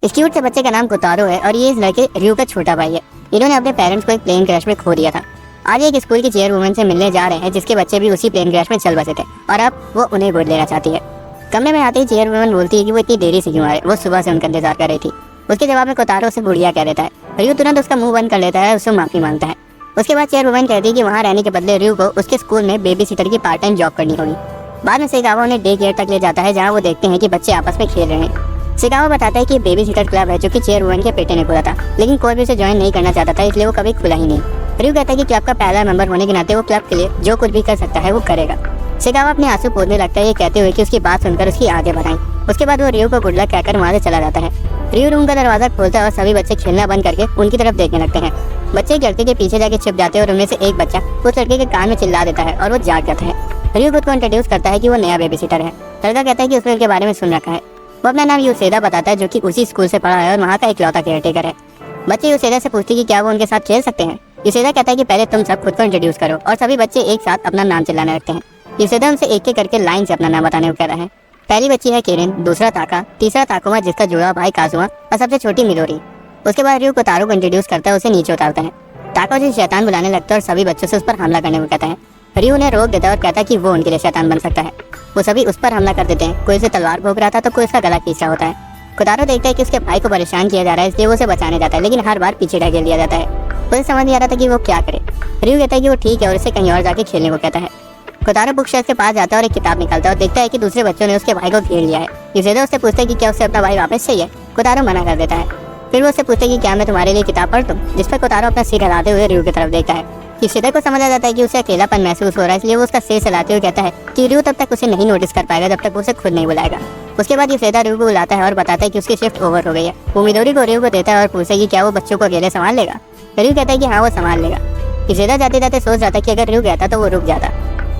इस क्यूट से बच्चे का नाम कोतारो है और ये इस लड़के रयू का छोटा भाई है। इन्होंने अपने पेरेंट्स को एक प्लेन क्रैश में खो दिया था। आज एक स्कूल की चेयरवुमन से मिलने जा रहे हैं जिसके बच्चे भी उसी प्लेन क्रैश में चल बसे थे और अब वो उन्हें गोद लेना चाहती है। कमरे में आते ही चेयरवुमन बोलती है कि वो इतनी देरी से क्यों आ रहे, वो सुबह से उनका इंतजार कर रही थी। उसके जवाब में कोतारो उसे बुढ़िया कह देता है। रयू तुरंत उसका मुंह बंद कर लेता है, उससे माफी मांगता है। उसके बाद चेयरवुमन कहती है कि वहाँ रहने के बदले रयू को उसके स्कूल में बेबी सिटर की पार्ट टाइम जॉब करनी होगी। बाद में सेगावा उन्हें डे केयर तक ले जाता है जहाँ वो देखते हैं कि बच्चे आपस में खेल रहे हैं। सेगावा बताता है कि बेबी सिटर क्लब है जो कि चेयरवुमन के बेटे ने खोला था, लेकिन कोई भी उसे ज्वाइन नहीं करना चाहता था, इसलिए वो कभी खुला ही नहीं। रयू कहता है कि क्लब का पहला मेंबर होने के नाते वो क्लब के लिए जो कुछ भी कर सकता है वो करेगा। सेगावा अपने आंसू पोंछने लगता है ये कहते हुए कि उसकी बात सुनकर उसकी आगे बढ़ाएं। उसके बाद वो रयू को गुड लक कहकर वहाँ से चला जाता है। रयू रूम का दरवाजा खोलता है और सभी बच्चे खेलना बंद करके उनकी तरफ देखने लगते हैं। बच्चे एक लड़के के पीछे जाके छिप जाते हैं और उनमें से एक बच्चा उस लड़के के कान में चिल्ला देता है और वो जाग जाता है। रयू खुद को इंट्रोड्यूस करता है कि वो नया बेबी सिटर है। लड़का कहता है कि उसने उनके बारे में सुन रखा है। वो अपना नाम यूसेदा बताता है जो कि उसी स्कूल से पढ़ा है और वहाँ का इकलौता केयरटेकर है। बच्चे यूसेदा से पूछते हैं कि क्या वो उनके साथ खेल सकते हैं। यूसेदा कहता है कि पहले तुम सब खुद को इंट्रोड्यूस करो और सभी बच्चे एक साथ अपना नाम चिल्लाने लगते हैं। यूसेदा उनसे एक एक करके लाइन से अपना नाम बताने को कह रहा है। पहली बच्ची है किरिन, दूसरा ताका, तीसरा ताकुमा जिसका जुड़ा भाई काजुआ और सबसे छोटी मिलोरी। उसके बाद रयू कोतारो को इंट्रोड्यूस करता है, उसे नीचे उतारता है। ताका उसे शैतान बुलाने लगता है और सभी बच्चों से उस पर हमला करने को कहता है। रयू उन्हें रोक देता है और कहता है कि वो उनके लिए शैतान बन सकता है। वो सभी उस पर हमला कर देते हैं। कोई उसे तलवार भोंक रहा था तो कोई उसका गला खींच रहा होता है। कोतारो देखता है कि उसके भाई को परेशान किया जा रहा है, इसलिए वो उसे बचाने जाता है, लेकिन हर बार पीछे ढकेल दिया जाता है। उसे समझ नहीं आ रहा था कि वो क्या करे। रयू कहता है कि वो ठीक है और उसे कहीं और जाके खेलने को कहता है। कोतारो बुक शेल्फ के पास जाता है और एक किताब निकालता है और देखता है कि दूसरे बच्चों ने उसके भाई को घेर लिया है। यूसेदा उससे पूछता है कि क्या उससे अपना भाई वापस चाहिए। कोतारो मना कर देता है। फिर वो उससे पूछता है कि क्या मैं तुम्हारे लिए किताब पढ़ दूं, जिस पर कोतारो अपना सिर हिलाते हुए रयू की तरफ देखता है। यूसेदा को समझ आ जाता है कि उसे अकेलापन महसूस हो रहा है, इसलिए वो उसका सिर हिलाते हुए कहता है कि रयू तब तक उसे नहीं नोटिस कर पाएगा जब तक वो उसे खुद नहीं बुलाएगा। उसके बाद यूसेदा रयू को बुलाता है और बताता है कि उसकी शिफ्ट ओवर हो गई है। वो मिडोरी को रयू को देता है और पूछता है कि क्या वो बच्चों को अकेले संभाल लेगा। रयू कहता है कि हाँ वो संभाल लेगा। यूसेदा जाते जाते सोच रहा था कि अगर रयू कहता तो वो रुक जाता।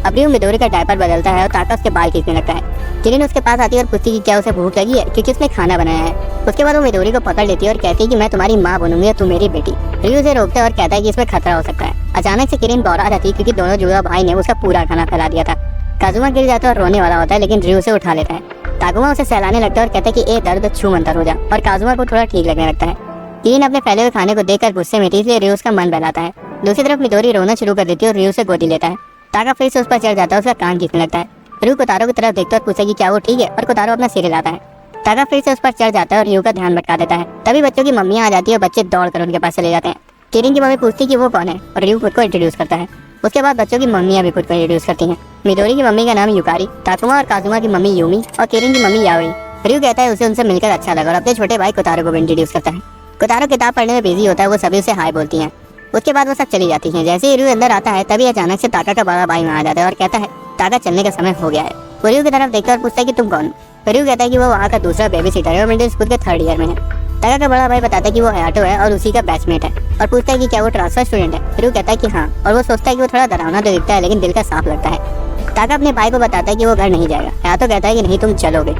अब रयू मिडोरी का डायपर बदलता है और ताका उसके बाल खींचने लगता है। किरिन उसके पास आती है और पूछती है कि क्या उसे भूख लगी है क्योंकि उसने खाना बनाया है। उसके बाद वो मिडोरी को पकड़ लेती है और कहती है कि मैं तुम्हारी माँ बनूंगी और तू मेरी बेटी। रयू उसे रोकता है और कहता है कि इसमें खतरा हो सकता है। अचानक से किरिन बौरा जाती है क्योंकि दोनों जुड़वा भाई ने उसका पूरा खाना फैला दिया था। काजुमा गिर जाता है और रोने वाला होता है, लेकिन रयू उसे उठा लेता है। ताकुमा उसे सहलाने लगता है और कहता है कि ए दर्द छू मंतर हो जा, और काजुमा को थोड़ा ठीक लगने लगता है। किरिन अपने फैले हुए खाने को देखकर गुस्से में थी, इसलिए रयू उसका मन बहलाता है। दूसरी तरफ मिडोरी रोना शुरू कर देती है और रयू से गोदी लेता है। ताका फिर से उस पर चढ़ जाता है, उसका कान खींचने लगता है। रयू कोतारो की तरफ देखता है और पूछता है कि क्या वो ठीक है, और कोतारो अपना सिर हिलाता है। ताका फिर से उस पर चढ़ जाता है और रयू का ध्यान भटका देता है। तभी बच्चों की मम्मियाँ आ जाती है और बच्चे दौड़ कर उनके पास चले जाते हैं। किरिन की मम्मी पूछती है कि वो कौन है और रयू खुद को इंट्रोड्यूस करता है। उसके बाद बच्चों की मम्मियाँ भी खुद को इंट्रोड्यूस करती हैं। मिडोरी की मम्मी का नाम युकारी, ताकुमा और काजुमा की मम्मी यूमी और किरिन की मम्मी याओई। रयू कहता है उसे उनसे मिलकर अच्छा लगा और अपने छोटे भाई कोतारो को भी इंट्रोड्यूस करता है। कोतारो किताब पढ़ने में बिजी होता है, वो सभी उसे हाय बोलती हैं। उसके बाद वो सब चली जाती हैं। जैसे ही रयू अंदर आता है तभी अचानक से ताका का बड़ा भाई वहाँ आ जाता है और कहता है ताका चलने का समय हो गया है। वो रयू की तरफ देखता है और पूछता है कि तुम कौन। रयू कहता है कि वो वहाँ का दूसरा बेबी सिटर है और मिडिल स्कूल के 3rd ईयर में है। ताका का बड़ा भाई बताता है कि वो हयाटो है और उसी का बैचमेट है और पूछता है कि क्या वो ट्रांसफर स्टूडेंट है। रयू कहता है कि हाँ, और वो सोचता है कि वो थोड़ा डरावना तो दिखता है लेकिन दिल का साफ लगता है। ताका अपने भाई को बताता है कि वो घर नहीं जाएगा। हयाटो कहता है कि नहीं तुम चलोगे।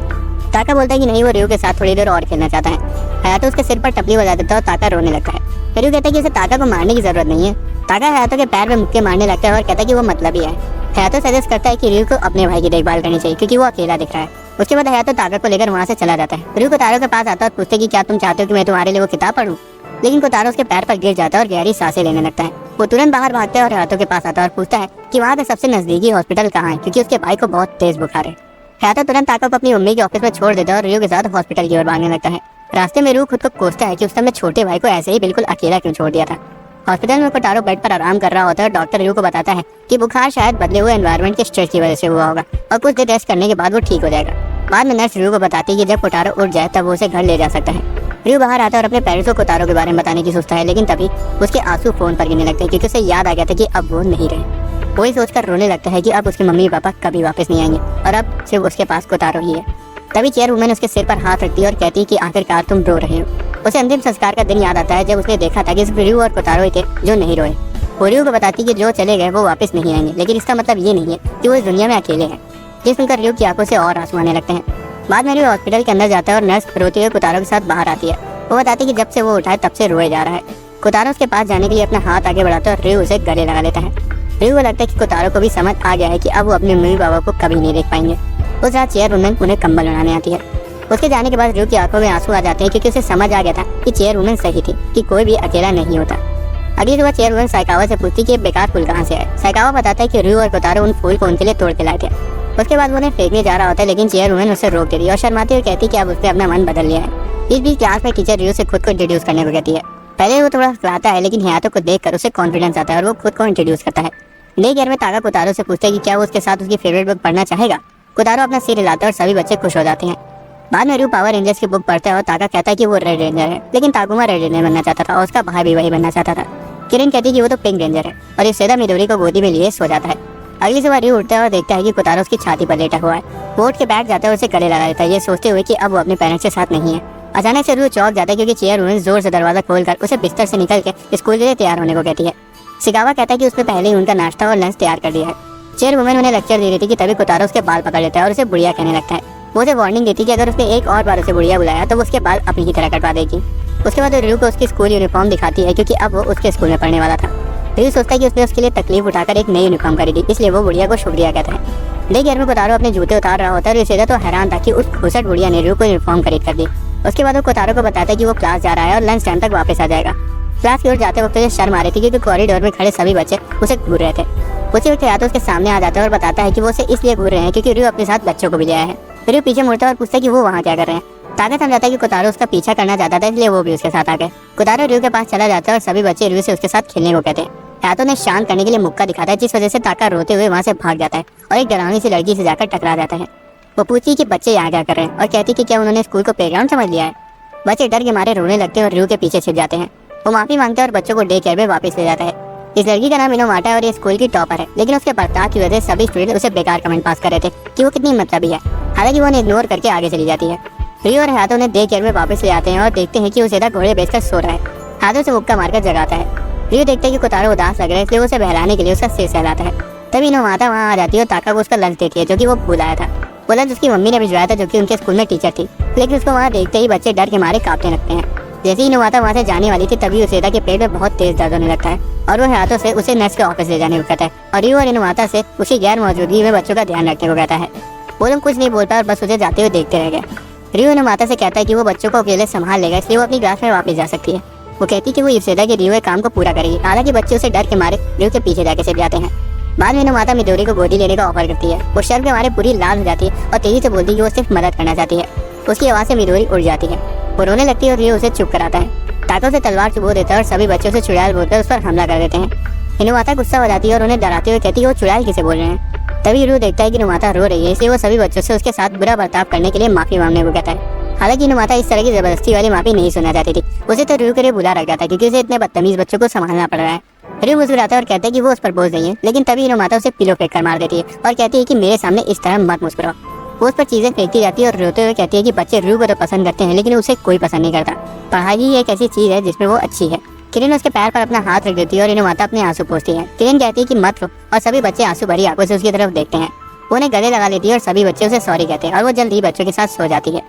ताका बोलता है कि नहीं, वो रयू के साथ थोड़ी देर और खेलना चाहता है। हयाटो उसके सिर पर टपली बजा देता है और ताका रोने लगता है। रयू कहता है कि इसे ताका को मारने की जरूरत नहीं है। ताका हयाटो के पैर में मुक्के मारने लगता है और कहता है कि वो मतलबी है। हयाटो सजेस्ट करता है कि रयू को अपने भाई की देखभाल करनी चाहिए क्योंकि वो अकेला दिख रहा है। उसके बाद हयाटो ताका को लेकर वहाँ से चला जाता है। रयू कोतारो के पास आता है और पूछते कि क्या तुम चाहते हो कि मैं तुम्हारे लिए वो किताब पढूं, लेकिन कोतारो उसके पैर पर गिर जाता है और गहरी सांसें लेने लगता है। वो तुरंत बाहर भागता है और हयाटो के पास आता है और पूछता है कि वहाँ का सबसे नजदीकी हॉस्पिटल कहाँ है क्योंकि उसके भाई को बहुत तेज बुखार है। हयाटो तुरंत ताका को अपनी मम्मी के ऑफिस में छोड़ देता है और रयू के साथ हॉस्पिटल की ओर भागने लगता है। रास्ते में रयू खुद को कोसता है कि उसने अपने छोटे भाई को ऐसे ही बिल्कुल अकेला क्यों छोड़ दिया था। हॉस्पिटल में कोतारो बेड पर आराम कर रहा होता है और डॉक्टर रयू को बताता है कि बुखार शायद बदले हुए एनवायरनमेंट के स्ट्रेस की वजह से हुआ होगा और कुछ देर रेस्ट करने के बाद वो ठीक हो जाएगा। बाद में नर्स रयू को बताती है कि जब कोतारो उठ जाए तब वो उसे घर ले जा सकता है। रयू बाहर आता है और अपने पेरेंट्स को कोतारो के बारे में बताने की सोचता है, लेकिन तभी उसके आंसू फोन पर गिरने लगते हैं क्योंकि उसे याद आ गया था कि अब वो नहीं रहे। वही सोचकर रोने लगता है कि अब उसके मम्मी पापा कभी वापस नहीं आएंगे और अब सिर्फ उसके पास कोतारो ही है। तभी चेयरवुमन उसके सिर पर हाथ रखती है और कहती है कि आखिरकार तुम रो रहे हो। उसे अंतिम संस्कार का दिन याद आता है जब उसने देखा था कि सिर्फ रयू और कोतारो ही थे जो नहीं रोए। वो रयू को बताती कि जो चले गए वो वापस नहीं आएंगे, लेकिन इसका मतलब ये नहीं है कि वो इस दुनिया में अकेले हैं। ये सुनकर रयू की आंखों से और आंसू आने लगते हैं। बाद में रयू हॉस्पिटल के अंदर जाता है और नर्स रोते हुए कोतारो के साथ बाहर आती है। वो बताती है कि जब से वो उठा है तब से रोए जा रहा है। कोतारो उसके पास जाने के लिए अपना हाथ आगे बढ़ाता है और रयू उसे गले लगा लेता है। रयू को लगता है कि कोतारो को भी समझ आ गया है कि अब वो अपने मम्मी पापा को कभी नहीं देख पाएंगे। उस रात चेयरवुमन उन्हें कंबल बनाने आती है। उसके जाने के बाद र्यू की आंखों में आंसू आ जाते हैं क्योंकि उसे समझ आ गया था कि चेयरवुमन सही थी कि कोई भी अकेला नहीं होता। अगली सुबह चेयरवुमन साइकावा से पूछती कि ये बेकार फूल कहाँ से आए। साइकावा बताता है कि र्यू और कोतारो उन फूल को उनके लिए तोड़ के लाए थे। उसके बाद वो उन्हें फेंकने जा रहा होता है, लेकिन चेयरवुमन उसे रोक देती है और शर्माती हुई कहती कि अब उसने अपना मन बदल लिया है। इस बीच क्लास में टीचर र्यू से खुद को इंट्रोड्यूस करने को कहती है। पहले वो थोड़ा खिलाता है, लेकिन हियातो को देखकर उसे कॉन्फिडेंस आता है और वो खुद को इंट्रोड्यूस करता है। डे केयर में ताका कोतारो से पूछता है कि क्या वो उसके साथ उसकी फेवरेट बुक पढ़ना चाहेगा। कोतारो अपना सिर हिलाता है और सभी बच्चे खुश हो जाते हैं। बाद में र्यू पावर रेंजर्स की बुक पढ़ता है और ताका कहता है कि वो रेड रेंजर है, लेकिन ताकुमा रेड रेंजर बनना चाहता था और उसका भाई भी वही बनना चाहता था। किरण कहती है कि वो तो पिंक रेंजर है और युसेदा मिडोरी को गोदी में लिए सो जाता है। अगली सुबह र्यू उठता है और देखता है कि कोतारो उसकी छाती पर लेटा हुआ है। वो उठ के बैठ जाता है और उसे गले लगा देता है, ये सोचते हुए कि अब वो अपने पेरेंट्स के साथ नहीं है। अचानक से र्यू चौंक जाता है क्योंकि चेयरवुमन जोर से दरवाजा खोलकर उसे बिस्तर से निकल के स्कूल के लिए तैयार होने को कहती है। शिकावा कहता है कि उसने पहले ही उनका नाश्ता और लंच तैयार कर दिया है। चेयरवुमन उन्हें लेक्चर दे रही थी कि तभी कोतारो उसके बाल पकड़ लेता है और उसे बुढ़िया कहने लगता है। वो उसे वार्निंग देती है कि अगर उसने एक और बार उसे बुढ़िया बुलाया तो वो उसके बाल अपनी ही तरह कटवा देगी। उसके बाद र्यू को उसकी स्कूल यूनिफॉर्म दिखाती है क्योंकि अब वो उसके स्कूल में पढ़ने वाला था। र्यू सोचता है कि उसने उसके लिए तकलीफ उठाकर एक नई यूनिफॉर्म खरीदी, इसलिए वो बुढ़िया को शुक्रिया कहता है। डे केयर में कोतारो अपने जूते उतार रहा होता है और युसेदा तो हैरान था कि उस खुसट बुढ़िया ने र्यू को यूनिफॉर्म खरीद कर दी। उसके बाद वो कोतारो को बताता है कि वो क्लास जा रहा है और लंच टाइम तक वापस आ जाएगा। क्लास की ओर जाते वक्त उसे शर्म आ रही थी क्योंकि कॉरिडोर में खड़े सभी बच्चे उसे घूर रहे थे। उसी वक्त यातो उसके सामने आ जाता है और बताता है कि वो उसे इसलिए घूर रहे हैं क्योंकि र्यू अपने साथ बच्चों को भी ले आया है। र्यू पीछे मुड़ता है और पूछता है कि वो वहाँ क्या कर रहे हैं। ताका समझाता है कि कोतारो उसका पीछा करना चाहता था, इसलिए वो भी उसके साथ आ गए। कोतारो र्यू के पास चला जाता है और सभी बच्चे र्यू से उसके साथ खेलने को कहते हैं। यातो ने शांत करने के लिए मुक्का दिखाता है, जिस वजह से ताका रोते हुए वहाँ से भाग जाता है और एक डरावनी सी लड़की से जाकर टकरा जाता है। वो पूछती है कि बच्चे यहाँ क्या कर रहे हैं और कहती कि क्या उन्होंने स्कूल को प्लेग्राउंड समझ लिया है। बच्चे डर के मारे रोने लगते हैं और र्यू के पीछे छिप जाते हैं। वो माफी मांगते हैं और बच्चों को डे केयर में वापस ले जाता है। इस लड़की का नाम इनोमाटा है और ये स्कूल की टॉपर है, लेकिन उसके बर्ताव की वजह से सभी स्टूडेंट उसे बेकार कमेंट पास कर रहे थे कि वो कितनी मतलबी है। हालांकि वो उन्हें इग्नोर करके आगे चली जाती है। र्यू और हाथों ने डे केयर में वापस ले आते हैं और देखते हैं कि युसेदा घोड़े बेचकर सो रहा है। हाथों से मुक्का मारकर जगाता है। र्यू देखते हैं कि कोतारो उदास लग रहा है, इसलिए उसे बहलाने के लिए उसका सिर सहलाता है। तभी इनोमाटा वहाँ आ जाती है और ताका को उसका लंच देती है जो कि वो भूल आया था। वो लंच उसकी मम्मी ने भिजवाया था जो कि उनके स्कूल में टीचर थी, लेकिन उसको वहाँ देखते ही बच्चे डर के मारे कांपने लगते हैं। जैसे ही इनोमाटा वहाँ से जाने वाली थी तभी युसेदा के पेट में बहुत तेज दर्द होने लगता है और वो हाथों से उसे नर्स के ऑफिस ले जाने को कहता है और र्यू और इनोमाटा से उसकी गैर मौजूदगी में बच्चों का ध्यान रखने को कहता है। वो लोग कुछ नहीं बोल पाए और बस उसे जाते हुए देखते रह गए। र्यू इनोमाटा से कहता है कि वो बच्चों को अकेले संभाल लेगा, इसलिए वो अपनी क्लास में वापस जा सकती है। वो कहती है कि वो युसेदा के दिए हुए काम को पूरा करेगी। हालांकि बच्चे उसे डर के मारे र्यू के पीछे जाके छिप जाते हैं। बाद में इनोमाटा मिडोरी को गोदी लेने का ऑफर करती है। वो शर्म के मारे पूरी लाल हो जाती है और तेजी से बोलती है कि वो सिर्फ मदद करना चाहती है। उसकी आवाज़ से मिडोरी उड़ जाती है। वो रोने लगती है और र्यू उसे चुप कराता है। ताका से तलवार चुबो देता है और सभी बच्चों से चुड़ैल बोलकर उस पर हमला कर देते हैं। इनोमाटा गुस्सा हो जाती है और उन्हें डराते हुए कहती है वो चुड़ैल किसे बोल रहे हैं। तभी र्यू देखता है कि इनोमाटा रो रही है, इसलिए वो सभी बच्चों से उसके साथ बुरा बर्ताव करने के लिए माफी मांगने को कहता है। हालांकि इनोमाटा इस तरह की जबरदस्ती वाली माफी नहीं सुनना चाहती थी। उसे तो र्यू के लिए बुरा लग जाता है क्योंकि उसे इतने बदतमीज बच्चों को संभालना पड़ रहा है। र्यू मुस्कुराता है और कहता है कि वो उस पर बोझ नहीं है, लेकिन तभी इनोमाटा उसे पिलो फेंक कर मार देती है और कहती है कि मेरे सामने इस तरह मत मुस्कुराओ। वो उस पर चीजें फेंकती जाती है और रोते हुए कहती है कि बच्चे र्यू को तो पसंद करते हैं, लेकिन उसे कोई पसंद नहीं करता। पढ़ाई ही एक ऐसी चीज है जिसमें वो अच्छी है। किरण उसके पैर पर अपना हाथ रख देती है और इनोमाटा अपने आंसू पोंछती है। किरण कहती है कि मत रो और सभी बच्चे आंसू भरी आंखों से उसकी तरफ देखते हैं। वो उन्हें गले लगा लेती है और सभी बच्चे उसे सॉरी कहते हैं और वो जल्द ही बच्चों के साथ सो जाती है।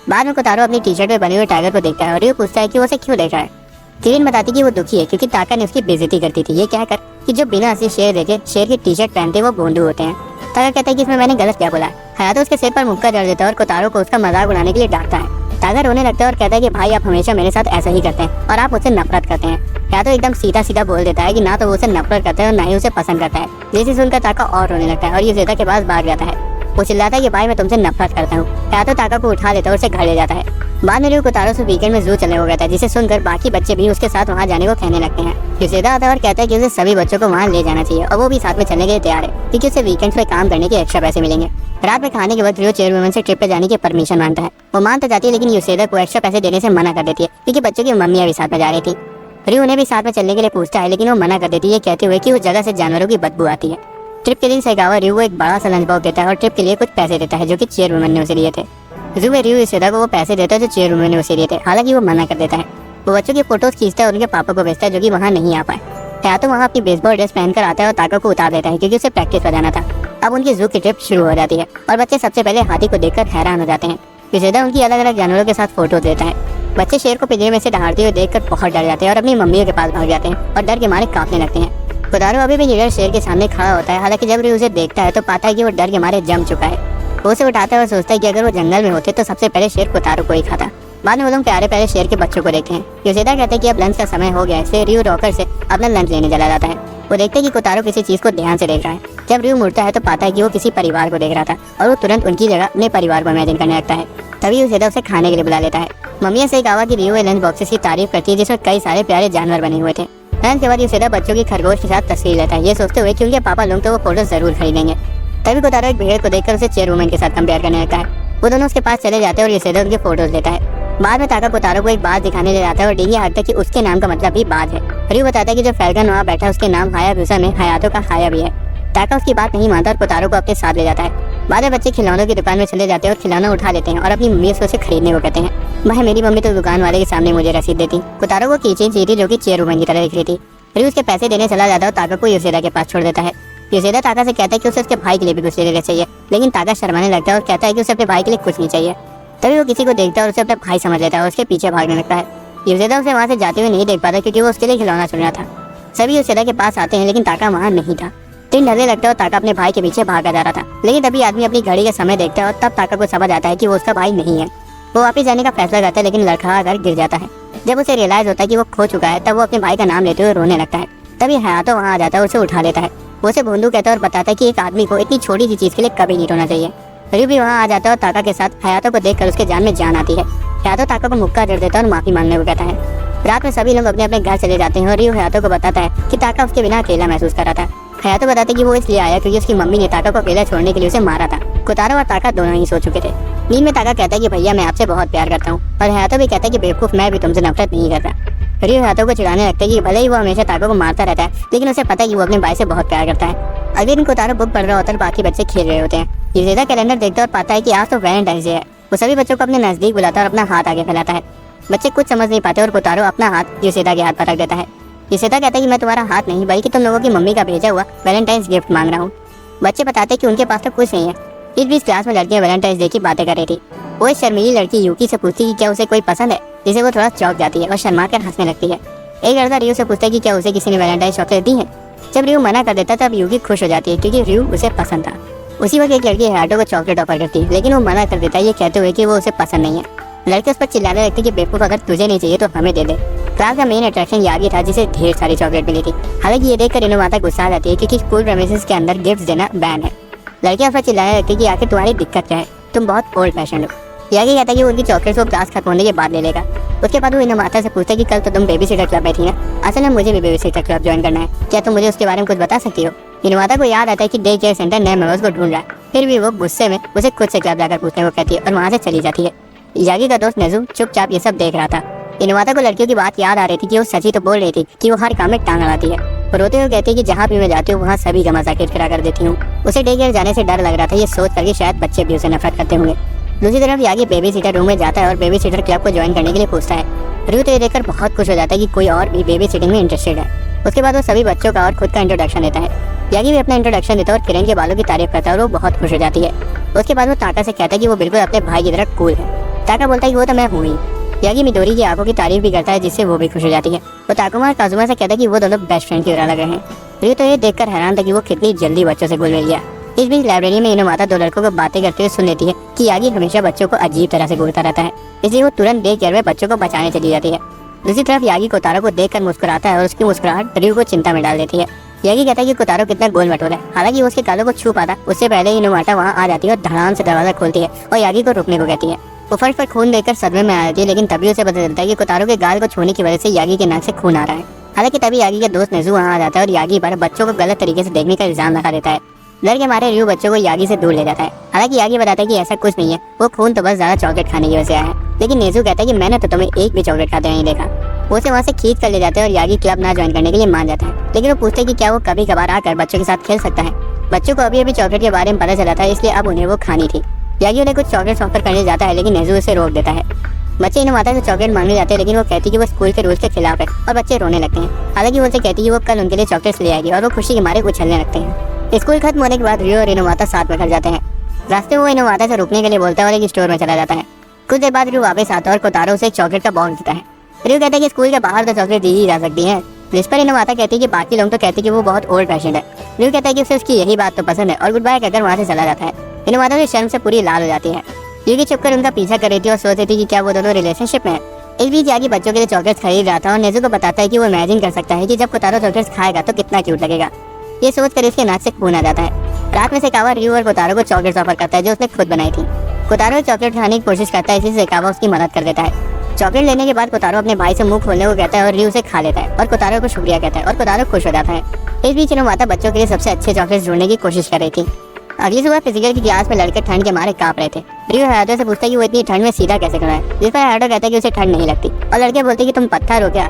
बाद में कोतारो अपनी टी शर्ट में बने हुए टाइगर को देखता है और र्यू पूछता है कि वो उसे क्यों देख रहा है। किरण बताती कि वो दुखी है क्योंकि ताका ने उसकी बेइज्जती करती थी, ये कहकर कि जो बिना असली शेर देखे शेर की टी शर्ट पहनते वो भोंदू होते हैं। ताका कहता है कि इसमें मैंने गलत क्या बोला। हायातो उसके सिर पर मुक्का जड़ देता है और कोतारो को उसका मजाक उड़ाने के लिए डांटता है। ताका रोने लगता है और कहता है कि भाई आप हमेशा मेरे साथ ऐसा ही करते हैं और आप मुझसे नफरत करते हैं। हायातो एकदम सीधा सीधा बोल देता है कि ना तो वो उसे नफरत करता है और ना ही उसे पसंद करता है। जिसे सुनकर ताका और रोने लगता है और युसेदा के पास भाग जाता है। वो चिल्लाता है कि भाई मैं तुमसे नफरत करता हूँ। हायातो ताका को उठा लेता है और उसे घर ले जाता है। बाद में र्यू कोतारो से वीकेंड में जू चलने को कहता है, जिसे सुनकर बाकी बच्चे भी उसके साथ वहाँ जाने को कहने लगते हैं। युसेदा आता है और कहता है कि उसे सभी बच्चों को वहाँ ले जाना चाहिए और वो भी साथ में चलने के लिए तैयार है क्योंकि उसे वीकेंड्स में काम करने के एक्स्ट्रा पैसे मिलेंगे। रात में खाने के वक्त र्यू चेयरवुमन से ट्रिप पे जाने की परमिशन मांगता है। वो मान तो जाती है, लेकिन युसेदा को एक्स्ट्रा पैसे देने से मना कर देती है क्योंकि बच्चों की मम्मियाँ भी साथ में जा रही थी। र्यू उन्हें भी साथ में चलने के लिए पूछता है, लेकिन वो मना कर देती है कहते हुए कि उस जगह से जानवरों की बदबू आती है। ट्रिप के दिन साइकावा र्यू को एक बड़ा सा लंच बॉक्स देता है और ट्रिप के लिए कुछ पैसे देता है जो कि चेयरवुमन ने उसे दिए थे। जू में र्यू युसेदा को वो पैसे देता है जो चेयरवुमन ने उसे दिए थे। हालांकि वो मना कर देता है। वो बच्चों की फोटोज खींचता है और उनके पापा को भेजता है जो कि वहाँ नहीं आ पाए। हायातो वहाँ अपनी बेसबॉल ड्रेस पहनकर आता है और ताका को उतार देता है क्योंकि उसे प्रैक्टिस पर जाना था। अब उनकी जू की ट्रिप शुरू हो जाती है और बच्चे सबसे पहले हाथी को देखकर हैरान हो जाते हैं। युसेदा उनकी अलग अलग जानवरों के साथ फोटो देता है। बच्चे शेर को पिंजरे में से दहाड़ते हुए देखकर बहुत डर जाते हैं और अपनी मम्मियों के पास भाग जाते हैं और डर के मारे कांपने लगते हैं। कोतारो अभी भी निडर शेर के सामने खड़ा होता है। हालांकि जब र्यू उसे देखता है तो पाता है कि वो डर के मारे जम चुका है। वो उसे उठाता है और सोचता है कि अगर वो जंगल में होते तो सबसे पहले शेर कोतारो को ही खाता। बाद में वो लोग प्यारे प्यारे शेर के बच्चों को देखते हैं। योशिदा कहते हैं कि अब लंच का समय हो गया है, इसलिए रियो रॉकर से अपना लंच लेने चला जाता है। वो देखते हैं कि कोतारो किसी चीज को ध्यान से देख रहा है। जब रियो मुड़ता है तो पाता है कि वो किसी परिवार को देख रहा था और वो तुरंत उनकी जगह अपने परिवार को इमेजिन करने लगता है। तभी योशिदा उसे खाने के लिए बुला लेता है। मम्मी से कहा कि रियो लंच बॉक्सेस की तारीफ करती है जिसमें कई सारे प्यारे जानवर बने हुए थे। लंच के बाद योशिदा बच्चों की खरगोश के साथ तस्वीर लेता है, ये सोचते हुए कि उनके पापा लोग तो वो फोटो जरूर खरीदेंगे। तभी कोतारो एक भेड़ को देखकर उसे चेयरवुमन के साथ कंपेयर करने लगता है। वो दोनों उसके पास चले जाते हैं और योशिदा उनके फोटोज लेता है। बाद में ताका कोतारो को एक बात दिखाने ले जाता है और डींगे हाकता है कि उसके नाम का मतलब भी बाज है। रियो बताता है कि जो फैल्कन वहाँ बैठा उसके नाम हायाबुसा में हयातो का हाया भी है। ताका उसकी बात नहीं मानता और कोतारो को अपने साथ ले जाता है। बाद में बच्चे खिलौनों की दुकान में चले जाते हैं और खिलौना उठा लेते हैं और अपनी मम्मी से उसे खरीदने को कहते हैं। वह मेरी मम्मी तो दुकान वाले के सामने मुझे रसीद देती। कोतारो को कीचेन चाहिए थी जो कि चेयरवुमन की तरह दिख रही थी। रियो उसके पैसे देने चला जाता है और ताका को योशिदा के पास छोड़ देता है। योशिदा ताका से कहता है कि उसे उसके भाई के लिए भी कुछ ले लेना चाहिए, लेकिन ताका शर्माने लगता है और कहता है कि उसे अपने भाई के लिए कुछ नहीं चाहिए। तभी वो किसी को देखता है और उसे अपना भाई समझ लेता है और उसके पीछे भागने लगता है। योशिदा उसे वहाँ से जाते हुए नहीं देख पाता क्योंकि वो उसके लिए खिलौना चुन रहा था। सभी योशिदा के पास आते हैं लेकिन ताका वहाँ नहीं था। दिन ढलने लगता है और ताका अपने भाई के पीछे भागा जा रहा था, लेकिन तभी आदमी अपनी घड़ी का समय देखता है और तब ताका को समझ आता है कि वो उसका भाई नहीं है। वो वापस जाने का फैसला करता है लेकिन लड़खड़ा कर गिर जाता है। जब उसे रियलाइज होता है कि वो खो चुका है तब वो अपने भाई का नाम लेते हुए रोने लगता है। तभी हयातो वहाँ आ जाता है और उसे उठा लेता है। वो उसे भोंदू कहता है और बताता है कि एक आदमी को इतनी छोटी सी चीज के लिए कभी नहीं रोना चाहिए। रियो भी वहाँ आ जाता है और ताका के साथ हयातो को देखकर उसके जान में जान आती है। हयातो ताका को मुक्का जड़ देता है और माफी मांगने को कहता है। रात में सभी लोग अपने अपने घर चले जाते हैं और रियो हयातो को बताता है कि ताका उसके बिना अकेला महसूस कर रहा था। हयातो बताते कि वो इसलिए आया क्योंकि उसकी मम्मी ने ताका को अकेला छोड़ने के लिए उसे मारा था। कोतारो और ताका दोनों ही सो चुके थे। नींद में ताका कहता है कि भैया मैं आपसे बहुत प्यार करता हूँ और हयातो भी कहता है कि बेवकूफ मैं भी तुमसे नफरत नहीं कर रहा। रियो हयातो को चिढ़ाने लगता है कि भले ही वो हमेशा ताका को मारता रहता है लेकिन उसे पता है कि वो अपने भाई से बहुत प्यार करता है। अगले दिन कोतारो बुक पढ़ रहा होता है और बाकी बच्चे खेल रहे होते हैं। योशिदा कैलेंडर देखता है और पाता है कि आज तो वैलेंटाइन डे है। वो सभी बच्चों को अपने नजदीक बुलाता है और अपना हाथ आगे फैलाता है। बच्चे कुछ समझ नहीं पाते और कोतारो अपना हाथ योशिदा के हाथ पर रख देता है। योशिदा कहता है कि मैं तुम्हारा हाथ नहीं बल्कि तुम लोगों की मम्मी का भेजा हुआ वैलेंटाइंस गिफ्ट मांग रहा हूँ। बच्चे बताते हैं कि उनके पास तो कुछ नहीं है। इस बीच क्लास में लड़कियां वैलेंटाइंस डे की बातें कर रही थी। वो इस शर्मीली लड़की यूकी से पूछती है कि क्या उसे कोई पसंद है, जिसे वो थोड़ा चौंक जाती है और शर्मा कर हंसने लगती है। एक लड़का रियो से पूछता है कि क्या उसे किसी ने वैलेंटाइन चॉकलेट दी है। जब रियो मना कर देता तब यूकी खुश हो जाती है क्योंकि रियो उसे पसंद था। उसी वक्त एक लड़की हयातो को चॉकलेट ऑफर करती है लेकिन वो मना कर देता है ये कहते हुए कि वो उसे पसंद नहीं है। लड़के उस पर चिल्लाने लगते कि बेवकूफ अगर तुझे नहीं चाहिए तो हमें दे दे। क्लास का मेन अट्रैक्शन यागी था जिसे ढेर सारी चॉकलेट मिली थी। हालांकि ये देखकर इनोमाता गुस्सा आ जाती है क्योंकि स्कूल प्रेमिसेस के अंदर गिफ्ट देना बैन है। लड़कियां उस पर चिल्लाने लगती कि आखिर तुम्हारी दिक्कत क्या है, तुम बहुत ओल्ड फैशन हो। यागी कहता है कि वो उनकी चॉकलेट्स को क्लास खत्म होने के बाद ले लेगा। उसके बाद वो इनोमाता से पूछता है कि कल तो तुम बेबी सिटर क्लब में थी ना, असल में मुझे भी बेबी सिटर क्लब ज्वाइन करना है, क्या तुम मुझे उसके बारे में कुछ बता सकती हो। इनोमाता को याद आता है कि डे केयर सेंटर नए मेंबर्स को ढूंढ रहा है। फिर भी वो गुस्से में उसे खुद से क्लब जाकर पूछने को कहती है और वहाँ से चली जाती है। यागी का दोस्त नेजू चुपचाप ये सब देख रहा था। इनोमाता को लड़कियों की बात याद आ रही थी कि वो सची तो बोल रही थी कि वो हर काम में टांग अड़ाती है। वो रोते हुए कहती है कि जहाँ भी मैं जाती हूँ वहाँ सभी का मजाक खड़ा कर देती हूँ। उसे डे केयर जाने से डर लग रहा था, ये सोच करके शायद बच्चे भी उसे नफरत करते होंगे। दूसरी तरफ यागी बेबी सीटर रूम में जाता है और बेबी सीटर क्लब को ज्वाइन करने के लिए पूछता है। रियो तो ये देखकर बहुत खुश हो जाता है कि कोई और भी बेबी सिटिंग में इंटरेस्टेड है। उसके बाद वो सभी बच्चों का और खुद का इंट्रोडक्शन देता है। यागी भी अपना इंट्रोडक्शन देता है और किरण के बालों की तारीफ करता है और वो बहुत खुश हो जाती है। उसके बाद वो ताका से कहता है कि वो बिल्कुल अपने भाई की तरह कूल है। ताका बोलता है कि वो तो मैं हूँ ही। यागी मिडोरी की आंखों की तारीफ भी करता है जिससे वो भी खुश हो जाती है। वो ताकुमा और काजुमा से कहता है कि वो दोनों बेस्ट फ्रेंड की तरह लग रहे हैं। रियो तो ये देखकर हैरान था कि वो कितनी जल्दी बच्चों से घुल मिल गया। इस बीच लाइब्रेरी में इनोमाता दो लड़कों को बातें करते हुए सुन लेती है कि यागी हमेशा बच्चों को अजीब तरह से घूरता रहता है, इसलिए वो तुरंत डे केयर में बच्चों को बचाने चली जाती है। दूसरी तरफ यागी कोतारो को देखकर मुस्कुराता है और उसकी मुस्कुराहट रियो को चिंता में डाल देती है। यागी कहता है कि कोतारो कितना गोल मटोल है। हालांकि वो उसके गालों को छू पाता उससे पहले ही इनोमाता वहाँ आ जाती है और धड़ाम से दरवाजा खोलती है और यागी को रुकने को कहती है। वो फर्श पर खून देखकर सदमे में आ जाती है लेकिन तभी उसे पता चलता है कि कोतारो के गाल को छूने की वजह से यागी के नाक से खून आ रहा है। हालांकि तभी यागी का दोस्त नेजू वहाँ आ जाता है और यागी पर बच्चों को गलत तरीके से देखने का इल्जाम लगा देता है। डर के मारे रियो बच्चों को यागी से दूर ले जाता है। हालांकि यागी बताता है कि ऐसा कुछ नहीं है, वो खून तो बस ज्यादा चॉकलेट खाने की वजह से आया है। लेकिन नेजू कहता है कि मैंने तो तुम्हें एक भी चॉकलेट खाते नहीं देखा। वो उसे वहाँ से खींच कर ले जाते हैं और यागी क्लब ना ज्वाइन करने के लिए मान जाता है। लेकिन वो पूछते हैं कि क्या वो कभी कभार आकर बच्चों के साथ खेल सकता है। बच्चों को अभी अभी चॉकलेट के बारे में पता चला था इसलिए अब उन्हें वो खानी थी। यागी उन्हें कुछ चॉकलेट ऑफर करने जाता है लेकिन नेजू उसे रोक देता है। बच्चे इनोमाता से चॉकलेट मांगने जाते हैं लेकिन वो कहती है कि वो स्कूल के रूल्स के खिलाफ है और बच्चे रोने लगते हैं। हालांकि वो उनसे कहती है कि वो कल उनके लिए चॉकलेट्स ले आएगी और वो खुशी के मारे उछलने लगते हैं। स्कूल खत्म होने के बाद रियो और इनोमाता साथ में घर जाते हैं। रास्ते में वो इनोमाता से रुकने के लिए बोलता है और एक स्टोर में चला जाता है। कुछ देर बाद रियो वापस आता है और कोतारो उसे एक चॉकलेट का बॉक्स देता है। रियो कहता है कि स्कूल के बाहर तो चॉकलेट दी ही जा सकती है, जिस पर इनोमाता कहती है कि बाकी लोग तो कहते हैं कि वो बहुत ओल्ड फैशन है। रियो कहता है कि उसे उसकी यही बात तो पसंद है और गुड बाय कहकर वहाँ से चला जाता है। इनुमाता तो शर्म से पूरी लाल हो जाती है। यूकी छुपकर उनका पीछा कर रही थी और सोच रही थी कि क्या वो दोनों रिलेशनशिप में है। इस बीच यागी बच्चों के लिए चॉकलेट्स खरीद रहा था और नेज़ू को बताता है कि वो इमेजिन कर सकता है कि जब कोतारो चॉकलेट्स खाएगा तो कितना क्यूट लगेगा। ये सोच कर इसके नाक से खून आ जाता है। रात में सेकावा रियू और कोतारो को चॉकलेट्स ऑफर करता है जो उसने खुद बनाई थी। कोतारो चॉकलेट खाने की कोशिश करता है, इसी से सेकावा उसकी मदद कर देता है। चॉकलेट लेने के बाद कोतारो अपने भाई से मुंह खोलने को कहता है और रियू उसे खा लेता है और कोतारो को शुक्रिया कहता है और कोतारो खुश हो जाता है। इस बीच इनुमाता बच्चों के लिए सबसे अच्छे चॉकलेट्स ढूंढने की कोशिश कर रही थी। अगली सुबह फिजिकल की क्लास में लड़के ठंड के मारे कांप रहे थे। रियू हयातो से पूछता है कि वो इतनी ठंड में सीधा कैसे खड़ा है, जिस पर हयातो कहता है कि उसे ठंड नहीं लगती और लड़के बोलते हैं कि तुम पत्थर हो क्या।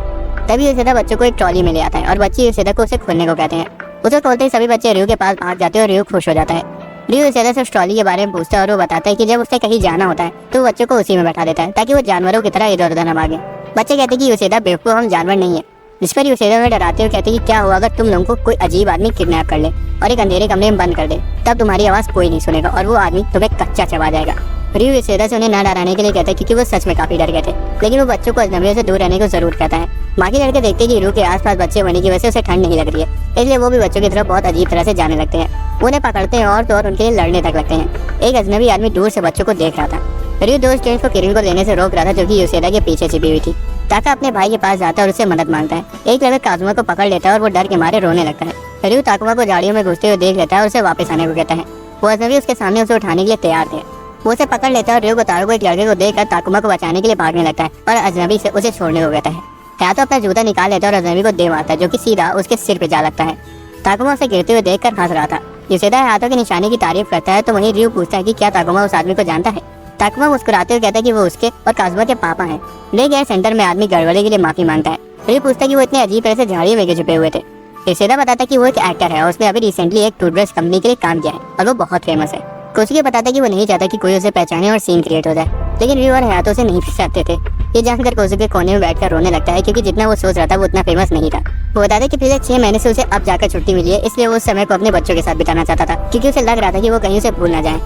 तभी यूसेदा बच्चों को एक ट्रॉली में ले आता है और बच्चे यूसेदा को उसे खोलने को कहते हैं। उसे खोलते ही सभी बच्चे रियू के पास भाग जाते हैं और रियू खुश हो जाता है। रियू यूसेदा से उस ट्रॉली के बारे में पूछता है और वो बताता है कि जब उसे कहीं जाना होता है तो वो बच्चों को उसी में बैठा देता है ताकि वो जानवरों की तरह इधर उधर न भागे। बच्चे कहते हैं कि यूसेदा बेवकूफ, हम जानवर नहीं है। जिस पर यूसेदा में डराते हुए कहते हैं कि क्या हुआ अगर तुम लोगों को कोई अजीब आदमी किडनैप कर ले और एक अंधेरे कमरे में बंद कर दे, तब तुम्हारी आवाज कोई नहीं सुनेगा और वो आदमी तुम्हें कच्चा चबा जाएगा। रियू यूसेदा से उन्हें ना डराने के लिए कहता है क्योंकि वो सच में काफी डर गए थे, लेकिन वो बच्चों को अजनबियों से दूर रहने को जरूर कहता है। बाकी लड़के देखते हैं कि रियू के आसपास बच्चे होने की वजह से उसे ठंड नहीं लग रही है, इसलिए वो भी बच्चों की तरफ बहुत अजीब तरह से जाने लगते हैं। उन्हें पकड़ते हैं और तो और उनके लिए लड़ने तक लगते हैं। एक अजनबी आदमी दूर से बच्चों को देख रहा था। रियू दो स्टूडेंट्स को किरिन को लेने से रोक रहा था जो कि यूसेदा के पीछे छिपी हुई थी। ताका अपने भाई के पास जाता है और उससे मदद मांगता है। एक लड़का काजुमा को पकड़ लेता है और वो डर के मारे रोने लगता है। रियू ताकुमा को झाड़ियों में घुसते हुए देख लेता है और उसे वापस आने को कहता है। वो अजनबी उसके सामने उसे उठाने के लिए तैयार थे। वो उसे पकड़ लेता है और रियू कोतारो को एक लड़के को देखकर ताकुमा को बचाने के लिए भागने लगता है और अजनबी से उसे छोड़ने को कहता है। या तो अपना जूता निकाल लेता है और अजनबी को दे मारता है जो कि सीधा उसके सिर पे जा लगता है। ताकुमा उसे गिरते हुए देखकर हंस रहा था। यूसेदा हाथों की निशानी की तारीफ करता है तो वहीं रियू पूछता है कि क्या ताकुमा उस आदमी को जानता है। ताकुमा मुस्कुराते हुए कहता है कि वो उसके और काजुमा के पापा हैं। ले गए सेंटर में आदमी गड़बड़ी के लिए माफी मांगता है। रियू पूछता है कि वो इतने अजीब तरह से झाड़ियों में छुपे हुए थे। यूसेदा बताता है कि वो एक एक्टर है और उसने अभी रिसेंटली एक टूथब्रश कंपनी के लिए काम किया है और वो बहुत फेमस है। कोसुके बताता है कि वो नहीं चाहता कि कोई उसे पहचाने और सीन क्रिएट हो जाए, लेकिन रियू और हयातो से नहीं सकते थे। ये जानकर कोसुके कोने में बैठकर रोने लगता है क्योंकि जितना वो सोच रहा था वो उतना फेमस नहीं था। वो बताता है कि पिछले 6 महीने से उसे अब जाकर छुट्टी मिली है, इसलिए वो उस समय को अपने बच्चों के साथ बिताना चाहता था क्योंकि उसे लग रहा था कि वो कहीं उसे भूल ना जाए।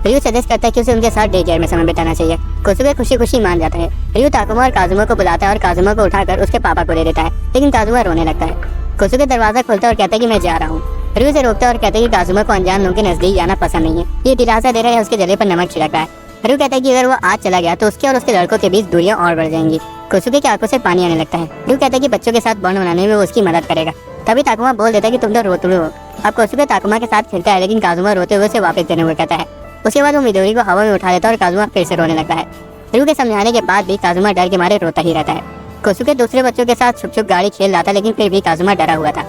रियू सजेस्ट करता है कि उसे उनके साथ डे केयर में समय बिताना चाहिए। कोसुके खुशी खुशी मान जाता है। रियू ताकुमा और काजुमा को बुलाता है और काजुमा को उठाकर उसके पापा को दे देता है, लेकिन काजुमा रोने लगता है। कोसुके दरवाजा खोलता है और कहता है कि मैं जा रहा हूँ। रियू से रोकता है और कहता है कि काजुमा को अनजान लोगों के नजदीक जाना पसंद नहीं है। ये दिलासा दे रहा है उसके गले पर नमक छिड़क रहा है। रियू कहता है कि अगर वो आज चला गया तो उसके और उसके लड़कों के बीच दूरियां और बढ़ जाएंगी। कोसुके की आंखों से पानी आने लगता है। रियू कहता है कि बच्चों के साथ बॉन्ड बनाने में वो उसकी मदद करेगा। तभी ताकुमा बोल देता है कि तुम तो रोतुड़ू हो। अब कोसुके ताकुमा के साथ खेलता है, लेकिन काजुमा रोते हुए उसे वापस देने को कहता है। उसके बाद वो मिडोरी को हवा में उठा लेता है और काजुमा फिर से रोने लगता है। रियू के समझाने के बाद भी काजुमा डर के मारे रोता ही रहता है। कोसुके दूसरे बच्चों के साथ छुप छुप गाड़ी खेल रहा था, लेकिन फिर भी काजुमा डरा हुआ था।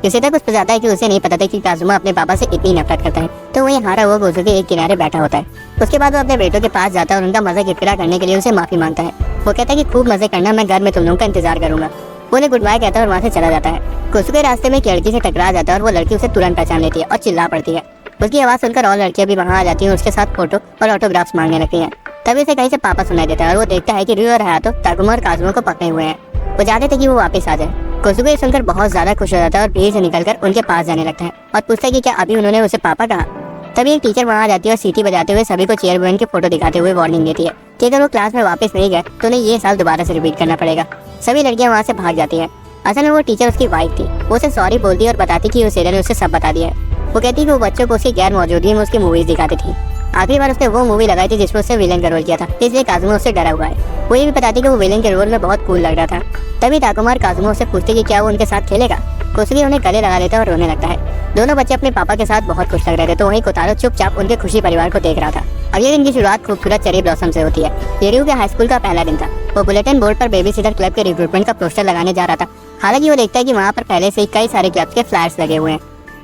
यूसेदा कुछ बताता है कि उसे नहीं पता था कि काजुमा अपने पापा से इतनी नफरत करता है, तो वहीं हारा हुआ कोसुके एक किनारे बैठा होता है। उसके बाद वो अपने बेटों के पास जाता है और उनका मजा किरकिरा करने के लिए उनसे माफी मांगता है। वो कहता है कि खूब मजे करना, मैं घर में तुम लोगों का इंतजार करूंगा। वो उन्हें गुड बाय कहता है और वहाँ से चला जाता है। कोसुके रास्ते में एक लड़की से टकरा जाता है और वो लड़की उसे तुरंत पहचान लेती है और चिल्ला पड़ती है। उसकी आवाज़ सुनकर और लड़कियां भी वहाँ आ जाती हैं और उसके साथ फोटो और ऑटोग्राफ्स मांगने लगती हैं। तभी उसे कहीं से पापा सुनाई देता है और वो देखता है कि रियू और हयातो ताकुमा और काजुमा को पकड़े हुए हैं। वो चाहते थे कि वो वापस आ जाए। कोसुके सुनकर बहुत ज्यादा खुश हो जाता है और भीड़ से निकलकर उनके पास जाने लगता है और पूछता है कि क्या अभी उन्होंने उसे पापा कहा। तभी एक टीचर वहाँ आ जाती है और सीटी बजाते हुए सभी को चेयरमैन की फोटो दिखाते हुए वार्निंग देती है कि अगर वो क्लास में वापस नहीं गए तो उन्हें ये साल दोबारा से रिपीट करना पड़ेगा। सभी लड़कियां वहाँ से भाग जाती हैं। असल में वो टीचर उसकी वाइफ थी। वो उसे सॉरी बोलती है और बताती कि यूसेदा ने उसे सब बता दिया है। वो कहती कि वो बच्चों को उसकी गैर मौजूदगी में उसकी मूवीज दिखाती थी। आखिरी बार उसने वो मूवी लगाई थी जिसमें उससे विलेन का रोल किया था, इसलिए काजुमा उससे डरा हुआ है। वो ये भी बताती कि वो विलेन के रोल में बहुत कूल लग रहा था। तभी ताकुमा और काजुमा उससे पूछते कि क्या वो उनके साथ खेलेगा। कोसुके उन्हें गले लगा लेता है और रोने लगता है। दोनों बच्चे अपने पापा के साथ बहुत खुश लग रहे थे, तो वहीं कोतारो चुपचाप उनके खुशी परिवार को देख रहा था। अगले दिन की शुरुआत खूबसूरत चेरी ब्लॉसम से होती है। ये रियू के हाई स्कूल का पहला दिन था। वो बुलेटिन बोर्ड पर बेबी सिटर क्लब के रिक्रूटमेंट का पोस्टर लगाने जा रहा था। हालांकि वो देखता है कि वहाँ पर पहले से ही कई सारे क्लब्स के फ्लैट्स लगे हुए हैं।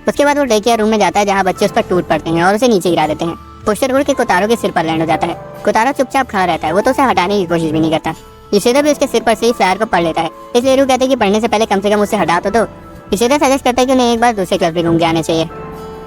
उसके बाद वो डे केयर रूम में जाता है जहाँ बच्चे उस पर टूट पड़ते हैं और उसे नीचे गिरा देते हैं। पोस्टर उड़ के कोतारो के सिर पर लैंड हो जाता है। कोतारो चुपचाप खड़ा रहता है, वो तो उसे हटाने की कोशिश भी नहीं करता। यूसेदा भी उसके सिर पर से ही फ्लायर को पढ़ लेता है, इसलिए रियू कहते हैं कि पढ़ने से पहले कम से कम उसे हटा तो दो। यूसेदा सजेस्ट करता है कि उन्हें एक बार दूसरे क्लब में घूम के आने चाहिए।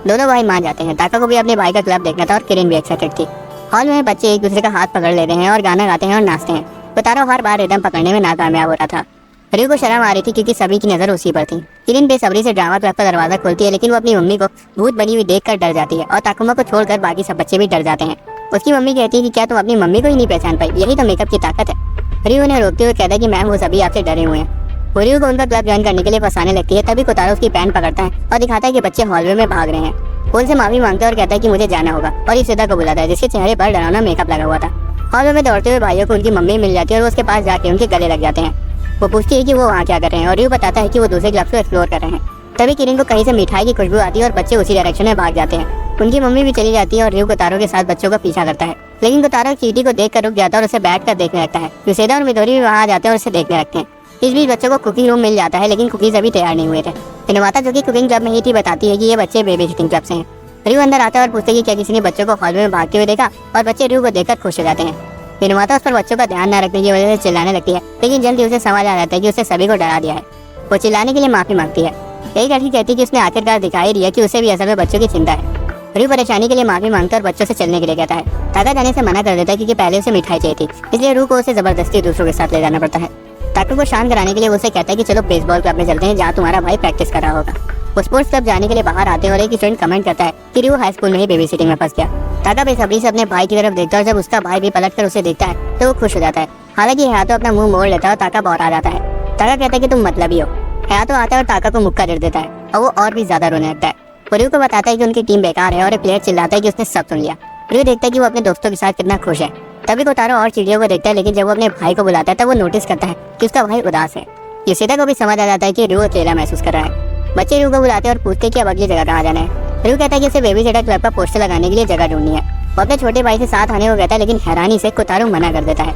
दोनों भाई मान जाते हैं। ताका को भी अपने भाई का क्लब देखना था और किरिन भी एक्साइटेड थी। हॉल में बच्चे एक दूसरे का हाथ पकड़ लेते हैं और गाना गाते हैं और नाचते हैं। कोतारो हर बार रिदम पकड़ने में नाकामयाब हो रहा था। रियू को शर्म आ रही थी क्योंकि सभी की नजर उसी पर थी। किरिन बेसब्री से ड्रामा क्लब का दरवाजा खोलती है, लेकिन वो अपनी मम्मी को भूत बनी हुई देखकर डर जाती है और ताकुमा को छोड़कर बाकी सब बच्चे भी डर जाते हैं। उसकी मम्मी कहती है कि क्या तुम अपनी मम्मी को ही नहीं पहचान पाई, यही तो मेकअप की ताकत है। रियू उन्हें रोकते हुए कहता है कि मैम वो सभी आपसे डरे हुए हैं। रियू को उनका क्लब ज्वाइन करने के लिए फंसाने लगती है। तभी कोतारो उसकी पैंट पकड़ता है और दिखाता है कि बच्चे हॉलवे में भाग रहे हैं। पोल से माफी मांगता है और कहता है कि मुझे जाना होगा और युशिदा को बुलाता है जिसके चेहरे पर डरावना मेकअप लगा हुआ था। हॉल में दौड़ते हुए भाइयों को उनकी मम्मी मिल जाती है और वो उसके पास जाके उनके गले लग जाते हैं। वो पूछती है कि वो वहाँ क्या कर रहे हैं और रयू बताता है कि वो दूसरे क्लब को एक्सप्लोर कर रहे हैं। तभी किरिन को कहीं से मिठाई की खुशबू आती है और बच्चे उसी डायरेक्शन में भाग जाते हैं। उनकी मम्मी भी चली जाती है और रयू कोतारो के साथ बच्चों का पीछा करता है, लेकिन कोतारो चींटी को देखकर रुक जाता है और उसे बैठकर देखने लगता है। युशिदा और मिदोरी भी वहाँ आ जाते हैं और उसे देखने लगते हैं। इस बीच बच्चों को कुकिंग रूम मिल जाता है, लेकिन कुकीज अभी तैयार नहीं हुए थे। हिनवाता जो कि कुकिंग क्लब में ही थी बताती है कि ये बच्चे बेबी सिटिंग क्लब से हैं। रयू अंदर आता है और पूछते कि क्या किसी ने बच्चों को हॉल में भागते हुए देखा, और बच्चे रयू को देखकर खुश हो जाते हैं। हिनवाता उस पर बच्चों का ध्यान न रखने की वजह से चिल्लाने लगती है, लेकिन जल्दी उसे समझ आ जाता है कि उसने सभी को डरा दिया है। वो चिल्लाने के लिए माफी मांगती है। यही लड़की कहती है कि उसने आखिरकार दिखाई दिया कि उसे भी असल में बच्चों की चिंता है। रयू परेशानी के लिए माफी मांगता है और बच्चों से चलने के लिए कहता है। ताका जाने से मना कर देता है क्योंकि पहले उसे मिठाई चाहिए थी, इसलिए रयू को उसे जबरदस्ती दूसरों के साथ ले जाना पड़ता है। ताका को शांत कराने के लिए उसे कहता है कि चलो बेसबॉल क्लब में चलते हैं जहाँ तुम्हारा भाई प्रैक्टिस कर रहा होगा। वो स्पोर्ट्स क्लब जाने के लिए बाहर आते हैं और एक स्टूडेंट कमेंट करता है कि रयू हाई स्कूल में ही बेबी सिटिंग में फंस गया। ताका बेसब्री से अपने भाई की तरफ देखता है और जब उसका भाई भी पलट कर उसे देखता है तो वो खुश हो जाता है। हालांकि हयातो अपना मुंह मोड़ लेता है और ताका बाहर आ जाता है। ताका कहता है कि तुम मतलबी हो। हयातो आता है और ताका को मुक्का दे देता है और वो और भी ज्यादा रोने लगता है। वो रयू को बताता है कि उनकी टीम बेकार है और एक प्लेयर चिल्लाता है कि उसने सब सुन लिया। रयू देखता है कि वो अपने दोस्तों के साथ कितना खुश है। तभी कोतारो और चिड़ियों को देखता है, लेकिन जब वो अपने भाई को बुलाता है तब वो नोटिस करता है कि उसका भाई उदास है। युशिदा को भी समझ आ जाता है कि रयू अकेला महसूस कर रहा है। बच्चे रयू को बुलाते हैं और पूछते हैं कि अब अगली जगह कहाँ जाना है। रयू कहता है कि उसे बेबी सिटर क्लब का पोस्टर लगाने के लिए जगह ढूंढनी है। वो अपने छोटे भाई से साथ आने को कहता है, लेकिन हैरानी से कोतारो मना कर देता है।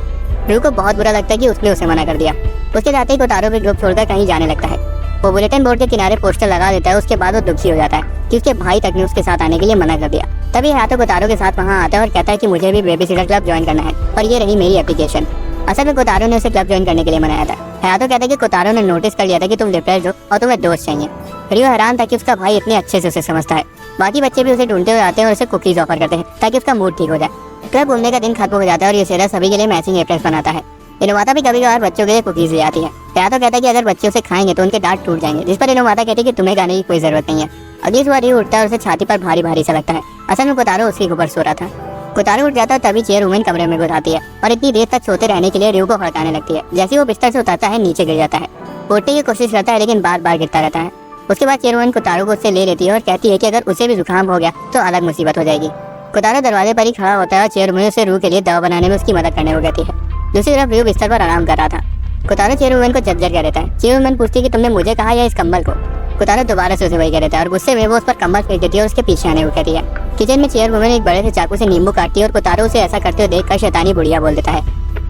रयू को बहुत बुरा लगता है कि उसने उसे मना कर दिया। उसके जाते ही कोतारो भी ग्रुप छोड़कर कहीं जाने लगता है। वो बुलेटिन बोर्ड के किनारे पोस्टर लगा देता है। उसके बाद वो दुखी हो जाता है कि उसके भाई तक ने उसके साथ आने के लिए मना कर दिया। तभी हयातो कोतारो के साथ वहाँ आता है और कहता है कि मुझे भी बेबी सिटर क्लब ज्वाइन करना है और ये रही मेरी एप्लीकेशन। असल में कोतारो ने उसे क्लब ज्वाइन करने के लिए मनाया था। हयातो कहता है कि कोतारो ने नोटिस कर लिया था कि तुम डिप्रेस्ड हो और तुम्हें दोस्त चाहिए। रयू हैरान था कि उसका भाई इतने अच्छे से उसे समझता है। बाकी बच्चे भी उसे ढूंढते हुए आते हैं और उसे कुकीज ऑफर करते हैं ताकि उसका मूड ठीक हो जाए। क्लब घूमने का दिन खत्म हो जाता है और युशिदा सभी के लिए मैचिंग एप्रेस बनाता है। हिनवाता भी कभी कभार बच्चों के लिए कुकीज ले आती है। हयातो कहता है कि अगर बच्चे उसे खाएंगे तो उनके दांत टूट जाएंगे, जिस पर हिनवाता कहती है कि तुम्हें खाने की कोई जरूरत नहीं है। अगली सुबह रयू उठता है और उसे छाती पर भारी भारी सा लगता है। असल में कोतारो उसके ऊपर सो रहा था। कोतारो उठ जाता है तभी चेयर वुमेन कमरे में घुस आती है और इतनी देर तक सोते रहने के लिए रयू को हड़काने लगती है। जैसे वो बिस्तर से उतरता है नीचे गिर जाता है। उठने की कोशिश करता है लेकिन बार बार गिरता रहता है। उसके बाद चेयर वुमेन कोतारो को उससे ले लेती है और कहती है कि अगर उसे भी जुकाम हो गया तो अलग मुसीबत हो जाएगी। कोतारो दरवाजे पर ही खड़ा होता है और चेयर वुमेन उसे रयू के लिए दवा बनाने में उसकी मदद करने को कहती है। दूसरी तरफ रयू बिस्तर पर आराम कर रहा था। कोतारो चेयर वुमेन को जर्जर कह देता है। चेयर वुमेन पूछती है कि तुमने मुझे कहा या इस कंबल को। कोतारो दोबारा से उसे वही कह देता है और गुस्से में वो उस पर कंबल फेंक देती है और उसके पीछे आने को कहती है। किचन में चेयर वुमेन एक बड़े से चाकू से नींबू काटती है और कोतारो उसे ऐसा करते हुए देखकर शैतानी बुढ़िया बोल देता है।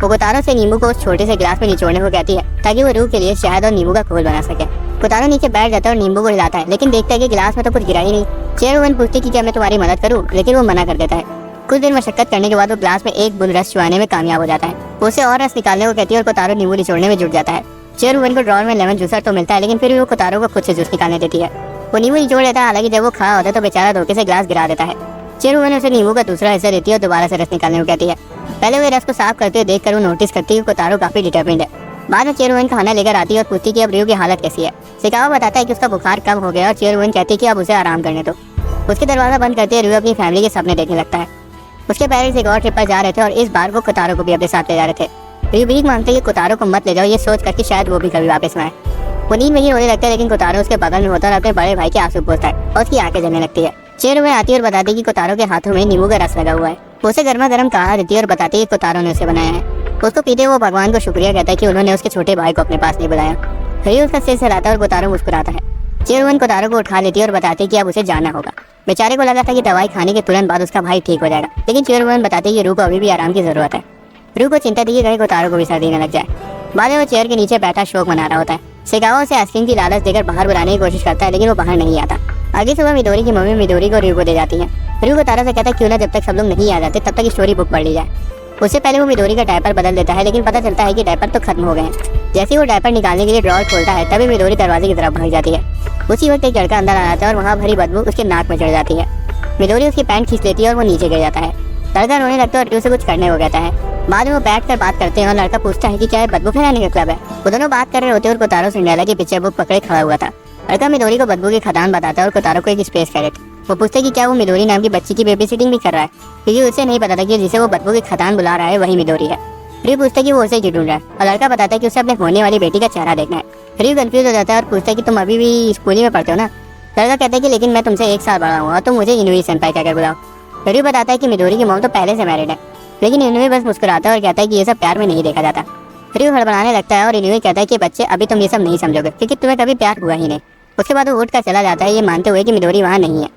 वो कोतारो से नींबू को उस छोटे से गिलास में निचोड़ने को कहती है ताकि वो रयू के लिए शहद और नींबू का घोल बना सके। कोतारो नीचे बैठ जाता है और नींबू को हिलाता है, लेकिन देखता है कि गिलास में तो कुछ गिरा ही नहीं। चेयर वुमेन पूछती है कि क्या मैं तुम्हारी मदद करूँ, लेकिन वो मना कर देता है। कुछ देर मशक्कत करने के बाद वो ग्लास में एक बूंद रस चुआने में कामयाब हो जाता है। वो उसे और रस निकालने को कहती है और कोतारो नींबू निचोड़ने में जुट जाता है। चेयर वुमेन को ड्रॉर में लेमन जूसर तो मिलता है, लेकिन फिर भी वो कोतारो को खुद से जूस निकालने देती है। वो नींबू निचोड़ लेता है, हालांकि जब वो खड़ा होता है तो बेचारा धोखे से ग्लास गिरा देता है। चेयर वुमेन उसे नींबू का दूसरा हिस्सा देती है और दोबारा से रस निकालने को कहती है। पहले वो रस को साफ करते हुए देखकर वो नोटिस करती है कि कोतारो काफी डिटर्मिन्ड है। बाद में चेयर वुमेन खाना लेकर आती है और पूछती है कि अब रयू की हालत कैसी है। सिकावा बताता है कि उसका बुखार कम हो गया और चेयर वुमेन कहती है कि अब उसे आराम करने दो। उसके दरवाजा बंद करते हुए रयू अपनी फैमिली के सपने देखने लगता है। उसके पेरेंट्स एक और ट्रिप पर जा रहे थे और इस बार वो कोतारो को भी अपने साथ ले जा रहे थे। रयू भीख मांगते हैं कि कोतारो को मत ले जाओ, ये सोच करके शायद वो भी कभी वापस ना आए। वो नींद में ही रोने लगता है, लेकिन कोतारो उसके बगल में होता है और अपने बड़े भाई के आंसू पोंछता है और उसकी आंखें जलने लगती है। चेयर वुमेन आती है और बताती है कि कोतारो के हाथों में नींबू का रस लगा हुआ है। वो उसे गर्मा गर्म काढ़ा देती है और बताती है कि कोतारो ने उसे बनाया है। उसको पीते वो भगवान को शुक्रिया कहता है कि उन्होंने उसके छोटे भाई को अपने पास नहीं बुलाया। रयू उसका सिर हिलाता है और कोतारो मुस्कुराता है। चेयर वुमेन कोतारो को उठा लेती है और बताती है कि अब उसे जाना होगा। बेचारे को लगा था कि दवाई खाने के तुरंत बाद उसका भाई ठीक हो जाएगा, लेकिन चेयर वुमेन बताती है कि रयू को अभी भी आराम की जरूरत है। रयू को चिंता थी कि कहीं कोतारो को भी सर्दी न लग जाए। बाद में वो चेयर के नीचे बैठा शोक मना रहा होता है। सिकावा उसे आइसक्रीम की लालच देकर बाहर बुलाने की कोशिश करता है, लेकिन वो बाहर नहीं आता। अगली सुबह मिदोरी की मम्मी मिदोरी को रयू को दे जाती है। रयू कोतारो से कहता है क्यों ना जब तक सब लोग नहीं आ जाते तब तक स्टोरी बुक पढ़ ली जाए। उससे पहले वो मिदोरी का डायपर बदल देता है, लेकिन पता चलता है कि डायपर तो खत्म हो गए हैं। जैसे ही वो डायपर निकालने के लिए ड्रॉर खोलता है तभी मिदोरी दरवाजे की तरफ भाग जाती है। उसी वक्त एक लड़का अंदर आ जाता है और वहाँ भरी बदबू उसके नाक में चढ़ जाती है। मिदोरी उसकी पैंट खींच लेती है और वो नीचे गिर जाता है। लड़का रोने लगता है और रयू से कुछ करने को कहता है। बाद में वो बैठकर बात करते हैं और लड़का पूछता है कि क्या बदबू फैलाने का क्लब है। वो दोनों बात कर रहे होते हैं और कोतारो सिंड्रेला के पीछे बुक पकड़े खड़ा हुआ था। लड़का मिदोरी को बदबू की खदान बताता है और कोतारो को एक स्पेस कैरेट। वो पूछते हैं कि क्या वो मिदोरी नाम की बच्ची की बेबी सिटिंग भी कर रहा है, क्योंकि उसे नहीं पता था कि जिसे वो बदबू की खदान बुला रहा है वही मिदोरी है। रयू पूछता है कि वो उसे क्यों ढूंढ रहा है और लड़का बताता है कि उसे अपने होने वाली बेटी का चेहरा देखना है। रयू कंफ्यूज हो जाता है और पूछता है कि तुम अभी भी स्कूल में पढ़ते हो ना। लड़का कहता है कि लेकिन मैं तुमसे 1 साल बड़ा हूँ और तुम मुझे इनुई सेंपाई कहकर बुलाओ। रियू बताता है कि मिडोरी की मॉम तो पहले से मैरिड है, लेकिन इनुई बस मुस्कुराता है और कहता है कि ये सब प्यार में नहीं देखा जाता। रियू हड़बड़ाने लगता है और इनुई कहता है कि बच्चे अभी तुम ये सब नहीं समझोगे क्योंकि तुम्हें कभी प्यार हुआ ही नहीं। उसके बाद वो उठ कर चला जाता है, ये मानते हुए कि मिडोरी वहाँ नहीं है।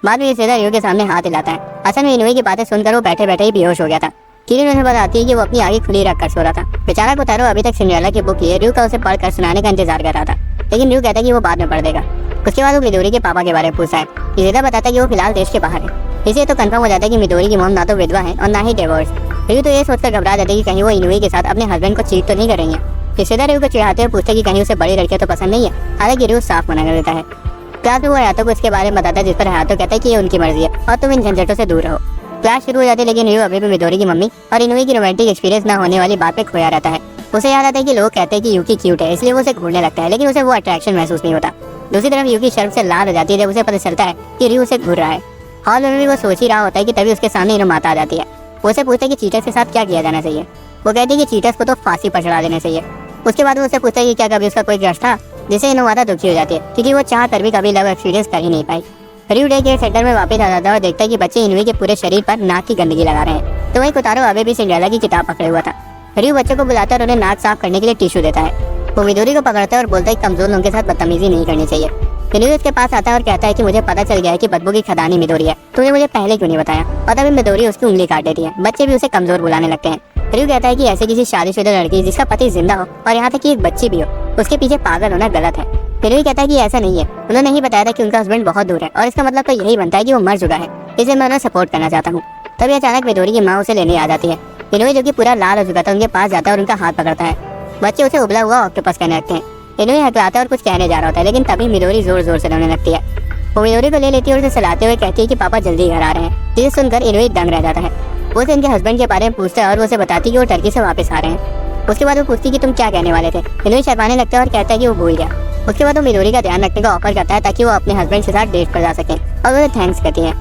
बाद में ये सीधा रियू के सामने हाथ हिलाता है। असल में इनुई की बातें सुनकर वो बैठे बैठे ही बेहोश हो गया था। किरिन उन्हें बताती है कि वो अपनी आंखें खुली रखकर सो रहा था। बेचारा कोतारो अभी तक सिंड्रेला की बुक लिए रियू का उसे पढ़कर सुनाने का इंतजार कर रहा था, लेकिन रियू कहता है कि वो बाद में पढ़ देगा। उसके बाद वो मिडोरी के पापा के बारे में पूछता है। इजेदा बताता है कि वो फिलहाल देश के बाहर है। इसे तो कंफर्म हो जाता है कि मिडोरी की मॉम ना तो विधवा है और ना ही डिवोर्स। रियू तो ये सोचकर घबरा जाता है कि कहीं वो इनुई के साथ अपने हस्बैंड को चीट तो नहीं कर रही है। इसेदा रियू को चिढ़ाते हुए पूछते कि कहीं उसे बड़ी लड़कियां तो पसंद नहीं है। हालांकि रियू साफ मना कर देता है। क्लास में वो हयातो को इसके बारे में बताता है, जिस पर हयातो कहता है कि ये उनकी मर्जी है और तुम इन झंझटों से दूर रहो। क्लास शुरू हो जाती है, लेकिन रियू अभी भी मिडोरी की मम्मी और इनुई की रोमांटिक एक्सपीरियंस ना होने वाली बात पे खोया रहता है। उसे याद आता है कि लोग कहते हैं कि यूकी क्यूट है, इसलिए वो उसे घूरने लगता है, लेकिन उसे वो अट्रैक्शन महसूस नहीं होता। दूसरी तरफ यूकी शर्म से लाल हो जाती है जब उसे पता चलता है कि रियू उसे घूर रहा है। हॉल में भी वो सोच ही रहा होता है कि तभी उसके सामने इनो माता आ जाती है। वो उसे पूछता है कि चीटर्स के साथ क्या किया जाना चाहिए। वो कहती है कि चीटर्स को तो फांसी पर चढ़ा देना चाहिए। उसके बाद वो उससे पूछता है कि क्या कभी उसका कोई क्रश था, जिससे इनो माता दुखी हो जाती है क्योंकि वो चाह कर भी कभी लव एक्सपीरियंस कर ही नहीं पाई। रियू डे केयर सेंटर में वापस आ जाता है और देखता है कि बच्चे इनुई के पूरे शरीर पर नाक की गंदगी लगा रहे हैं। तो वहीं कोतारो अभी भी सिंड्रेला की किताब पकड़े हुआ था। रियू बच्चों को बुलाता है और उन्हें नाक साफ करने के लिए टिश्यू देता है। वो मिडोरी को पकड़ता है और बोलता है कि कमजोर लोगों के साथ बदतमीजी नहीं करनी चाहिए। रियू उसके पास आता है और कहता है कि मुझे पता चल गया है कि बदबू की खदानी मिडोरी है, तुमने मुझे पहले क्यों नहीं बताया। और तभी मिडोरी उसकी उंगली काट देती है। बच्चे भी उसे कमजोर बुलाने लगते हैं। रियू कहता है कि ऐसे किसी शादीशुदा लड़की जिसका पति जिंदा हो और यहाँ तक कि एक बच्ची भी हो, उसके पीछे पागल होना गलत है। रियू कहता है कि ऐसा नहीं है, उन्होंने नहीं बताया था कि उनका हस्बैंड बहुत दूर है और इसका मतलब तो यही बनता है कि वो मर चुका है, इसलिए मैं उन्हें सपोर्ट करना चाहता हूँ। तभी अचानक मिडोरी की माँ उसे लेने आ जाती है। इनुई जो कि पूरा लाल हो चुका था उनके पास जाता है और उनका हाथ पकड़ता है। बच्चे उसे उबला हुआ ऑक्टोपस कहने लगते हैं। इनुई हकलाता है और कुछ कहने जा रहा होता है, लेकिन तभी मिडोरी जोर जोर से रोने लगती है। वो मिडोरी को ले लेती है और उसे सुलाते हुए कहती है कि पापा जल्दी घर आ रहे हैं, जिसे सुनकर इनुई दंग रह जाता है। वो उसे उनके हस्बैंड के बारे में पूछता है और वो उसे बताती है कि वो टर्की से वापस आ रहे हैं। उसके बाद वो पूछती है कि तुम क्या कहने वाले थे। इनुई शर्माने लगता है और कहता है कि वो भूल गया। उसके बाद वो मिडोरी का ध्यान रखने का ऑफर करता है ताकि वो अपने हस्बैंड के साथ डेट पर जा सके और उन्हें थैंक्स कहती है।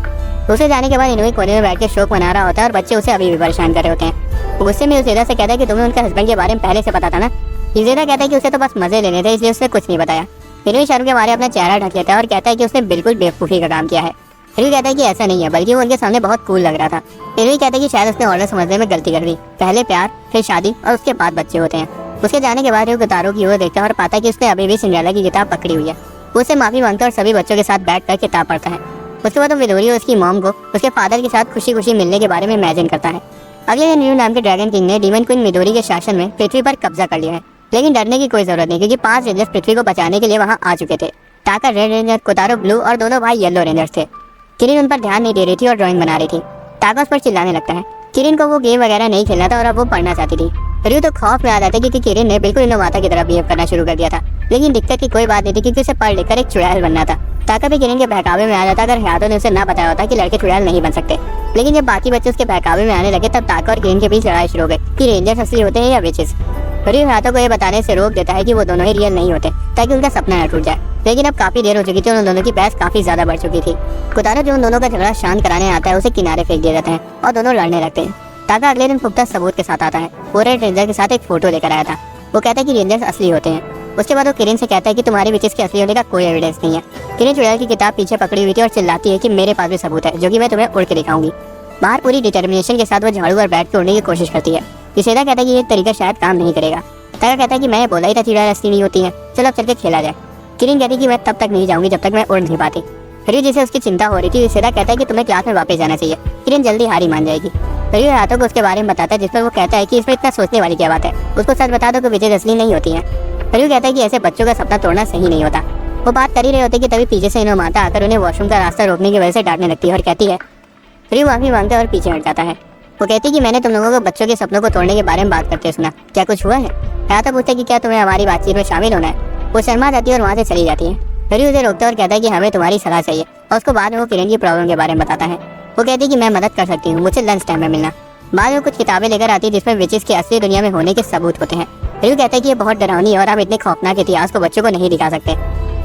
उसे जाने के बाद इनुई कोने में बैठ के शोक मना रहा होता है और बच्चे उसे अभी भी परेशान कर रहे होते हैं। गुस्से में यूजेदा से कहता है कि तुम्हें उनके हस्बैंड के बारे में पहले से पता था ना। यूजेदा कहता है कि उसे तो बस मजे लेने थे, इसलिए उसने कुछ नहीं बताया। इनुई शर्म के मारे अपना चेहरा ढक लेता है और कहता है कि उसने बिल्कुल बेवकूफ़ी का काम किया है। रियू कहता है कि ऐसा नहीं है, बल्कि वो उनके सामने बहुत कूल लग रहा था। इनुई कहता है कि शायद उसने ऑर्डर समझने में गलती कर दी, पहले प्यार फिर शादी और उसके बाद बच्चे होते हैं। उसके जाने के बाद रियू कोतारो की ओर देखता है और पाता है कि उसने अभी भी सिंड्रेला की किताब पकड़ी हुई है। वो उससे माफी मांगता है और सभी बच्चों के साथ बैठकर किताब पढ़ता है। उसके बाद वो मिडोरी और उसकी मॉम को उसके फादर के साथ खुशी खुशी मिलने के बारे में इमेजिन करता है। अगले दिन रियू नाम के ड्रैगन किंग ने डीमन क्वीन मिडोरी के शासन में पृथ्वी पर कब्जा कर लिया है, लेकिन डरने की कोई जरूरत नहीं क्योंकि 5 रेंजर्स पृथ्वी को बचाने के लिए वहाँ आ चुके थे। टाका रेड रेंजर, कोतारो ब्लू और दोनों भाई येलो रेंजर्स थे। किरिन उन पर ध्यान नहीं दे रही थी और ड्राइंग बना रही थी। टाका उस पर चिल्लाने लगता है। किरिन को वो गेम वगैरह नहीं खेलना था और अब वो पढ़ना चाहती थी। रियू तो खौफ में आ जाता है क्योंकि किरिन ने बिल्कुल इनो माता की तरह बिहेव करना शुरू कर दिया था, लेकिन दिक्कत की कोई बात नहीं थी क्योंकि उसे पढ़ लिखकर एक चुड़ैल बनना था। टाका भी किरिन के बहकावे में आ जाता अगर हयातो ने उसे ना बताया होता कि लड़के चुड़ैल नहीं बन सकते। लेकिन जब बाकी बच्चे उसके बहकावे में आने लगे तब टाका और किरिन के बीच लड़ाई शुरू हो गई कि रेंजर्स असली होते हैं या विचेस। रियू हयातो को ये बताने से रोक देता है कि वो दोनों ही रियल नहीं होते ताकि उनका सपना न टूट जाए। लेकिन अब काफी देर हो चुकी थी और उन दोनों की बहस काफी ज्यादा बढ़ चुकी थी। कोतारो जो उन दोनों का झगड़ा शांत कराने आता है उसे किनारे फेंक दिया जाता है और दोनों लड़ने लगते हैं। टाका अगले दिन पुख्ता सबूत के साथ आता है। वो रेड रेंजर के साथ एक फोटो लेकर आया था। वो कहता है कि रेंजर्स असली होते हैं। उसके बाद वो किरिन से कहता है कि तुम्हारे विचेस के असली होने का कोई एविडेंस नहीं है। किरिन चुड़ैल की किताब पीछे पकड़ी हुई थी और चिल्लाती है कि मेरे पास भी सबूत है जो कि मैं तुम्हें उड़ के दिखाऊंगी। बाहर पूरी डिटर्मिनेशन के साथ वो झाड़ू पर बैठ के उड़ने की कोशिश करती है। यूजेदा कहता है कि ये तरीका शायद काम नहीं करेगा। टाका कहता है कि मैंने बोला ही था चुड़ैल असली नहीं होती है, चलो अब चल के खेला जाए। किरिन कहती है कि मैं तब तक नहीं जाऊंगी जब तक मैं उड़ नहीं पाती। रियू जिसे उसकी चिंता हो रही थी, यूजेदा कहता है कि तुम्हें क्लास में वापस जाना चाहिए। किरिन जल्दी हारी मान जाएगी। रियू हयातो को उसके बारे में बताता है जिस पर वो कहता है कि इसमें इतना सोचने वाली क्या बात है, उसको सच बता दो कि विचेस असली नहीं होती हैं। रियू कहता है कि ऐसे बच्चों का सपना तोड़ना सही नहीं होता। वो बात कर ही रहे होते कि तभी पीछे से इनो माता आकर उन्हें वॉशरूम का रास्ता रोकने की वजह से डांटने लगती है और कहती है। रियू माफी मांगता है और पीछे हट जाता है। वो कहती है कि मैंने तुम लोगों को बच्चों के सपनों को तोड़ने के बारे में बात करते सुना, क्या कुछ हुआ है। हयातो पूछता है कि क्या तुम्हें हमारी बातचीत में शामिल होना है। वो शर्मा जाती है और वहाँ से चली जाती है। रियू उसे रोकता है और कहता है कि हमें तुम्हारी सलाह चाहिए और उसको बाद में वो किरिन की प्रॉब्लम के बारे में बताता है। वो कहती है कि मैं मदद कर सकती हूँ, मुझे लंच टाइम में मिलना। बाद में कुछ किताबें लेकर आती है जिसमें विचेस के असली दुनिया में होने के सबूत होते हैं। रियू कहता है कि ये बहुत डरावनी है और हम इतने खौफनाक इतिहास को बच्चों को नहीं दिखा सकते।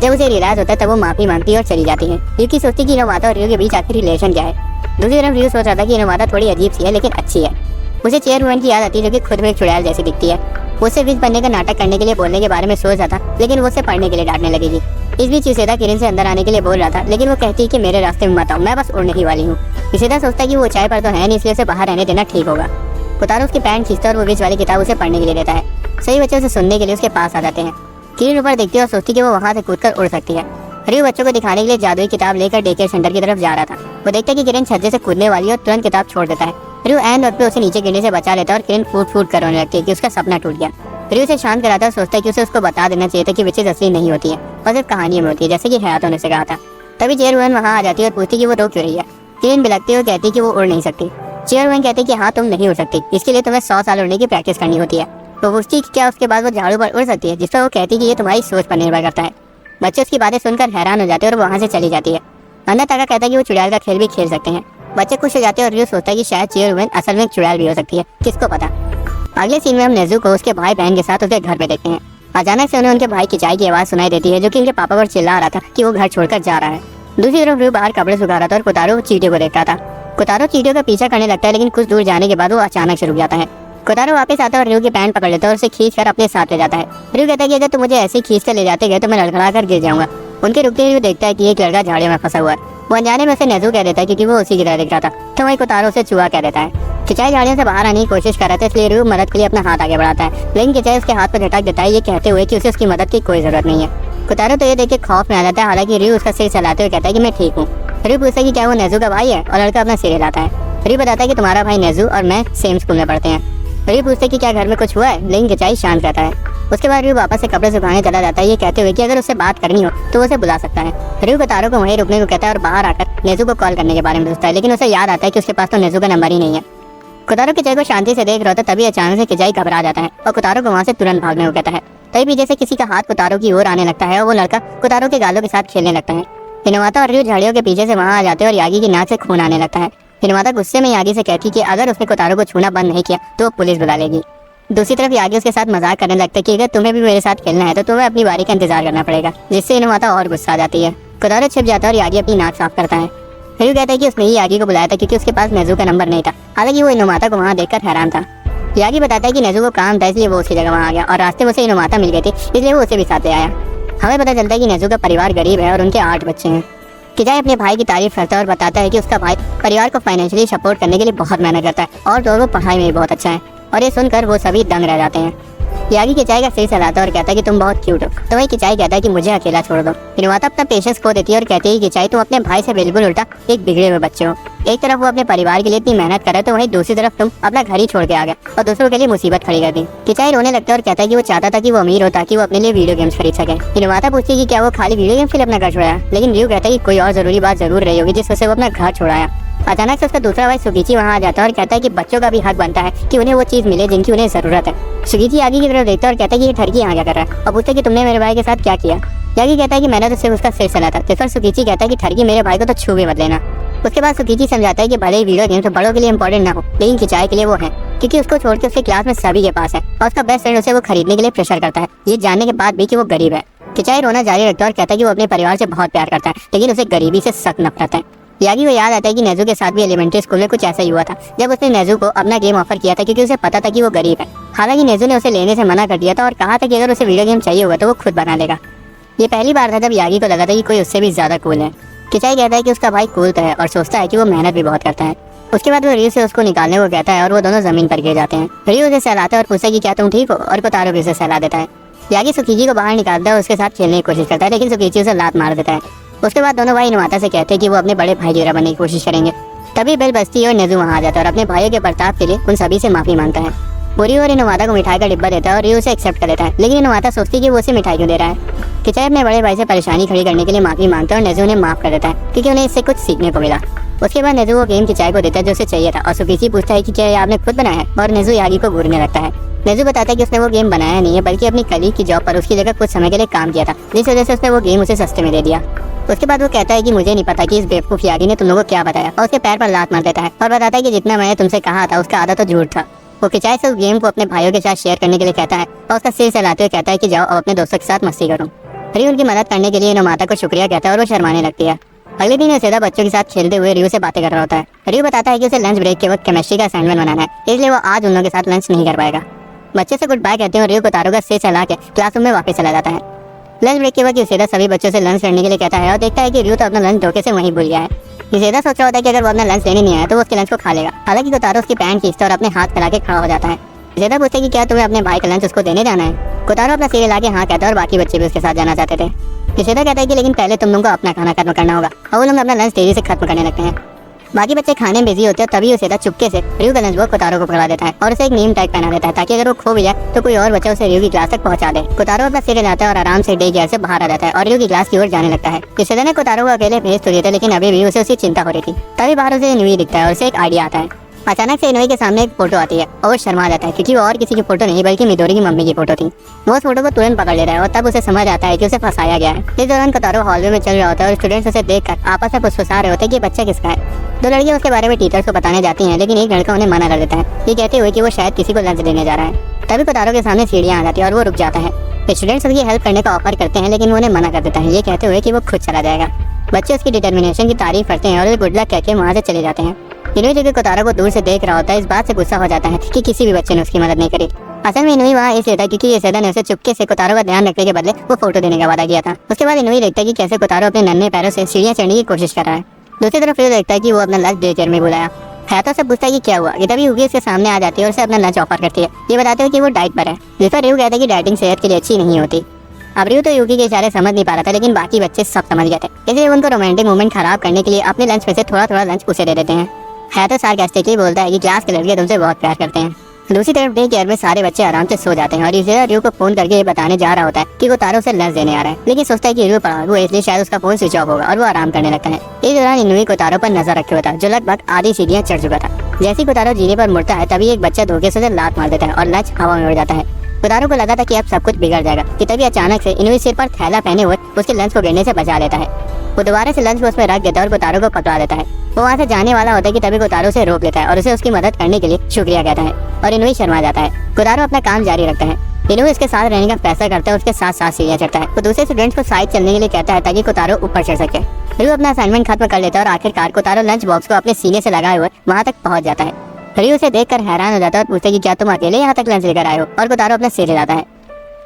जब उसे रियलाइज होता है तब वो माफी मांगती है और चली जाती है। रियू की सोचती कि इनो माता और रियू के बीच आखिर रिलेशन क्या है। दूसरी तरफ रियू सोच रहा था कि इनो माता थोड़ी अजीब सी है लेकिन अच्छी है। उसे चेयर वुमन की याद आती है जो कि खुद में एक चुड़ैल जैसी दिखती है। वो उसे विच बनने का नाटक करने के लिए बोलने के बारे में सोच रहा था, लेकिन वो उसे पढ़ने के लिए डांटने लगेगी। इस बीच युसेदा किरण से अंदर आने के लिए बोल रहा था, लेकिन वो कहती है कि मेरे रास्ते में मत आओ, मैं बस उड़ने ही वाली हूँ। युसेदा सोचता है कि वो ऊंचाई पर तो है नहीं, इसलिए उसे बाहर रहने देना ठीक होगा। कोतारो उसकी पैंट खींचता है और वो बीच वाली किताब उसे पढ़ने के लिए देता है। सही बच्चे उसे सुनने के लिए उसके पास आ जाते हैं। किरण ऊपर देखती है और सोचती है कि वो वहाँ से कूदकर उड़ सकती है। रियो बच्चों को दिखाने के लिए जादुई किताब लेकर डे केयर सेंटर की तरफ जा रहा था। वो देखता है कि किरण छज्जे से कूदने वाली है और तुरंत किताब छोड़ देता है। रियो एंड वक्त पे उसे नीचे गिरने से बचा लेता है और किरण फूट फूट कर रोने लगती है कि उसका सपना टूट गया। रियो उसे शांत कराता है और सोचता है कि उसे उसको बता देना चाहिए था कि विचेस असली नहीं होती है और सिर्फ कहानियों में होती है, जैसे कि हयातो ने से कहा था। तभी चेयरवुमन वहाँ आ जाती है और पूछती है कि वो रो क्यों रही है। किरण बिलखती है और कहती है कि वो उड़ नहीं सकती। चेयरवुमन कहती है कि हाँ, तुम नहीं उड़ सकती, इसके लिए तुम्हें 100 साल उड़ने की प्रैक्टिस करनी होती है। तो पूछती है कि क्या उसके बाद वो झाड़ू पर उड़ सकती है, जिस पर वो कहती है कि ये तुम्हारी सोच पर निर्भर करता है। बच्चे उसकी बातें सुनकर हैरान हो जाते हैं और वहाँ से चली जाती है। अंदर ताका कहता है कि वो चुड़ैल का खेल भी खेल सकते हैं। बच्चे खुश हो जाते हैं और रियो सोचता है कि शायद चेयरवुमन असल में एक चुड़ैल भी हो सकती है, किसको पता। अगले सीन में हम नेज़ू को उसके भाई बहन के साथ उसके घर में देखते हैं। अचानक से उन्हें उनके भाई किचाई की आवाज़ सुनाई देती है, जो कि उनके पापा पर चिल्ला रहा था कि वो घर छोड़कर जा रहा है। दूसरी तरफ रियो बाहर कपड़े सुखा रहा था और कोतारो चींटियों को देख रहा था। कोतारो चींटियों का पीछा करने लगता है, लेकिन कुछ दूर जाने के बाद वो अचानक से रुक जाता है। कोतारो वापस आता है और रियो की पैंट पकड़ लेता है और उसे खींच कर अपने साथ ले जाता है। रियो कहता है कि अगर तुम मुझे ऐसे खींच कर ले जाते गए तो मैं लड़खड़ा कर गिर जाऊंगा। उनके रुकते ही वो देखता है कि एक लड़का झाड़ियों में फंसा हुआ है। वो अनजाने में उसे नेज़ू कह देता है क्योंकि वो उसी की तरह दिख रहा था। तो वही कोतारो उसे चूहा कह देता है। किचाई झाड़ियों से बाहर आने की कोशिश कर रहा था, इसलिए रियो मदद के लिए अपना हाथ आगे बढ़ाता है, लेकिन किचाई उसके हाथ पर झटक देता है, ये कहते हुए कि उसे उसकी मदद की कोई जरूरत नहीं है। कोतारो तो ये देख के खौफ में आ जाता है, हालांकि रियो उसका सिर चलाते हुए कहता है कि मैं ठीक हूँ। रियो पूछता है कि क्या वो नेज़ू का भाई है, और लड़का अपना सिर हिलाता है। रियो बताता है कि तुम्हारा भाई नेज़ू और मैं सेम स्कूल में पढ़ते हैं। रियो पूछता है कि क्या घर में कुछ हुआ है, लेकिन किचाई शांत रहता है। उसके बाद रियो वापस से कपड़े सुखाने चला जाता है, ये कहते हुए कि अगर उससे बात करनी हो तो उसे बुला सकता है। रियो कोतारो को वहीं रुकने को कहता है और बाहर आकर नेज़ू को कॉल करने के बारे में सोचता है, लेकिन उसे याद आता है कि उसके पास तो नेज़ू का नंबर ही नहीं है। कोतारो किचाई को शांति से देख रहा था, तभी अचानक से किचाई घबरा जाता है और कोतारो को वहाँ से तुरंत भागने को कहता है। तभी पीछे से किसी का हाथ कोतारो की ओर आने लगता है और वो लड़का कोतारो के गालों के साथ खेलने लगता है। हिनवाता और रियो झाड़ियों के पीछे से वहाँ आ जाते हैं और यागी की नाक से खून आने लगता है। हिनवाता गुस्से में यागी से कहती कि अगर उसने कोतारो को छूना बंद नहीं किया तो वो पुलिस बुला लेगी। दूसरी तरफ यागी उसके साथ मजाक करने लगता है कि अगर तुम्हें भी मेरे साथ खेलना है तो तुम्हें अपनी बारी का इंतजार करना पड़ेगा, जिससे हिनवाता और गुस्सा आ जाती है। कोतारो छिप जाता है और यागी अपनी नाक साफ करता है। रियो कहता है कि उसने ही यागी को बुलाया था क्योंकि उसके पास नेज़ू का नंबर नहीं था, हालांकि वो हिनवाता को वहाँ देखकर हैरान था। यागी बताता है कि नेज़ू को काम था, इसलिए वो उसकी जगह वहाँ आ गया और रास्ते में उसे हिनवाता मिल गई थी, इसलिए वो उसे भी साथ ले आया। हमें पता चलता है कि नेज़ू का परिवार गरीब है और उनके 8 बच्चे हैं। किचाई अपने भाई की तारीफ करता है और बताता है कि उसका भाई परिवार को फाइनेंशियली सपोर्ट करने के लिए बहुत मेहनत करता है और वो पढ़ाई में भी बहुत अच्छा है, और ये सुनकर वो सभी दंग रह जाते हैं। यागी किचाई का सिर चलाता है और कहता है कि तुम बहुत क्यूट हो। तो वही किचाई कहता है कि मुझे अकेला छोड़ दो। हिनवाता अपना पेशेंस खो देती है और कहती है कि किचाई तुम अपने भाई से बिल्कुल उल्टा एक बिगड़े हुए बच्चे हो। एक तरफ वो अपने परिवार के लिए इतनी मेहनत कर रहे तो वहीं दूसरी तरफ तुम अपना घर ही छोड़ के आ गए और दूसरों के लिए मुसीबत खड़ी कर दी। किचाई रोने लगता है और कहता है कि वो चाहता था कि वो अमीर हो ताकि वो अपने लिए वीडियो गेम्स खरीद सके। हिनवाता पूछती है कि क्या वो खाली वीडियो गेम्स के लिए अपना घर छोड़ाया, लेकिन रियो कहता है कि कोई और जरूरी बात जरूर रही होगी जिस वजह से वो अपना घर छोड़ाया। अचानक से उसका दूसरा भाई सुगीची वहाँ आ जाता है और कहता है कि बच्चों का भी हक बनता है कि उन्हें वो चीज़ मिले जिनकी उन्हें ज़रूरत है। सुगीची यागी की तरफ देखता है और कहता है कि ये ठरकी यहाँ क्या कर रहा है, और पूछता है कि तुमने मेरे भाई के साथ क्या किया। यागी कहता है कि मैंने तो सिर्फ उसका सिर चला था, जिस पर सुगीची कहता है कि ठरकी मेरे भाई को तो छू भी मत लेना। उसके बाद सुगीची समझाता है कि भले ही वीडियो गेम तो बड़ों के लिए इंपॉर्टेंट ना हो, लेकिन किचाई के लिए वो है, क्योंकि उसको छोड़ के उसके क्लास में सभी के पास है और उसका बेस्ट फ्रेंड उसे वो खरीदने के लिए प्रेशर करता है, ये जानने के बाद भी कि वो गरीब है। किचाई रोना जारी रखता है और कहता है कि वो अपने परिवार से बहुत प्यार करता है, लेकिन उसे गरीबी से सख्त नफरत है। यागी को याद आता है कि नेज़ू के साथ भी एलिमेंट्री स्कूल में कुछ ऐसा ही हुआ था, जब उसने नेज़ू को अपना गेम ऑफर किया था क्योंकि उसे पता था कि वो गरीब है। हालांकि नेज़ू ने उसे लेने से मना कर दिया था और कहा था कि अगर उसे वीडियो गेम चाहिए होगा तो वो खुद बना लेगा। ये पहली बार था जब यागी को लगा था कि कोई उससे भी ज्यादा कूल है। किचाई कहता है कि उसका भाई कूल तो है और सोचता है कि वो मेहनत भी बहुत करता है। उसके बाद वो रियो से उसको निकालने को कहता है और वो दोनों जमीन पर गिर जाते हैं। रियो उसे सहलाता है और पूछता है कि क्या तुम ठीक हो, और कोतारो भी उसे सहला देता है। यागी सुकीजी को बाहर निकालता है और उसके साथ खेलने की कोशिश करता है, लेकिन सुकीजी उसे लात मार देता है। उसके बाद दोनों भाई हिनवाता से कहते हैं कि वो अपने बड़े भाई जैसा बनने की कोशिश करेंगे। तभी बेल बजती है और नेज़ू वहाँ आ जाता है और अपने भाइयों के बर्ताव के लिए उन सभी से माफी मांगता है। वो रियो और हिनवाता को मिठाई का डिब्बा देता है और रियो उसे एक्सेप्ट कर लेता है, लेकिन हिनवाता सोचती है कि वो उसे मिठाई क्यों दे रहा है। किचाई अपने बड़े भाई से परेशानी खड़ी करने के लिए माफी मांगता है और नेज़ू उन्हें माफ कर देता है क्योंकि उन्हें इससे कुछ सीखने को मिला। उसके बाद नेज़ू वो गेम किचाई को देता है जो उसे चाहिए था और सुकीची पूछता है कि क्या ये आपने खुद बनाया है, और नेज़ू यागी को घूरने लगता है। नेज़ू बताता है कि उसने वो गेम बनाया नहीं है, बल्कि अपनी कलीग की जॉब पर उसकी जगह कुछ समय के लिए काम किया था, जिस वजह से उसने वो गेम उसे सस्ते में दे दिया। उसके बाद वो कहता है कि मुझे नहीं पता कि इस बेवकूफ यागी ने तुम लोगों को क्या बताया, और उसके पैर पर लात मार देता है और बताता है कि जितना मैंने तुमसे कहा था उसका आधा तो झूठ था। वो किचाई से उस गेम को अपने भाइयों के साथ शेयर करने के लिए कहता है और उसका सिर सहलाते हुए कहता है कि जाओ और अपने दोस्तों के साथ मस्ती करो। रियो उनकी मदद करने के लिए हिनवाता को शुक्रिया कहता है और वो शर्माने लगती है। अगले दिन युसेदा बच्चों के साथ खेलते हुए रियो से बातें कर रहा होता है। रियो बताता है कि उसे लंच ब्रेक के वक्त केमिस्ट्री का असाइनमेंट बनाना है, इसलिए वो आज उन लोगों के साथ लंच नहीं कर पाएगा। बच्चे से गुड बाय कहते हैं और रियो कोतारो का सिर चला के क्लासरूम में वापस चला जाता है। लंच ब्रेक के वक्त यूसेदा सभी बच्चों से लंच करने के लिए कहता है और देखता है कि रियो तो अपना लंच धोखे से वहीं भूल गया है। यूसेदा सोच रहा होता है कि अगर वो अपना लंच लेने नहीं आया तो वो उसके लंच को खा लेगा। हालांकि कोतारो उसकी पैंट खींचता है और अपने हाथ फैला के खड़ा हो जाता है। यूसेदा पूछता है कि क्या तुम्हें अपने भाई का लंच उसको देने जाना है। कोतारो अपना सिर हिला के हाँ कहता है और बाकी बच्चे भी उसके साथ जाना चाहते थे। यूसेदा कहता है कि लेकिन पहले तुम लोगों को अपना खाना खत्म करना होगा, और वो लोग अपना लंच तेजी से खत्म करने लगते हैं। बाकी बच्चे खाने में बिजी होते हैं, तभी यूसेदा चुपके से रियो का लंच बॉक्स कोतारो को पकड़ा देता है और उसे एक नेम टैग पहना देता है ताकि अगर वो खो भी जाए तो कोई और बच्चा उसे रियो की क्लास तक पहुंचा दे। कोतारो अपना सिर हिलाता है और आराम से डे केयर से बाहर आ जाता है और रियो की क्लास की ओर जाने लगता है। यूसेदा ने कोतारो को अकेले भेज तो दिया था, लेकिन अभी भी उसे उसकी चिंता हो रही थी। तभी बाहर उसे इनुई दिखता है और उसे एक आइडिया आता है। अचानक से इनुई के सामने एक फोटो आती है और वो शर्मा जाता है क्योंकि वो और किसी की फोटो नहीं बल्कि मिडोरी की मम्मी की फोटो थी। वो उस फोटो को तुरंत पकड़ लेता है और तब उसे समझ आता है कि उसे फंसाया गया है। इस दौरान कोतारो हॉलवे में चल रहा होता है और स्टूडेंट्स उसे देखकर आपस में फुसफुसा रहे होते हैं कि बच्चा किसका है। दो लड़कियां उसके बारे में टीचर्स को बताने जाती हैं, लेकिन एक लड़का उन्हें मना कर देता है, ये कहते हुए कि वो शायद किसी को लंच देने जा रहा है। तभी कोतारो के सामने सीढ़ियां आ जाती है और वो रुक जाता है। स्टूडेंट्स उसकी हेल्प करने का ऑफर करते हैं, लेकिन वो उन्हें मना कर देता है, ये कहते हुए कि वो खुद चला जाएगा। बच्चे उसकी डिटर्मिनेशन की तारीफ करते हैं और गुड लक कहकर वहाँ से चले जाते हैं। इनुई जो कि कोतारो को दूर से देख रहा होता है, इस बात से गुस्सा हो जाता है कि किसी भी बच्चे ने उसकी मदद नहीं करी। असल में इनुई वहाँ इसलिए था क्योंकि यूसेदा ने उसे चुपके से कोतारो का ध्यान रखने के बदले वो फोटो देने का वादा किया था। उसके बाद इनुई देखता है कि कैसे कोतारो अपने नन्हे पैरों से सीढ़ियाँ चढ़ने की कोशिश कर रहा है। दूसरी तरफ रियो देखता है कि वो अपना लंच डे केयर में बुलाया। हैतो से पूछता है कि क्या हुआ। ये तभी युगी उसके सामने आ जाती है और उसे अपना लंच ऑफर करती है, ये बताते हुए कि वो डाइट पर है। जिस पर रियो कहता है कि डाइटिंग सेहत के लिए अच्छी नहीं होती। अब रियो तो युगी के इशारे समझ नहीं पा रहा था, लेकिन बाकी बच्चे सब समझ गए थे, इसलिए उनको रोमांटिक मोमेंट खराब करने के लिए अपने लंच में से थोड़ा थोड़ा लंच उसे दे देते हैं। हैतो सार्कास्टिकली बोलता है कि क्लास के लड़के तुमसे बहुत प्यार करते हैं। दूसरी तरफ डे केयर में सारे बच्चे आराम से सो जाते हैं और यूसेदा रियो को फोन करके ये बताने जा रहा होता है कि वो तारो से लंच देने आ रहा है, लेकिन सोचता है कि रियो पड़ा हुआ इसलिए शायद उसका फोन स्विच ऑफ होगा और वो आराम करने लगता है। इस दौरान इनुई कोतारो पर नजर रखे हुआ था, जो लगभग आधी सीढ़ियां चढ़ चुका था। जैसे कोतारो जीने पर मुड़ता है, तभी एक बच्चा धोखे से लात मार देता है और लंच हवा में उड़ जाता है। कोतारो को लगा था कि अब सब कुछ बिगड़ जाएगा कि तभी अचानक से इनुई सिर पर थैला पहने हुए उसके लंच को गिरने से बचा लेता है। वो दोबारा से लंच को उसमें रख देता है और कोतारो को पकड़ा देता है। वो वहाँ से जाने वाला होता है कि तभी कोतारो से रोक लेता है और उसे उसकी मदद करने के लिए शुक्रिया कहता है और इनुई शर्मा जाता है। कोतारो अपना काम जारी रखता है। इनुई उसके साथ रहने का फैसला करता है और उसके साथ साथ सीढ़ियाँ चढ़ता है। वो दूसरे स्टूडेंट्स को साइड चलने के लिए कहता है ताकि कोतारो ऊपर चढ़ सके। रियो अपना असाइनमेंट खत्म कर लेता है और आखिरकार कोतारो लंच बॉक्स को अपने सीने से लगाए हुए वहाँ तक पहुँच जाता है। रियो उसे देखकर हैरान हो जाता है और पूछता है कि क्या तुम अकेले यहाँ तक लंच लेकर आए हो, और कोतारो अपना सिर हिलाता है।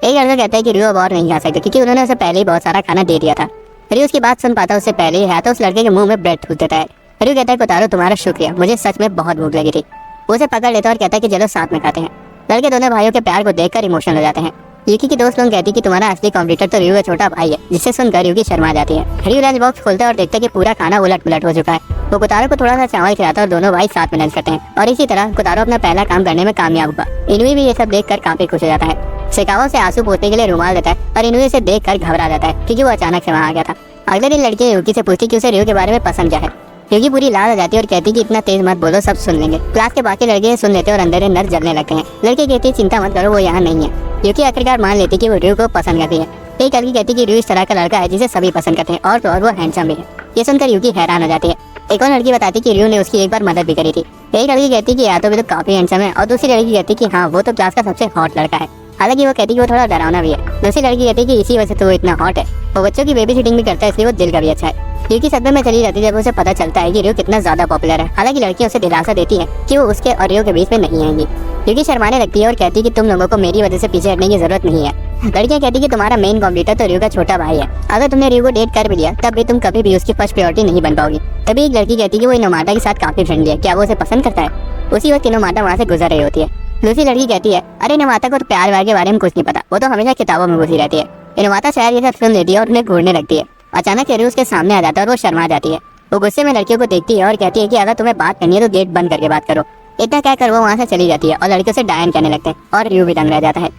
एक लड़का कहता है कि रियो अब और नहीं खा सकता क्योंकि उन्होंने उसे पहले ही बहुत सारा खाना दे दिया था। रियो उसकी बात सुन पाता उससे पहले ही है तो उस लड़के के मुंह में ब्रेड ठूस देता है। रियो कहता है कोतारो तुम्हारा शुक्रिया, मुझे सच में बहुत भूख लगी थी। वो उसे पकड़ लेता है और कहता है कि चलो साथ में खाते हैं। लड़के दोनों भाइयों के प्यार को देखकर इमोशनल हो जाते हैं। युकी की दोस्त लोग कहती है कि तुम्हारा असली कॉम्पिटिटर तो रियो का छोटा भाई है, जिससे सुनकर युकी शर्मा जाती है। रियो लंच बॉक्स खोलता है और देखता है कि पूरा खाना उलट पुलट हो चुका है। वो कोतारो को थोड़ा सा चावल खिलाता है और दोनों भाई साथ में लंच करते हैं और इसी तरह कोतारो अपना पहला काम करने में कामयाब हुआ। इनुई भी ये सब देखकर काफी खुश हो जाता है। शिकावा से आंसू पोंछने के लिए रुमाल देता है और इनुई से देखकर घबरा जाता है क्योंकि वो अचानक से वहाँ आ गया था। अगले दिन लड़की युकी से पूछती कि उसे रियो के बारे में पसंद क्या है। युकी पूरी लाल हो जाती है और कहती कि इतना तेज मत बोलो, सब सुन लेंगे। क्लास के बाकी लड़के सुन लेते हैं और अंदर नर जलने लगते हैं। लड़की कहती चिंता मत करो, वो यहाँ नहीं है। युकी आखिरकार मान लेती कि वो रियो को पसंद करती है। एक लड़की कहती कि रियो इस तरह का लड़का है जिसे सभी पसंद करते हैं और तो और वो हैंडसम भी है। ये सुनकर युकी हैरान हो जाती है। एक और लड़की बताती कि रियो ने उसकी एक बार मदद भी करी थी। एक लड़की कहती कि या तो भी तो काफी हैंडसम है और दूसरी लड़की कहती कि हाँ वो तो क्लास का सबसे हॉट लड़का है। हालांकि वो कहती कि वो थोड़ा डरावना भी है। दूसरी लड़की कहती कि इसी वजह से तो वो इतना हॉट है, वो बच्चों की बेबी सिटिंग भी करता है इसलिए वो दिल का भी अच्छा है। युकी सदमे में चली जाती है जब उसे पता चलता है कि रियो कितना ज्यादा पॉपुलर है। हालांकि लड़कियां उसे दिलासा देती हैं कि वो उसके और रियो के बीच में नहीं आएंगी। युकी शर्माने लगती है और कहती है कि तुम लोगों को मेरी वजह से पीछे हटने की जरूरत नहीं है। लड़कियां कहती कि तुम्हारा मेन कॉम्पिटिटर तो रियो का छोटा भाई है, अगर तुमने रियो को डेट कर भी लिया तब भी तुम कभी भी उसकी फर्स्ट प्रायोरिटी नहीं बन पाओगी। तभी एक लड़की कहती है कि वो इनोमाटा के साथ काफी फ्रेंडली है, क्या वो उसे पसंद करता है। उसी वक्त इनोमाटा वहाँ से गुजर रही होती है। दूसरी लड़की कहती है अरे इनोमाटा को तो प्यार व्यार के बारे में कुछ नहीं पता, वो तो हमेशा किताबों में घुसी रहती है। इनोमाटा शायद ये सब सुन लेती है और उन्हें घूरने लगती है। अचानक रियो उसके सामने आ जाता है और वो शर्मा जाती है। वो गुस्से में लड़कियों को देखती है और कहती है कि अगर तुम्हें बात करनी है तो गेट बंद करके बात करो। इतना कहकर वो वहाँ से चली जाती है और लड़कियों से डायन कहने लगते हैं और रियो भी दंग रह जाता है।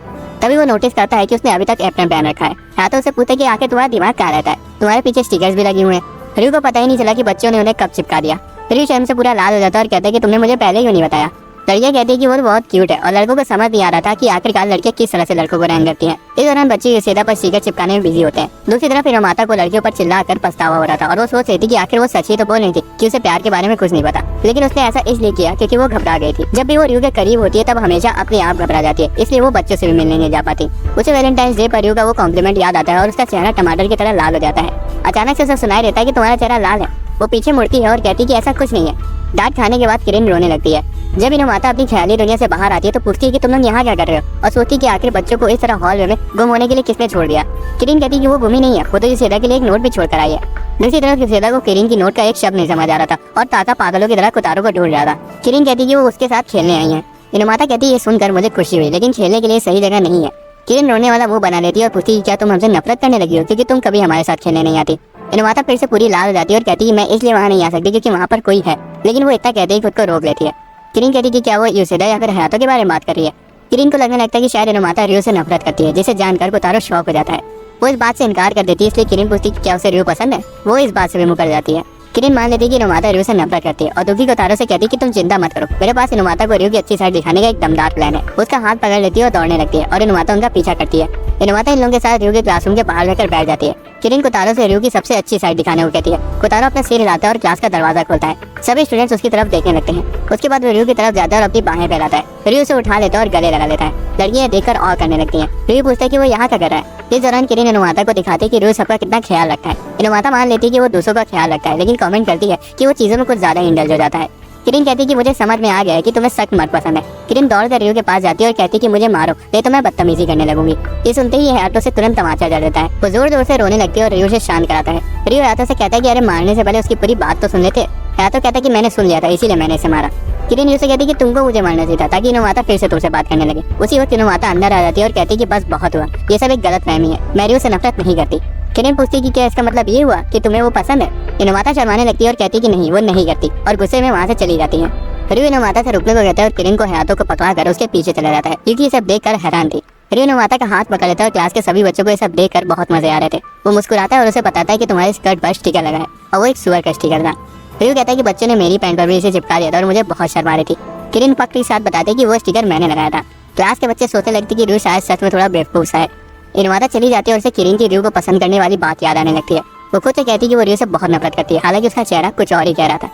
तभी वो नोटिस करता है कि उसने अभी तक एप्रन पहन रखा है। तो उसे पूछता है कि आखिर तुम्हारा दिमाग कहाँ रहता है, तुम्हारे पीछे स्टिकर्स भी लगे हुए हैं। रियो को पता ही नहीं चला कि बच्चों ने उन्हें कब चिपका दिया। रियो शर्म से पूरा लाल हो जाता है और कहता है कि तुमने मुझे पहले क्यों नहीं बताया। लड़कियां कहती है कि वो बहुत क्यूट है और लड़कों को समझ नहीं आ रहा था कि आखिरकार लड़कियां किस तरह से लड़कों को रैंक करती हैं। इस दौरान बच्चे यूसेदा पर स्टिकर चिपकाने में बिजी होते हैं। दूसरी तरफ इनोमाटा को लड़कियों पर चिल्लाकर पछतावा हो रहा था और वो सोच रही थी कि आखिर वो सच ही तो बोल रही थी कि उसे प्यार के बारे में कुछ नहीं पता, लेकिन उसने ऐसा इसलिए किया क्योंकि वो घबरा गई थी। जब भी वो रियो के करीब होती है तब हमेशा अपने आप घबरा जाती है, इसलिए वो बच्चों से भी मिलने नहीं जा पाती। उसे वैलेंटाइंस डे पर रियो का वो कॉम्प्लीमेंट याद आता है और उसका चेहरा टमाटर की तरह लाल हो जाता है। अचानक से उसे सुनाई देता है कि तुम्हारा चेहरा लाल है। वो पीछे मुड़ती है और कहती कि ऐसा कुछ नहीं है। डांट खाने के बाद किरण रोने लगती है। जब इनोमाता अपनी ख्याली दुनिया से बाहर आती है तो पूछती है कि तुम लोग यहाँ क्या कर रहे हो, और सोचती है कि आखिर बच्चों को इस तरह हॉल में गुम होने के लिए किसने छोड़ दिया। किरिन कहती है कि वो गुम ही नहीं है, वो तो युसेदा के लिए एक नोट भी छोड़ कर आई है। दूसरी तरफ युसेदा को किरिन की नोट का एक शब्द नहीं समझ आ रहा था और ताका पागलों की तरह कोतारो को ढूंढ रहा था। किरिन कहती है कि वो उसके साथ खेलने आई है। इनोमाता कहती है ये सुनकर मुझे खुशी हुई, लेकिन खेलने के लिए सही जगह नहीं है। किरिन रोने वाला मुंह बना लेती है और पूछती है क्या तुम हमसे नफरत करने लगी हो क्योंकि तुम कभी हमारे साथ खेलने नहीं आती। इनोमाता फिर से पूरी लाल हो जाती है और कहती है मैं इसलिए वहाँ नहीं आ सकती क्योंकि वहाँ पर कोई है, लेकिन वो इतना कहते ही खुद को रोक लेती है। किरिन कहती है कि क्या वो युसेदा या फिर हयातो के बारे में बात कर रही है। किरिन को लगने लगता है कि शायद इनोमाता रियो से नफरत करती है, जिसे जानकर कोतारो शौक हो जाता है। वो इस बात से इनकार कर देती है, इसलिए किरिन पूछती है कि क्या उसे रियो पसंद है। वो इस बात से भी मुकर जाती है। किरिन मान लेती है कि इनोमाता रियो से नफरत करती है और दुखी कोतारो से कहती है कि तुम चिंता मत करो, मेरे पास इनोमाता को रियो की अच्छी साइड दिखाने का एक दमदार प्लान है। उसका हाथ पकड़ लेती है और दौड़ने लगती है और इनोमाता उनका पीछा करती है। इनोमाता इन लोगों के साथ रियो के क्लासरूम के बाहर रहकर बैठ जाती है। किरिन कोतारो से रियो की सबसे अच्छी साइड दिखाने को कहती है। कोतारो अपना सिर हिलाता है और क्लास का दरवाजा खोलता है। सभी स्टूडेंट्स उसकी तरफ देखने लगते हैं। उसके बाद वो रियो की तरफ जाता है और अपनी बाहें फैलाता है। रियो उसे उठा लेता है और गले लगा लेता है। लड़कियां देखकर और करने लगती हैं। रियो पूछता है कि वो यहाँ क्या कर रहा है। इस दौरान किरिन इनोमाता को दिखाती है कि रियो सबका कितना ख्याल रखता है। इनोमाता मान लेती है कि वो दूसरों का ख्याल रखता है, लेकिन कमेंट करती है कि वो चीजों में कुछ ज्यादा इंडल्ज हो जाता है। किरिन कहती है कि मुझे समझ में आ गया है कि तुम्हें सख्त मर्द पसंद है। किरिन दौड़कर रियो के पास जाती है और कहती है कि मुझे मारो, नहीं तो मैं बदतमीजी करने लगूंगी। ये सुनते ही हयातो से तुरंत तमाचा जड़ देता है। वो जोर जोर से रोने लगती है और रियो से शांत कराता है। रियो हयातो से कहता है कि अरे मारने से पहले उसकी पूरी बात तो सुन लेते। हयातो कहता है कि मैंने सुन लिया था, इसीलिए मैंने इसे मारा। किरिन रियो से कहती है कि तुमको मुझे मारना चाहिए था ताकि इनोमाता फिर से तुमसे बात करने लगे। उसी वक्त इनोमाता अंदर आ जाती है और कहती है कि बस बहुत हुआ, ये सब एक गलतफहमी है, मैं रियो से नफरत नहीं करती। किरिन पूछती है कि क्या इसका मतलब ये हुआ कि तुम्हें वो पसंद है। इनोमाता शर्माने लगती है और कहती है कि नहीं, वो नहीं करती, और गुस्से में वहाँ से चली जाती है। रियो इनोमाता से रुकने को कहता है और किरिन को हयातो को पकड़ा कर उसके पीछे चला जाता है क्योंकि ये सब देखकर हैरान थी। रियो इनोमाता का हाथ पकड़ लेता है और क्लास के सभी बच्चों को ये सब देखकर बहुत मजे आ रहे थे। वो मुस्कुराता है और उसे बताता है कि तुम्हारे स्कर्ट पर स्टिकर लगा है और वो एक सुअर का स्टिकर था। रियो कहता है कि बच्चों ने मेरी पैंट पर भी इसे चिपका दिया था और मुझे बहुत शर्मा रही थी। किरिन पक्के के साथ बताते हैं कि वो स्टिकर मैंने लगाया था। क्लास के बच्चे सोचने लगते कि रियो शायद सच में थोड़ा बेवकूफ सा है। इनोमाता चली जाती है और उसे किरिन की रियो को पसंद करने वाली बात याद आने लगती है। वो खुद से कहती है कि वो रियो से बहुत नफरत करती है, हालांकि उसका चेहरा कुछ और ही कह रहा था।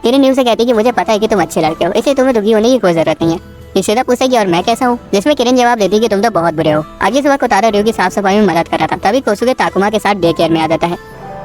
किरिन रियो से कहती है कि मुझे पता है कि तुम अच्छे लड़के हो, इसलिए तुम्हें दुखी होने की कोई जरूरत नहीं है। युसेदा पूछता है कि और मैं कैसा हूँ, जिसमें किरिन जवाब देती है कि तुम तो बहुत बुरे हो। अगली सुबह कोतारो रियो की साफ सफाई में मदद कर रहा था, तभी कोसुके ताकुमा के साथ डे केयर में आ जाता है।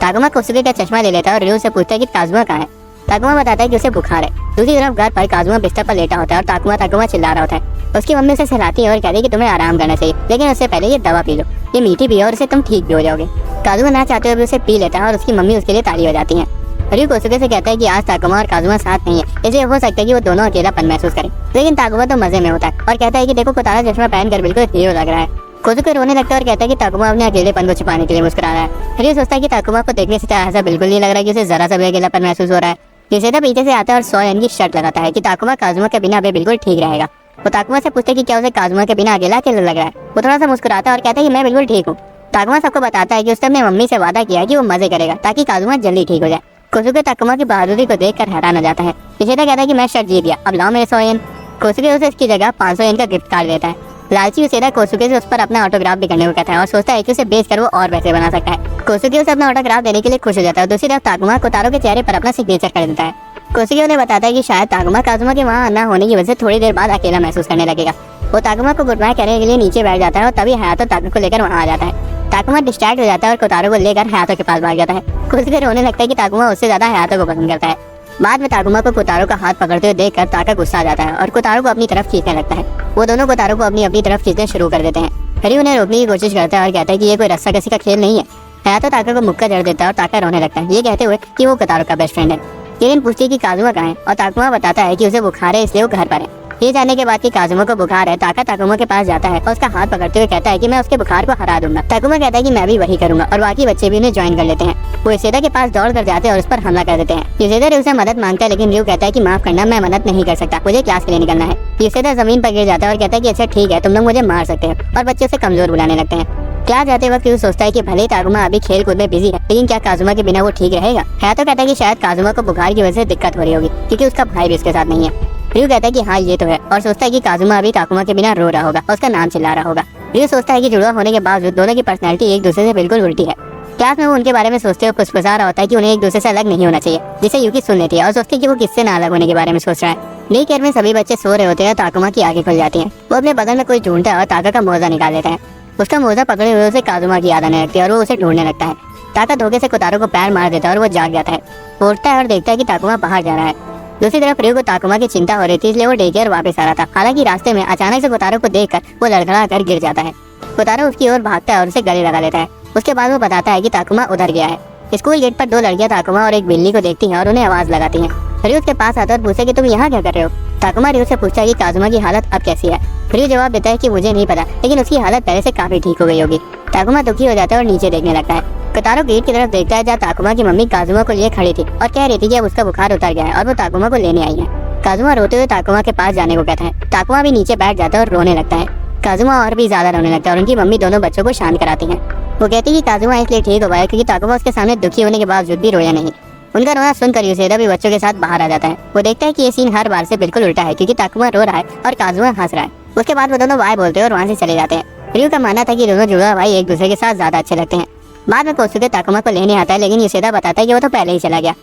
ताकुमा कोसुके का चश्मा ले लेता है और रियो से पूछता है कि काजुमा कहाँ है। ताकुमा बताता है कि उसे बुखार है। दूसरी तरफ घर पर काजुमा बिस्तर पर लेटा होता है और ताकुमा चिल्ला रहा होता है। उसकी मम्मी उसे सहलाती है और कहती है कि तुम्हें आराम करना चाहिए, लेकिन उससे पहले ये दवा पी लो, ये मीठी भी है और इससे तुम ठीक भी हो जाओगे। काजुमा ना चाहते हुए उसे पी लेता है और उसकी मम्मी उसके लिए ताली बजाती है। रियो कोसुके से कहता है कि आज ताकुमा और काजुमा साथ नहीं है, इसलिए हो सकता है कि वो दोनों अकेलापन महसूस करें। लेकिन ताकुमा तो मजे में होता है और कहता है कि देखो कोतारो चश्मा पहनकर बिल्कुल हीरो लग रहा है। कोसुके रोने लगता है और कहता है कि ताकुमा अपने अकेलेपन को छिपाने के लिए मुस्कुरा रहा है। रियो सोचता है कि ताकुमा को देखने से ऐसा बिल्कुल नहीं लग रहा है कि उसे जरा सा भी अकेलापन महसूस हो रहा है। युसेदा पीछे से आता है और 100 येन की शर्त लगाता है कि ताकुमा काजुमा के बिना अभी बिल्कुल ठीक रहेगा। वो ताकुमा से पूछते हैं कि क्या उसे काजुमा के बिना अकेला लग रहा है। वो थोड़ा सा मुस्कुराता है और कहता है कि मैं बिल्कुल ठीक हूँ। ताकुमा सबको बताता है कि उसने अपनी मम्मी से वादा किया है कि वो मजे करेगा ताकि काजुमा जल्दी ठीक हो जाए। कोसुके ताकुमा की बहादुरी को देखकर हैरान हो जाता है। युसेदा कहता है कि मैं शर्त जीत गया, अब लाओ मेरे 100 येन। कोसुके उसे इसकी जगह 500 येन का गिफ्ट कार्ड देता है। लालची युसेदा कोसुके से उस पर अपना ऑटोग्राफ भी करने को कहता है और सोचता है कि उसे बेचकर वो और पैसे बना सकता है। कोसुके उसे अपना ऑटोग्राफ देने के लिए खुश हो जाता है। दूसरी तरफ ताकुमा कोतारो के चेहरे पर अपना सिग्नेचर कर देता है। कोसुके उन्हें बताता है कि शायद ताकुमा काजुमा के वहाँ ना होने की वजह से थोड़ी देर बाद अकेला महसूस करने लगेगा। वो ताकुमा को गुड बाय करने के लिए नीचे बैठ जाता है और तभी हयातो ताकुमा को लेकर वहाँ आ जाता है। ताकुमा डिस्ट्रैक्ट हो जाता है और कोतारो को लेकर हयातो के पास भाग जाता है। कोसुके रोने लगता है कि ताकुमा उससे ज्यादा हयातो को पसंद करता है। बाद में ताकुमा को कोतारो का हाथ पकड़ते हुए देखकर ताका गुस्सा आ जाता है और कोतारो को अपनी तरफ खींचने लगता है। वो दोनों कोतारो को अपनी तरफ खींचना शुरू कर देते हैं। हरी उन्हें रोकने की कोशिश करता है और कहता है कि ये कोई रस्सा कसी का खेल नहीं है। हयातो ताका को मुक्का जड़ देता है और ताका रोने लगता है, ये कहते हुए कि वो कोतारो का बेस्ट फ्रेंड है। किरिन पूछती है कि काजुमा कहाँ है और ताकुमा बताता है कि उसे बुखार है इसलिए वो घर पर है। ये जानने के बाद कि काजुमा को बुखार है, ताका ताकुमा के पास जाता है और उसका हाथ पकड़ते हुए कहता है कि मैं उसके बुखार को हरा दूंगा। ताकुमा कहता है कि मैं भी वही करूंगा और बाकी बच्चे भी उन्हें ज्वाइन कर लेते हैं। वो युसेदा के पास दौड़ कर जाते हैं और उस पर हमला कर देते हैं। युसेदा रियो से मदद मांगता है, लेकिन रियो कहता है कि माफ करना, मैं मदद नहीं कर सकता, मुझे क्लास के लिए निकलना है। युसेदा जमीन पर गिर जाता है और कहता है कि अच्छा ठीक है, तुम लोग मुझे मार सकते हो, और बच्चे उसे कमजोर बुलाने लगते हैं। क्लास जाते वक्त रियो सोचता है कि भले ही ताकुमा अभी खेल कूद में बिजी है, लेकिन क्या काजुमा के बिना वो ठीक रहेगा। हयातो कहता है कि शायद काजुमा को बुखार की वजह से दिक्कत हो रही होगी क्योंकि उसका भाई भी उसके साथ नहीं है। रियो कहता है कि हाँ ये तो है और सोचता है कि काजुमा अभी ताकुमा के बिना रो रहा होगा और उसका नाम चिल्ला रहा होगा। रियो सोचता है कि जुड़वा होने के बावजूद दोनों की पर्सनैलिटी एक दूसरे से बिल्कुल उल्टी है। क्लास में वो उनके बारे में सोचते हुए फुसफुसा रहा होता है कि उन्हें एक दूसरे से अलग नहीं होना चाहिए, जिसे यूकी सुन लेती है और सोचती है कि वो किससे ना अलग होने के बारे में सोच रहा है। डे केयर में सभी बच्चे सो रहे होते हैं, ताकुमा की आंखें खुल जाती हैं। वो अपने बगल में कुछ ढूंढता है और ताका का मोजा निकाल लेता है। उसका मोजा पकड़े हुए उसे काजुमा की याद आने लगती है और वो उसे ढूंढने लगता है। ताका धोखे से कोतारो को पैर मार देता है और वो जाग जाता है। वो उठता है और देखता है कि ताकुमा बाहर जा रहा है। दूसरी तरफ रियो को ताकुमा की चिंता हो रही थी, इसलिए वो डे केयर वापस आ रहा था। हालांकि रास्ते में अचानक से कोतारो को देखकर वो लड़खड़ा कर गिर जाता है। कोतारो उसकी ओर भागता है और उसे गले लगा लेता है। उसके बाद वो बताता है कि ताकुमा उधर गया है। स्कूल गेट पर 2 लड़कियां ताकुमा और एक बिल्ली को देखती हैं और उन्हें आवाज लगाती हैं। रियो उसके पास आता है और पूछता है कि तुम यहाँ क्या कर रहे हो। ताकुमा रियो से पूछता है कि काजुमा की हालत अब कैसी है। रियो जवाब देता है कि मुझे नहीं पता, लेकिन उसकी हालत पहले से काफी ठीक हो गई होगी। ताकुमा दुखी हो जाता है और नीचे देखने लगता है। कोतारो गेट की तरफ देखता है जहाँ ताकुमा की मम्मी काजुमा को लिए खड़ी थी और कह रही थी कि अब उसका बुखार उतर गया है और वो ताकुमा को लेने आई है। काजुमा रोते हुए ताकुमा के पास जाने को कहता है। ताकुमा भी नीचे बैठ जाता है और रोने लगता है। काजुमा और भी ज्यादा रोने लगता है और उनकी मम्मी दोनों बच्चों को शांत कराती है। वो कहती है कि काजुमा इसलिए ठीक हो पाया क्योंकि ताकुमा उसके सामने दुखी होने के बावजूद भी रोया नहीं। उनका रोना सुनकर यूसेदा भी बच्चों के साथ बाहर आ जाता है। वो देखता है कि ये सीन हर बार से बिल्कुल उल्टा है क्योंकि ताकुमा रो रहा है और काजुमा हंस रहा है। उसके बाद वो दोनों बाय बोलते हैं और वहाँ से चले जाते हैं। रियो का मानना था कि दोनों जुड़वा भाई एक दूसरे के साथ ज्यादा अच्छे लगते हैं। बाद में कोत्सुके ताकुमा को लेने आता है, लेकिन यूसेदा बताता है कि वो तो पहले ही चला गया।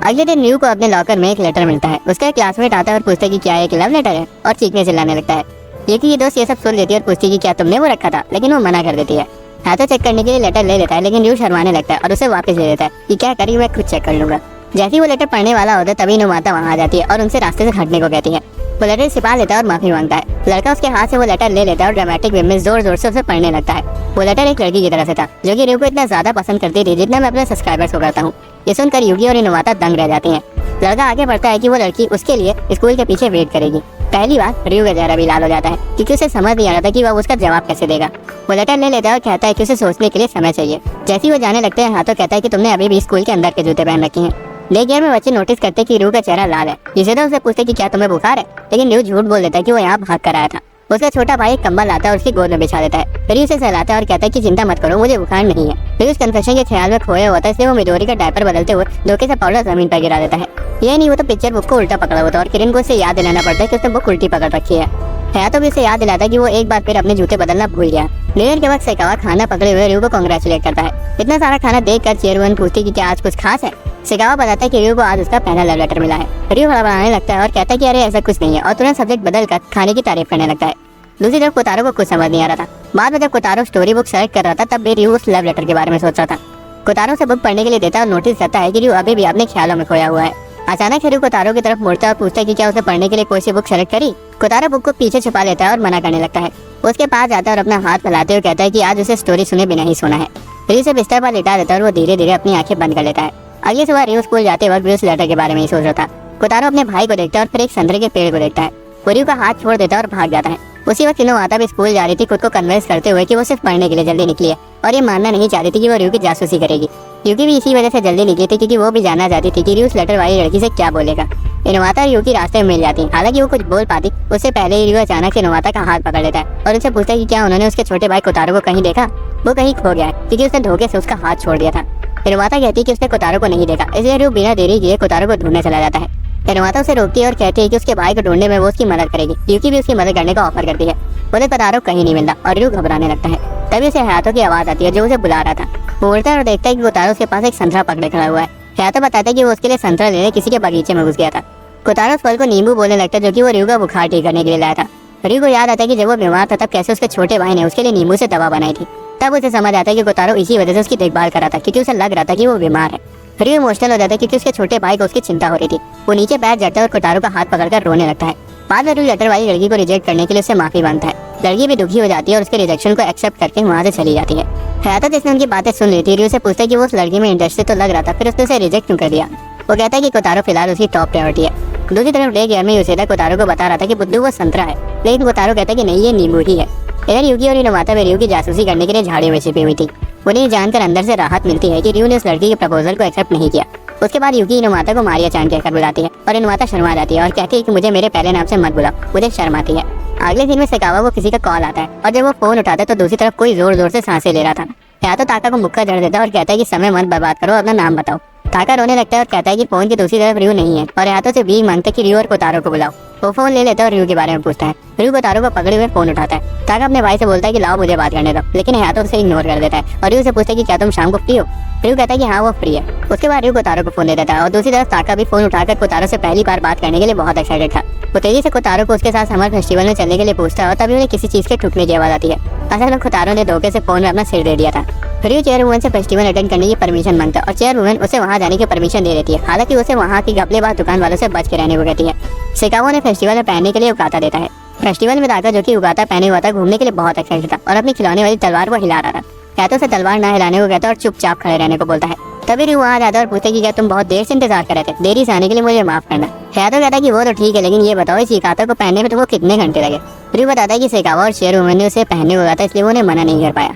अगले दिन रियो को अपने लॉकर में एक लेटर मिलता है। उसका एक क्लासमेट आता है और पूछता है कि क्या एक लव लेटर है, और चीखने चिल्लाने लगता है। युकी की दोस्त ये सब सुन लेती है और पूछती है कि क्या तुमने वो रखा था, लेकिन वो मना कर देती है। हाथों चेक करने के लिए लेटर ले लेता है, लेकिन रियो शर्माने लगता है और उसे वापस ले लेता है कि क्या करी, मैं खुद चेक कर लूंगा। जैसे ही वो लेटर पढ़ने वाला होता है तभी नुमाता वहाँ आ जाती है और उनसे रास्ते से हटने को कहती है। वो लेटर छिपा लेता है और माफी मांगता है। लड़का उसके हाथ से वो लेटर ले लेता है और ड्रामेटिक वे में जोर जोर से उसे पढ़ने लगता है। वो लेटर एक लड़की की तरफ से था जो कि रियो को इतना ज्यादा पसंद करती थी जितना मैं अपने सब्सक्राइबर्स को करता हूँ। ये सुनकर युगी और नुमाता दंग रह जाती हैं। लड़का आगे बढ़ता है कि वो लड़की उसके लिए स्कूल के पीछे वेट करेगी। पहली बार रियो का चेहरा भी लाल हो जाता है क्योंकि उसे समझ नहीं आ रहा था कि वह उसका जवाब कैसे देगा। वो लेटर ले लेता है और कहता है कि उसे सोचने के लिए समय चाहिए। जैसे ही वो जाने लगते हैं हाथों कहता है कि तुमने अभी भी स्कूल के अंदर के जूते पहन रखे हैं। डे केयर में बच्चे नोटिस करते कि रियो का चेहरा लाल है। यूसेदा उसे पूछते कि क्या तुम्हें बुखार है, लेकिन रियो झूठ बोल देता है कि वो यहाँ भाग कर आया था। उसका छोटा भाई एक कंबल लाता है और उसकी गोद में बिछा देता है। रियो उसे सहलाता है और कहता है कि चिंता मत करो, मुझे बुखार नहीं है। रियो उस कन्फेशन के ख्याल में खोया होता है, इसलिए वो मिडोरी का डायपर बदलते हुए धोखे से पाउडर जमीन पर गिरा देता है। ये नहीं, वो तो पिक्चर बुक को उल्टा पकड़ा होता है और किरण को उसे याद दिलाना पड़ता है कि उसने बुक उल्टी पकड़ रखी है। तो भी उसे याद दिलाता है कि वो एक बार फिर अपने जूते बदलना भूल गया। डिनर के वक्त सेकावा खाना पकड़े हुए रियो को कांग्रेचुलेट करता है। इतना सारा खाना देखकर चेयरमैन पूछती कि क्या आज कुछ खास है। सेकावा बताता है कि रियो को आज उसका पहला लव लेटर मिला है। रियो हड़बड़ाने लगता है और कहता है कि अरे ऐसा कुछ नहीं है, और तुरंत सब्जेक्ट बदलकर खाने की तारीफ करने लगता है। दूसरी तरफ कोतारो को कुछ समझ नहीं आ रहा था। बाद में जब कोतारो स्टोरी बुक सेलेक्ट कर रहा था तब भी रियो उस लव लेटर के बारे में सोच रहा था। कोतारो से बुक पढ़ने के लिए देता है और नोटिस करता है कि रियो अभी भी अपने ख्यालों में खोया हुआ है। अचानक रियो कोतारो की तरफ मुड़ता है और पूछता है कि क्या उसे पढ़ने के लिए कोई सी बुक सेलेक्ट करी। कोतारो बुक को पीछे छुपा लेता है और मना करने लगता है। उसके पास जाता है और अपना हाथ फैलाते हुए कहता है कि आज उसे स्टोरी सुने बिना ही सोना है। रियो से बिस्तर पर लिटा देता है और वो धीरे धीरे अपनी आंखें बंद कर लेता है। अगली सुबह रियो स्कूल जाते वक्त उस लेटर के बारे में ही सोच रहा था। कोतारो अपने भाई को देखता है और फिर एक संतरे के पेड़ को देखता है। वो रियो का हाथ छोड़ देता है और भाग जाता है। उसी वक्त नुमाता भी स्कूल जा रही थी, खुद को कन्विंस करते हुए कि वो सिर्फ पढ़ने के लिए जल्दी निकली है और ये मानना नहीं चाहती थी कि वो रियो की जासूसी करेगी। युकी भी इसी वजह से जल्दी निकली थी क्योंकि वो भी जानना चाहती थी कि रियो उस लेटर वाली लड़की से क्या बोलेगा। नुमाता और युकी रास्ते में मिल जाती है। हालांकि वो कुछ बोल पाती उससे पहले ही रियो अचानक से नुमाता का हाथ पकड़ लेता है और उनसे पूछता है कि क्या उन्होंने उसके छोटे भाई कोतारो को कहीं देखा। वो कहीं खो गया है क्योंकि उसने धोखे से उसका हाथ छोड़ दिया था। नुमाता कहती है कि उसने कोतारो को नहीं देखा, इसलिए रियो बिना देरी किए कोतारो को ढूंढने चला जाता है। नुमाता उसे रोकती है और कहती है कि उसके भाई को ढूंढने में वो उसकी मदद करेगी। युकी भी उसकी मदद करने का ऑफर करती है। उन्हें कोतारो कहीं नहीं मिलता और रियो घबराने लगता है। तभी उसे हाथों की आवाज आती है जो उसे बुला रहा था। वो उड़ता है और देखता है कि कोतारो उसके पास एक संतरा पकड़े खड़ा हुआ है। हाथों बताता है कि वो उसके लिए संतरा लेने किसी के बगीचे में घुस गया था। कोतारो उस फल को नींबू बोलने लगता है जो कि वो रियो का बुखार ठीक करने के लिए लाया था। रियो को याद आता है कि जब वो बीमार था तब कैसे उसके छोटे भाई ने उसके लिए नींबू से दवा बनाई थी। तब उसे समझ आता है कि कोतारो इसी वजह से उसकी देखभाल कर रहा था क्योंकि उसे लग रहा था कि वो बीमार है। रियो इमोशनल हो जाता है क्योंकि उसके छोटे भाई को उसकी चिंता हो रही थी। वो नीचे बैठ जाता है और कोतारो का हाथ पकड़कर रोने लगता है। बाद में रियो लेटर वाली लड़की को रिजेक्ट करने के लिए उससे माफी मांगता है। लड़की भी दुखी हो जाती है और उसके रिजेक्शन को एक्सेप्ट करके वहाँ से चली जाती है। हयातो जिसने उनकी बातें सुन ली थी, रियो से पूछता है कि वो उस लड़की में इंटरेस्टेड तो लग रहा था, फिर उसने उसे रिजेक्ट क्यों कर दिया। वो कहता है कि कोतारो फिलहाल उसकी टॉप प्रायोरिटी है। दूसरी तरफ डे केयर में यूसेदा कोतारो को बता रहा था कि बुद्धू वो संतरा है, लेकिन कोतारो कहता है कि नहीं, ये नींबू ही है। इधर युकी और नुमाता में रियो की जासूसी करने के लिए झाड़ियों में छिपी हुई थी। उन्हें जानकर अंदर से राहत मिलती है कि रियो ने उस लड़की के प्रपोजल को एक्सेप्ट नहीं किया। उसके बाद युकी नुमाता को मारिया चांद कहकर बुलाती है और नुमाता शर्मा जाती है और कहती है कि मुझे मेरे पहले नाम से मत बुलाओ, मुझे शर्म आती है। अगले दिन में सेकावा को किसी का कॉल आता है और जब वो फोन उठाता है तो दूसरी तरफ कोई जोर जोर से सांसें ले रहा था। या तो ताका को मुक्का जड़ देता है और कहता है कि समय मत बर्बाद करो, अपना नाम बताओ। ताका रोने लगता है और कहता है कि फोन की दूसरी तरफ रियो नहीं है और हाथों से भीख मांगते कि रियो और कोतारो को बुलाओ। वो फोन ले लेता है और रियो के बारे में पूछता है। रियो कोतारो को पकड़े हुए फोन उठाता है। ताका अपने भाई से बोलता है कि लाओ मुझे बात करने दो, लेकिन हाथों से इग्नोर कर देता है और रियो से पूछता है कि क्या तुम शाम को फ्री हो। रियो कहता है कि हाँ वो फ्री है। उसके बाद रियो कोतारो को फोन दे देता है और दूसरी तरफ ताका भी फोन उठाकर कोतारो से पहली बार बात करने के लिए बहुत एक्साइटेड था। वो तेजी से कोतारो को उसके साथ समर फेस्टिवल में चलने के लिए पूछता है और तभी उन्हें किसी चीज के ठुकने की आवाज आती है। असल में कोतारो ने धोखे से फोन में अपना सिर दे दिया था। रियो चेयरवुमन से फेस्टिवल अटेंड करने की परमिशन मांगता है और चेयरवुमन उसे वहां जाने की परमिशन दे देती है। हालांकि उसे वहां की घपलेबाज दुकान वालों से बच के रहने को कहती है। शिकागो ने फेस्टिवल में पहनने के लिए उकाता देता है। फेस्टिवल में ताका, जो कि उकाता पहने हुआ था, घूमने के लिए बहुत एक्साइटेड था और अपनी खिलौने वाली तलवार को हिला रहा था। कहते उसे तलवार ना हिलाने को कहता है और चुपचाप खड़े रहने को बोलता है। तभी रियो वहां जाता है और पूछता है कि क्या तुम बहुत देर से इंतजार कर रहे थे? देरी से आने के लिए मुझे माफ करना। हैतो कहता है कि वो तो ठीक है, लेकिन ये बताओ इस इकाता को पहनने में तुमको कितने घंटे लगे? रियो बताता है कि शिकागो और चेयरवुमन ने उसे पहनने को कहा था, इसलिए वो उन्हें मना नहीं कर पाया।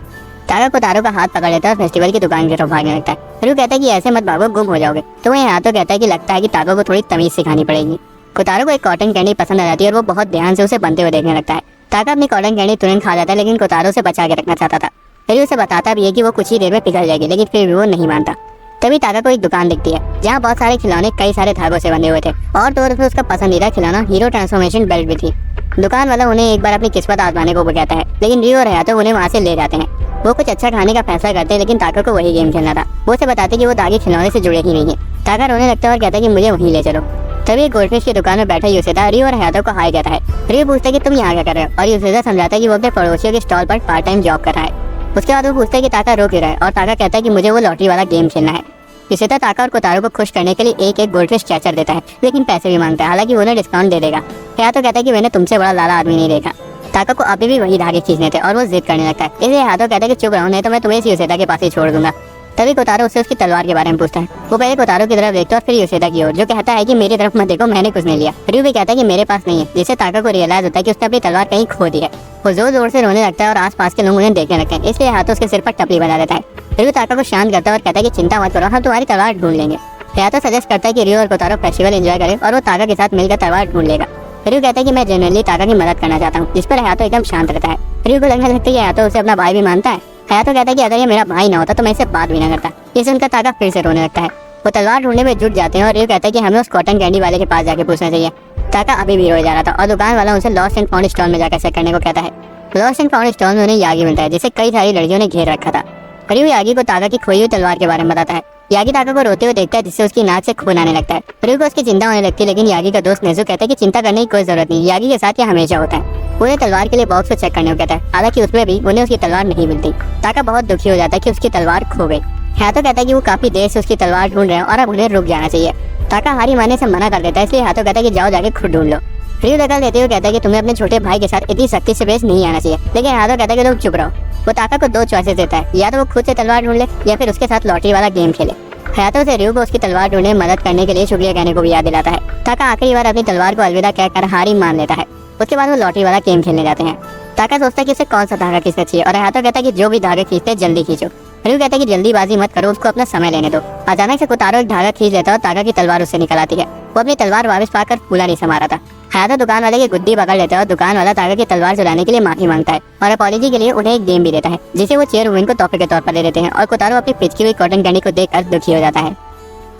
ताका कोतारो का हाथ पकड़ लेता है और फेस्टिवल की दुकान की तरफ भागने लगता है। रियो कहता है कि ऐसे मत भागो, गुम हो जाओगे। तो वहीं हैतो कहता है कि लगता है कि ताका को थोड़ी तमीज सिखानी पड़ेगी। कोतारो को एक कॉटन कैंडी पसंद आ जाती है और वो बहुत ध्यान से उसे बनते हुए देखने लगता है। ताका अपनी कॉटन कैंडी तुरंत खा जाता है, लेकिन कोतारो से बचा के रखना चाहता था। रियो उसे बताता भी है कि वो कुछ ही देर में पिघल जाएगी, लेकिन फिर भी वो नहीं मानता। तभी ताका को एक दुकान दिखती है जहाँ बहुत सारे खिलौने कई सारे धागों से बंधे हुए थे और तो उसमें उसका पसंदीदा खिलौना हीरो ट्रांसफॉर्मेशन बेल्ट भी थी। दुकान वाला उन्हें एक बार अपनी किस्मत आजमाने को कहता है, लेकिन रियो और हैतो उन्हें वहाँ से ले जाते हैं। वो कुछ अच्छा खाने का फैसला करते हैं, लेकिन ताका को वही गेम खेलना था। वो उसे बताते कि वो धागे खिलौने से जुड़े ही नहीं है। ताका रोने लगता है और कहता है कि मुझे वहीं ले चलो। तभी एक गोल्डफिश की दुकान में बैठा यूसेदा रियो और हैतो को हाय कहता है। रियो पूछता है कि तुम यहाँ क्या कर रहे हो, और यूसेदा समझाता है कि वो अपने पड़ोसियों के स्टॉल पर पार्ट टाइम जॉब कर रहा है। उसके बाद वो पूछता है कि ताका रो क्यों रहा है, और ताका कहता है कि मुझे वो लॉटरी वाला गेम खेलना है। यूसेदा ताका और कोतारो को खुश करने के लिए एक गोल्डफिश चैचर देता है, लेकिन पैसे भी मांगता है। हालांकि उन्हें डिस्काउंट दे देगा। हैतो कहता है कि मैंने तुमसे बड़ा लाला आदमी नहीं देखा। ताका को अभी भी वही धागे खींचने थे और वो जिद करने लगता है। इसलिए हैतो कहता है कि चुप रहो, नहीं तो मैं तुम्हें इस यूसेदा के पास ही छोड़ दूंगा। तभी कोतारो उससे उसकी तलवार के बारे में पूछता है। वो पहले कोतारो की तरफ देखता है और फिर यूसेदा की ओर, जो कहता है कि मेरी तरफ मत देखो, मैंने कुछ नहीं लिया। रियो भी कहता है कि मेरे पास नहीं है, जिससे ताका को रियलाइज होता है कि उसने अपनी तलवार कहीं खो दी है। वो जोर जोर से रोने लगता है और आसपास के लोग उन्हें देखने लगते हैं, इसलिए हाथों उसके सिर पर टपली बना देता है। रियो ताका को शांत करता है और कहता है कि चिंता मत करो, हम तुम्हारी तलवार ढूंढ लेंगे। हैतो सजेस्ट करता है कि रियो और कोतारो फेस्टिवल एंजॉय करे और वो ताका के साथ मिलकर तलवार ढूंढ लेगा। रियो कहता है कि मैं जनरली ताका की मदद करना चाहता हूँ, जिस पर हैतो एकदम शांत रहता है। रियो को लगने लगता है कि हैतो उसे अपना भाई भी मानता है। हैतो कहता है कि अगर ये मेरा भाई ना होता तो मैं इससे बात भी ना करता। ये सुनकर ताका फिर से रोने लगता है। वो तलवार ढूंढने में जुट जाते हैं और रियो कहता है कि हमें उस कॉटन कैंडी वाले के पास जाके पूछना चाहिए। ताका अभी भी रोए जा रहा था और दुकान वाला उसे लॉस्ट एंड फाउंड स्टॉल में जाकर चेक करने को कहता है। लॉस्ट एंड फाउंड स्टॉल में उन्हें यागी मिलता है, जिसे कई सारी लड़कियों ने घेर रखा था। रियो यागी को ताका की खोई हुई तलवार के बारे में बताता है। यागी ताका को रोते हुए देखता है, जिससे उसकी नाक से खून आने लगता है। रियो को उसकी चिंता होने लगती है, लेकिन यागी का दोस्त नेज़ु कहता है कि चिंता करने की कोई जरूरत नहीं, यागी के साथ यह हमेशा होता है। उन्हें तलवार के लिए बॉक्स को चेक करने को कहता है। हालांकि उसमें भी उन्हें उसकी तलवार नहीं मिलती। ताका बहुत दुखी हो जाता है कि उसकी तलवार खो गई। हैतो कहता है कि वो काफी देर से उसकी तलवार ढूंढ रहे हैं और अब उन्हें रुक जाना चाहिए। ताका हारी मानने से मना कर देता है, इसलिए हैतो कहता है कि जाओ जाके खुद ढूंढ लो। रियो दखल देते हुए कहता है कि तुम्हें अपने छोटे भाई के साथ इतनी सख्ती से पेश नहीं आना चाहिए, लेकिन हैतो कहता है कि तुम चुप रहो। वो ताका को दो चॉइसेस देता है, या तो वो खुद से तलवार ढूंढ ले या फिर उसके साथ लॉटरी वाला गेम खेले। हैतो से रियो को उसकी तलवार ढूंढने में मदद करने के लिए शुक्रिया कहने को भी याद दिलाता है। ताका आखिरी बार अपनी तलवार को अलविदा कहकर हारी मान लेता है। उसके बाद वो लॉटरी वाला गेम खेलने जाते हैं। ताका सोचता है कि उसे कौन सा धागा खींचना चाहिए और हैतो कहता है कि जो भी धागे खींचते जल्दी खींचो। रियो कहता है कि जल्दीबाजी मत करो, उसको अपना समय लेने दो। अचानक से कोतारो एक धागा खींच लेता है और ताका की तलवार उससे निकल आती है। वो अपनी तलवार वापस पाकर फूला नहीं समा रहा था। हैतो दुकान वाले की गुद्दी पकड़ लेता है और दुकान वाला ताका की तलवार चुराने के लिए माफी मांगता है और अपॉलॉजी के लिए उन्हें एक गेम भी देता है, जिसे वो चेयरवुमन को तोहफे के तौर पर ले देते हैं। और कोतारो अपनी पिचकी हुई कॉटन कैंडी को देखकर दुखी हो जाता है।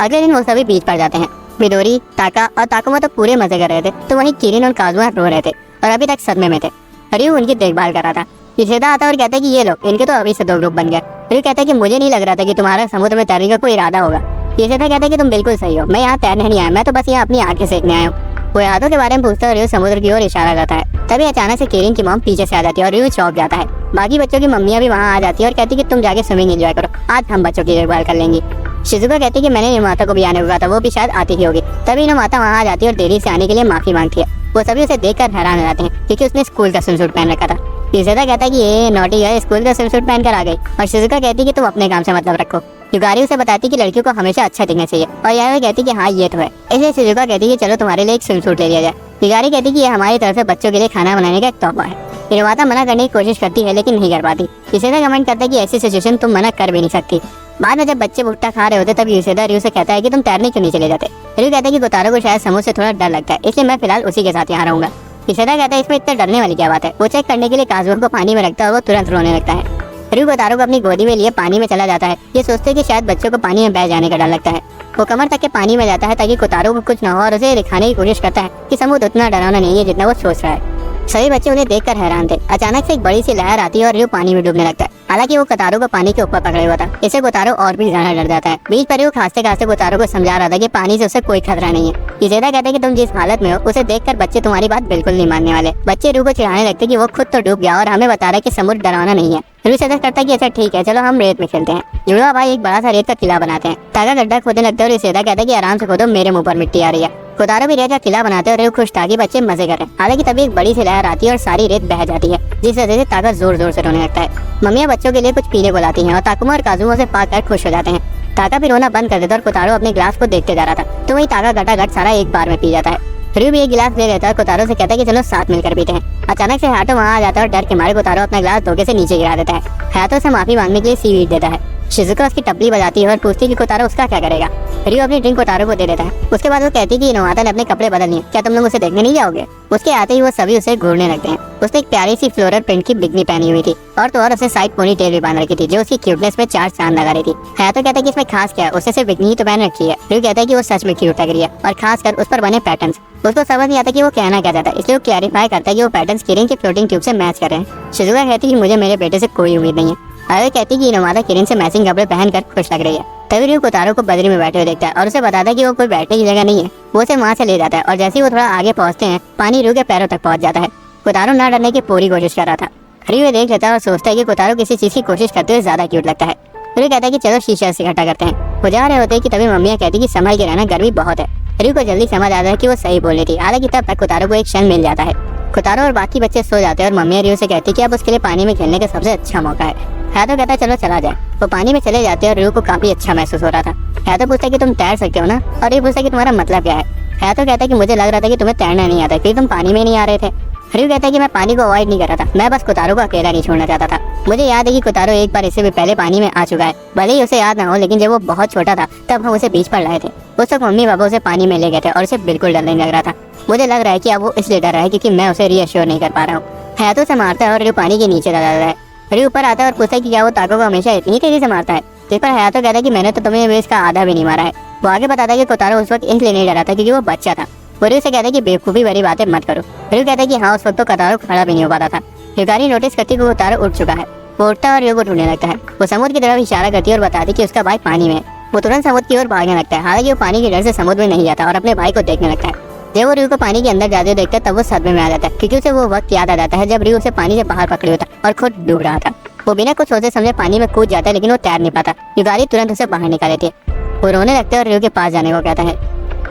अगले दिन वो सभी बीच पर जाते हैं। मिडोरी, ताका और ताकुमा तो पूरे मजे कर रहे थे, तो वहीं किरिन और काजुमा रो रहे थे और अभी तक सदमे में थे। रियो उनकी देखभाल कर रहा था। यूसेदा आता है और कहता है कि ये लोग, इनके तो अभी से दो ग्रुप बन गए। रियो कहता है कि मुझे नहीं लग रहा था कि तुम्हारा समुद्र में तैरने का कोई इरादा होगा। यूसेदा कहता है कि तुम बिल्कुल सही हो, मैं यहाँ तैरने नहीं आया, मैं तो बस यहाँ अपनी आंखें सेकने आया हूँ। वो हाथों के बारे में पूछता है और रियो समुद्र की ओर इशारा करता है। तभी अचानक से किरिन की मॉम पीछे से आ जाती है और रियो चौंक जाता है। बाकी बच्चों की मम्मियाँ भी वहाँ आ जाती है और कहती है कि तुम जाके स्विमिंग एंजॉय करो, आज हम बच्चों की देखभाल कर लेंगी। शिजुका कहती है कि मैंने निर्माता को भी आने को कहा था, वो भी शायद आती ही होगी। तभी निर्माता वहाँ आ जाती है और देरी से आने के लिए माफी मांगती है। वो सभी उसे देखकर हैरान हो जाते हैं क्योंकि उसने स्कूल का स्विमसूट पहन रखा था। यूसेदा कहता है कि ये नॉटी है, स्कूल का स्विमसूट पहन कर आ गई। और शिजुका कहती है कि तुम अपने काम से मतलब रखो। युगारी उसे बताती है कि लड़कियों को हमेशा अच्छा दिखना चाहिए और यार कहती है कि हाँ ये तो है। इसलिए शिजुका कहती है कि चलो तुम्हारे लिए एक स्विमसूट ले लिया जाए। युगारी कहती है कि ये हमारी तरफ से बच्चों के लिए खाना बनाने का एक तोहफा है। निर्माता मना करने की कोशिश करती है लेकिन नहीं कर पाती। यूसेदा कमेंट करता है कि ऐसी सिचुएशन तुम मना कर भी नहीं सकती। बाद में जब बच्चे भुट्टा खा रहे होते तब यूसेदा रियो से कहता है कि तुम तैरने क्यों नहीं चले जाते। रियो कहता है कि कोतारो को शायद समुद्र से थोड़ा डर लगता है, इसलिए मैं फिलहाल उसी के साथ यहाँ रहूंगा। यूसेदा कहता है इसमें इतना डरने वाली क्या बात है। वो चेक करने के लिए काजुआ को पानी में रखता है और वो तुरंत रोने लगता है। रियो कोतारो को अपनी गोदी में लिए पानी में चला जाता है। ये सोचते कि शायद बच्चों को पानी में बह जाने का डर लगता है। वो कमर तक के पानी में जाता है ताकि कोतारो को कुछ न हो और उसे दिखाने की कोशिश करता है कि समुद्र उतना डरावना नहीं है जितना वो सोच रहा है। सभी बच्चे उन्हें देखकर हैरान थे। अचानक से एक बड़ी सी लहर आती है और रियो पानी में डूबने लगता है। हालांकि वो कोतारो को पानी के ऊपर पकड़े हुआ था, इससे कोतारो और भी ज्यादा डर जाता है। बीच पर रियो खांसते खांसते कोतारो को समझा रहा था कि पानी से उसे कोई खतरा नहीं है। युजेदा कहता है कि तुम जिस हालत में हो उसे देखकर बच्चे तुम्हारी बात बिल्कुल नहीं मानने वाले। बच्चे रियो को चिढ़ाने लगते कि वो खुद तो डूब गया और हमें बता रहा है कि समुद्र डरावना नहीं है। रियो सजेस्ट करता है कि अच्छा ठीक है, चलो हम रेत में खेलते हैं। जुड़वा भाई एक बड़ा सा रेत का किला बनाते हैं। ताका गड्ढा खोदने लगता है और युजेदा कहता है कि आराम से खोदो, मेरे मुंह पर मिट्टी आ रही है। कोतारो भी रेत का किला बनाते हैं और रियो खुश था कि बच्चे मजे कर रहे हैं। हालांकि तभी एक बड़ी सी लहर आती है और सारी रेत बह जाती है, जिस वजह से ताका जोर जोर से रोने लगता है। मम्मियाँ बच्चों के लिए कुछ पीने को लाती हैं और ताकुमा और काजुमा उसे पाकर खुश हो जाते हैं। ताका भी रोना बंद कर देता है और कोतारो अपने गिलास को देखते जा रहा था, तो वही ताका घटाघट सारा एक बार में पी जाता है। रियो भी एक गिलास ले लेता है और कोतारो से कहता है कि चलो साथ मिलकर पीते हैं। अचानक से हाथों वहाँ आ जाता है और डर के मारे कोतारो अपना गिलास धोखे से नीचे गिरा देता है। हाथों से माफी मांगने के लिए सीवीड देता है। शिजुका उसकी टपली बजाती है और पूछती है कि कोतारो उसका क्या करेगा। रियो अपनी ड्रिंक कोतारो को दे देता है। उसके बाद वो कहती है कि इनोवाता ने अपने कपड़े बदल लिए, क्या तुम लोग उसे देखने नहीं जाओगे। उसके आते ही वो सभी उसे घूरने लगते हैं। उसने एक प्यारी सी फ्लोरल प्रिंट की बिकनी पहनी हुई थी और तो और उसे साइड पोनी टेल भी बांध रखी थी, जो उसकी क्यूटनेस में 4 चांद लगा रही थी। तो कहता है कि इसमें खास क्या है, उसने सिर्फ बिकनी ही तो पहन रखी है। रियो कहता है कि वो सच में क्यूट लग रही है और खासकर उस पर बने पैटर्न्स। उसको समझ नहीं आता कि वो कहना क्या चाहता है, इसलिए वो क्लैरिफाई करता है कि वो पैटर्न्स किरिन के फ्लोटिंग ट्यूब से मैच कर रहे हैं। शिजुका कहती है कि मुझे मेरे बेटे से कोई उम्मीद नहीं है। आगे कहती है कि इनोवाता किरिन से मैचिंग कपड़े पहनकर खुश लग रही है। तभी रियो कोतारो को बजरी में बैठे हुए देखता है और उसे बताता है कि वो कोई बैठने की जगह नहीं है। वो उसे वहाँ से ले जाता है और जैसे ही वो थोड़ा आगे पहुँचते हैं, पानी रियो के पैरों तक पहुँच जाता है। कोतारो ना डरने की पूरी कोशिश कर रहा था। रियो देख लेता है और सोचता है कि कोतारो किसी चीज की कोशिश करते हुए ज्यादा क्यूट लगता है। रियो कहता है कि चलो शीशा से इकट्ठा करते हैं। वो जा रहे होते हैं कि तभी मम्मियाँ कहती है कि संभल के रहना, गर्मी बहुत है। रियो को जल्दी समझ आता है कि वो सही बोल रही थी। हालांकि तब तक कोतारो को एक क्षण मिल जाता है। कोतारो और बाकी बच्चे सो जाते हैं और मम्मियाँ रियो से कहती है कि अब उसके लिए पानी में खेलने का सबसे अच्छा मौका है। तो कहता है चलो चला जाए। वो पानी में चले जाते हैं और रियो को काफी अच्छा महसूस हो रहा था। तो पूछता है कि तुम तैर सकते हो ना, और ये पूछता है कि तुम्हारा मतलब क्या है। तो कहता है कि मुझे लग रहा था कि तुम्हें तैरना नहीं आता क्योंकि तुम पानी में नहीं आ रहे थे। रियो कहता है कि मैं पानी को अवॉइड नहीं कर रहा था, मैं बस कोतारो को अकेला नहीं छोड़ना चाहता था। मुझे याद है कि कोतारो एक बार इससे भी पहले पानी में आ चुका है, भले ही उसे याद ना हो, लेकिन जब वो बहुत छोटा था तब हम उसे बीच पर लाए थे। उस वक्त मम्मी पापा उसे पानी में ले गए थे और उसे बिल्कुल डर नहीं लग रहा था। मुझे लग रहा है कि अब वो इसलिए डर रहा है क्योंकि मैं उसे रीअश्योर नहीं कर पा रहा हूँ। तो उसे मारता है और रियो पानी के नीचे चला जाता है। रियो ऊपर आता है और पूछता है कि क्या वो ताको को हमेशा इतनी तेजी से मारता है। जिस पर हयातो कहता है कि मैंने तो तुम्हें इसका आधा भी नहीं मारा है। वो आगे बताता है कि कोतारो उस वक्त इसलिए नहीं डरा था क्योंकि वो बच्चा था। वो रियो से कहता है कि बेवकूफ़ी भरी बातें मत करो। रियो कहता है कि हाँ, उस वक्त तो कोतारो खड़ा भी नहीं हो पाता था। हिकारी नोटिस करती है कि कोतारो उठ चुका है। वो उठता है और रियो को ढूंढने लगता है। वो समुद्र की तरफ इशारा करती है और बताती है कि उसका भाई पानी में है। वो तुरंत समुद्र की ओर भागने लगता है। हालांकि वो पानी के डर से समुद्र में नहीं जाता और अपने भाई को देखने लगता है। जब वो रियो को पानी के अंदर जाते हुए देखता है तब वो सदमे में आ जाता है क्योंकि उसे वो वक्त याद आ जाता है जब रियो उसे पानी से बाहर पकड़े होता और खुद डूब रहा था। वो बिना कुछ सोचे समझे पानी में कूद जाता है, लेकिन वो तैर नहीं पाता। युगारी तुरंत उसे बाहर निकाल देती है। वो रोने लगता है और रियो के पास जाने को कहता है।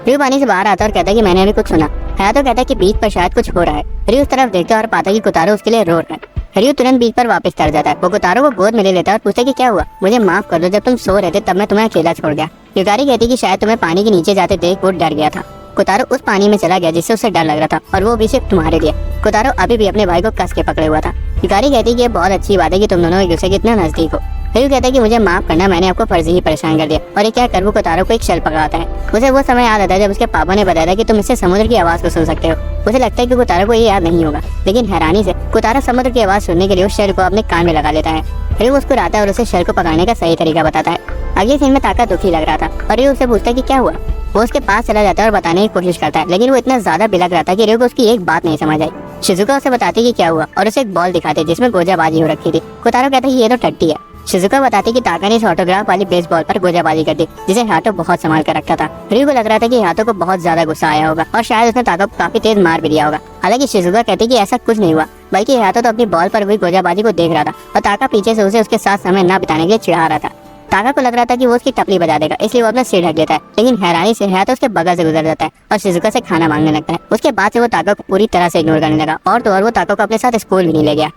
रियो पानी से बाहर आता है और कहता है कि मैंने अभी कुछ सुना। तो कहता है कि बीच पर शायद कुछ हो रहा है। रियो उस तरफ देखता है और पाता है कि कोतारो उसके लिए रो रहा है। रियो तुरंत बीच पर वापस कर जाता है। वो कोतारो को गोद में ले लेता है और पूछता है कि क्या हुआ, मुझे माफ कर दो, जब तुम सो रहे थे तब मैं तुम्हें अकेला छोड़ गया। युगारी कहती है कि शायद तुम्हें पानी के नीचे जाते देख वो डर गया था। कोतारो उस पानी में चला गया जिससे उसे डर लग रहा था और वो भी सिर्फ तुम्हारे लिए। कोतारो अभी भी अपने भाई को कस के पकड़े हुआ था। युगारी कहती है कि ये बहुत अच्छी बात है कि तुम दोनों एक दूसरे के इतना नजदीक हो। रियो कहता है कि मुझे माफ करना, मैंने आपको फर्जी ही परेशान कर दिया। और ये क्या कर वो कोतारो को एक शल पकड़ाता है। उसे वो समय याद आता है जब उसके पापा ने बताया था कि तुम इससे समुद्र की आवाज को सुन सकते हो। उसे लगता है कि कोतारो को ये याद नहीं होगा, लेकिन हैरानी से कोतारो समुद्र की आवाज सुनने के लिए उस शल को अपने कान में लगा लेता है। रियो मुस्कुराता है और उसे शल को पकड़ने का सही तरीका बताता है। अगले सीन में ताका दुखी लग रहा था और रियो उसे पूछता है कि क्या हुआ। वो उसके पास चला जाता है और बताने की कोशिश करता है, लेकिन वो इतना ज्यादा बिलख रहा था कि रियो को उसकी एक बात नहीं समझ आई। शिजुका उसे बताती कि क्या हुआ और उसे एक बॉल दिखाते जिसमें गोजाबाजी हो रखी थी। कोतारो कहता है कि ये तो टट्टी है। शिजुका बताती कि ताका ने इस ऑटोग्राफ वाली बेसबॉल पर गोजाबाजी कर दी, जिसे हाथों बहुत संभाल कर रखा था। रियो को लग रहा था कि हाथों को बहुत ज्यादा गुस्सा आया होगा और शायद उसने ताका को काफी तेज मार भी दिया होगा। हालांकि शिजुका कहती कि ऐसा कुछ नहीं हुआ, बल्कि हाथों तो अपनी बॉल पर हुई गोजाबाजी को देख रहा था और ताका पीछे से उसे उसके साथ समय न बिताने के लिए चिढ़ा रहा था। ताका को लग रहा था कि वो उसकी टपली बजा देगा, इसलिए वो अपना सिर ढक लेता है, लेकिन हैरानी से हाथों उसके बगल से गुजर जाता है और शिजुका से खाना मांगने लगता है। उसके बाद से वो ताका को पूरी तरह से इग्नोर करने लगा और तो और वो ताका को अपने साथ स्कूल भी नहीं ले गया।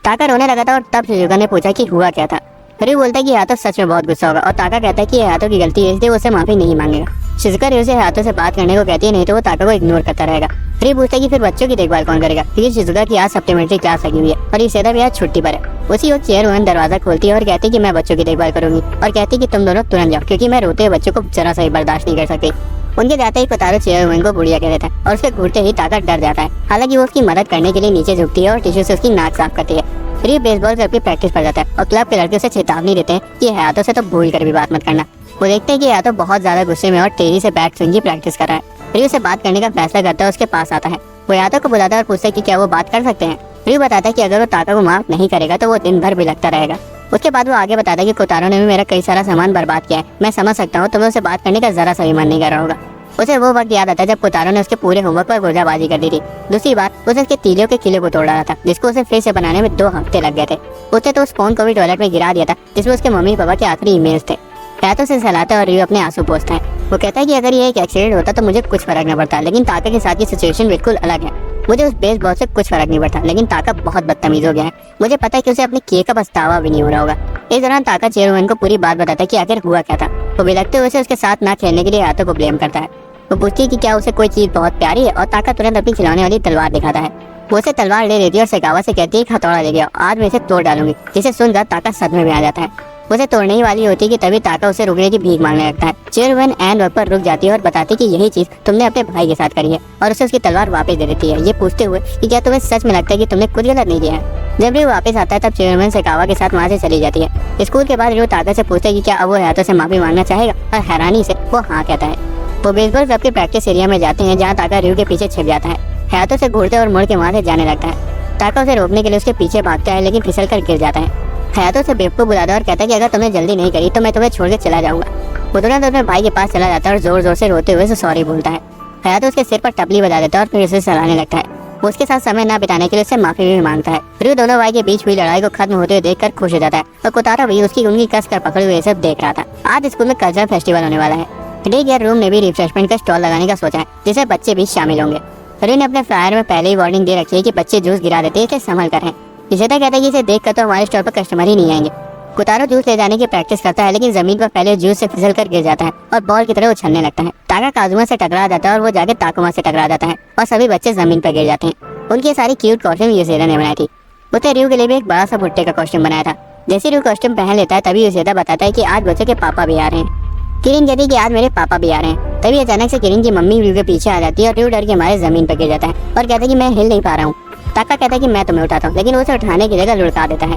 ताका रोने लगा था और तब शिजुका ने पूछा कि हुआ क्या था। रियो बोलता है कि हाथों सच में बहुत गुस्सा होगा और ताका कहता है कि ये हाथों की गलती है, इसलिए वो उसे माफी नहीं मांगेगा। शिजुका रियो से हाथों से बात करने को कहती है, नहीं तो वो ताका को इग्नोर करता रहेगा। रियो पूछता है कि फिर बच्चों की देखभाल कौन करेगा, क्योंकि शिजुका की आज सप्लीमेंट्री क्लास लगी हुई है और युसेदा भी आज छुट्टी पर है। उसी वक्त चेयरवुमन दरवाजा खोलती है और कहती है कि मैं बच्चों की देखभाल करूंगी और कहती है कि तुम दोनों तुरंत जाओ क्योंकि मैं रोते हुए बच्चों को जरा सा ही बर्दाश्त नहीं कर सकती। उनके जाते ही कोतारो चेयरवुमन को बुढ़िया कह देता है और उसके घूरते ही ताका डर जाता है। हालांकि वो उसकी मदद करने के लिए नीचे झुकती है और टिश्यू से उसकी नाक साफ करती है। रियो बेसबॉल क्लब की प्रैक्टिस पर जाता है और क्लब के लड़के उसे चेतावनी देते हैं कि हाथों से तो भूल कर भी बात मत करना। वो देखते हैं कि हाथों बहुत ज्यादा गुस्से में और तेजी से बैट स्विंग की प्रैक्टिस कर रहा है। रियो से बात करने का फैसला करता है, उसके पास आता है। वो यादव को बुलाता है और पूछता है कि क्या वो बात कर सकते हैं। रyu बताता है कि अगर वो ताका को माफ नहीं करेगा तो वो दिन भर भटकता रहेगा। उसके बाद वो आगे बताता है कि कोतारो ने भी मेरा कई सारा सामान बर्बाद किया है। मैं समझ सकता हूँ तुम्हें उससे बात करने का जरा सा भी मन नहीं कर रहा होगा। उसे वो वक्त याद आता है जब कोतारो ने उसके पूरे होमवर्क पर गोजाबाजी कर दी थी। दूसरी बार उसे उसके तीलियों के किले को तोड़ डाला था, जिसको उसे फिर से बनाने में 2 हफ्ते लग गए थे। उसने तो उस फोन को भी टॉयलेट में गिरा दिया था जिसमें उसके मम्मी पापा के आखिरी ईमेल्स थे। तो से सहलाता है और रyu अपने आंसू पोंछता है। वो कहता है कि अगर ये एक एक्सीडेंट होता तो मुझे कुछ फर्क न पड़ता, लेकिन ताका के साथ की सिचुएशन बिल्कुल अलग है। मुझे उस बेसबॉल से कुछ फर्क नहीं पड़ता, लेकिन ताका बहुत बदतमीज हो गया है। मुझे पता है कि उसे अपने किए का पछतावा भी नहीं हो रहा होगा। इस दौरान ताका चेयरमैन को पूरी बात बताता है कि आखिर हुआ क्या था। वो बिलखते हुए उसके साथ ना खेलने के लिए हाथों को ब्लेम करता है। वो पूछती है कि क्या उसे कोई चीज बहुत प्यारी है और ताका तुरंत अपनी खिलौने वाली तलवार दिखाता है। वो उसे तलवार ले लेती है और सेगावा से कहती है कि हथौड़ा ले गया, आज मैं इसे तोड़ डालूंगी। जिसे सुनकर ताका सदमे में आ जाता है। उसे तोड़ने ही वाली होती है कि तभी ताका उसे रुकने की भीख मांगने लगता है। चेयरमैन एंड वक्त पर रुक जाती है और बताती है कि यही चीज तुमने अपने भाई के साथ करी है और उसे उसकी तलवार वापस दे देती है, ये पूछते हुए कि क्या तुम्हें सच में लगता है कि तुमने कुछ गलत नहीं किया है। जब रyu वापस आता है तब चेयरमैन सेगावा के साथ वहाँ से चली जाती है। स्कूल के बाद रyu ताका से पूछता है कि क्या अब वो हयातो से माफी मांगना चाहेगा और हैरानी से वो हाँ कहता है। वो बेसबॉल क्लब के प्रैक्टिस एरिया में जाते हैं जहाँ ताका रyu के पीछे छिप जाता है। हयातो से घूरते और मुड़ के वहाँ से जाने लगता है। ताका उसे रोकने के लिए उसके पीछे भागता है लेकिन फिसल कर गिर जाता है। हयातो से बेवकूफ बुलाता है और कहता है कि अगर तुमने जल्दी नहीं करी तो मैं तुम्हें छोड़ के चला जाऊंगा। वो तुरंत अपने भाई के पास चला जाता है और जोर जोर से रोते हुए उसे सॉरी बोलता है। हयातो उसके सिर पर टपली बजा देता है और फिर उसे सलाहने लगता है। वो उसके साथ समय न बिताने के लिए उससे माफी भी मांगता है। रyu दोनों भाई के बीच हुई लड़ाई को खत्म होते हुए देखकर खुश हो जाता है और कोतारो भी उसकी उंगली कस कर पकड़े हुए सब देख रहा था। आज स्कूल में कल्चरल फेस्टिवल होने वाला है। डे केयर रूम ने भी रिफ्रेशमेंट का स्टॉल लगाने का सोचा है जिससे बच्चे भी शामिल होंगे। रyu ने अपने फ्लायर में पहले ही वार्निंग दे रखी है कि बच्चे जूस गिरा देते हैं, इसलिए संभल कर हैं। इशिता कहता है कि इसे देखकर तो हमारे स्टॉल पर कस्टमर ही नहीं आएंगे। कोतारो जूस ले जाने की प्रैक्टिस करता है लेकिन जमीन पर पहले जूस से फिसल कर गिर जाता है और बॉल की तरह उछलने लगता है। ताका काजुमा से टकरा जाता है और वो जाके ताकुमा से टकरा जाता है और सभी बच्चे जमीन पर गिर जाते हैं। उनकी सारी क्यूट कॉस्ट्यूम यूसेदा ने बनाई थी। उसने रyu के लिए भी एक बड़ा सा भुट्टे का कॉस्ट्यूम बनाया था। जैसे रyu कॉस्ट्यूम पहन लेता है तभी यूसेदा बताता है कि आज बच्चों के पापा भी आ रहे हैं। किरिन कहती है कि आज मेरे पापा भी आ रहे हैं। तभी अचानक से किरिन की मम्मी रyu के पीछे आ जाती है और रyu डर के हमारे जमीन पर गिर जाता है और कहता है कि मैं हिल नहीं पा रहा हूँ। ताका कहता है कि मैं तुम्हें उठाता हूँ, लेकिन उसे उठाने की जगह लुढ़का देता है।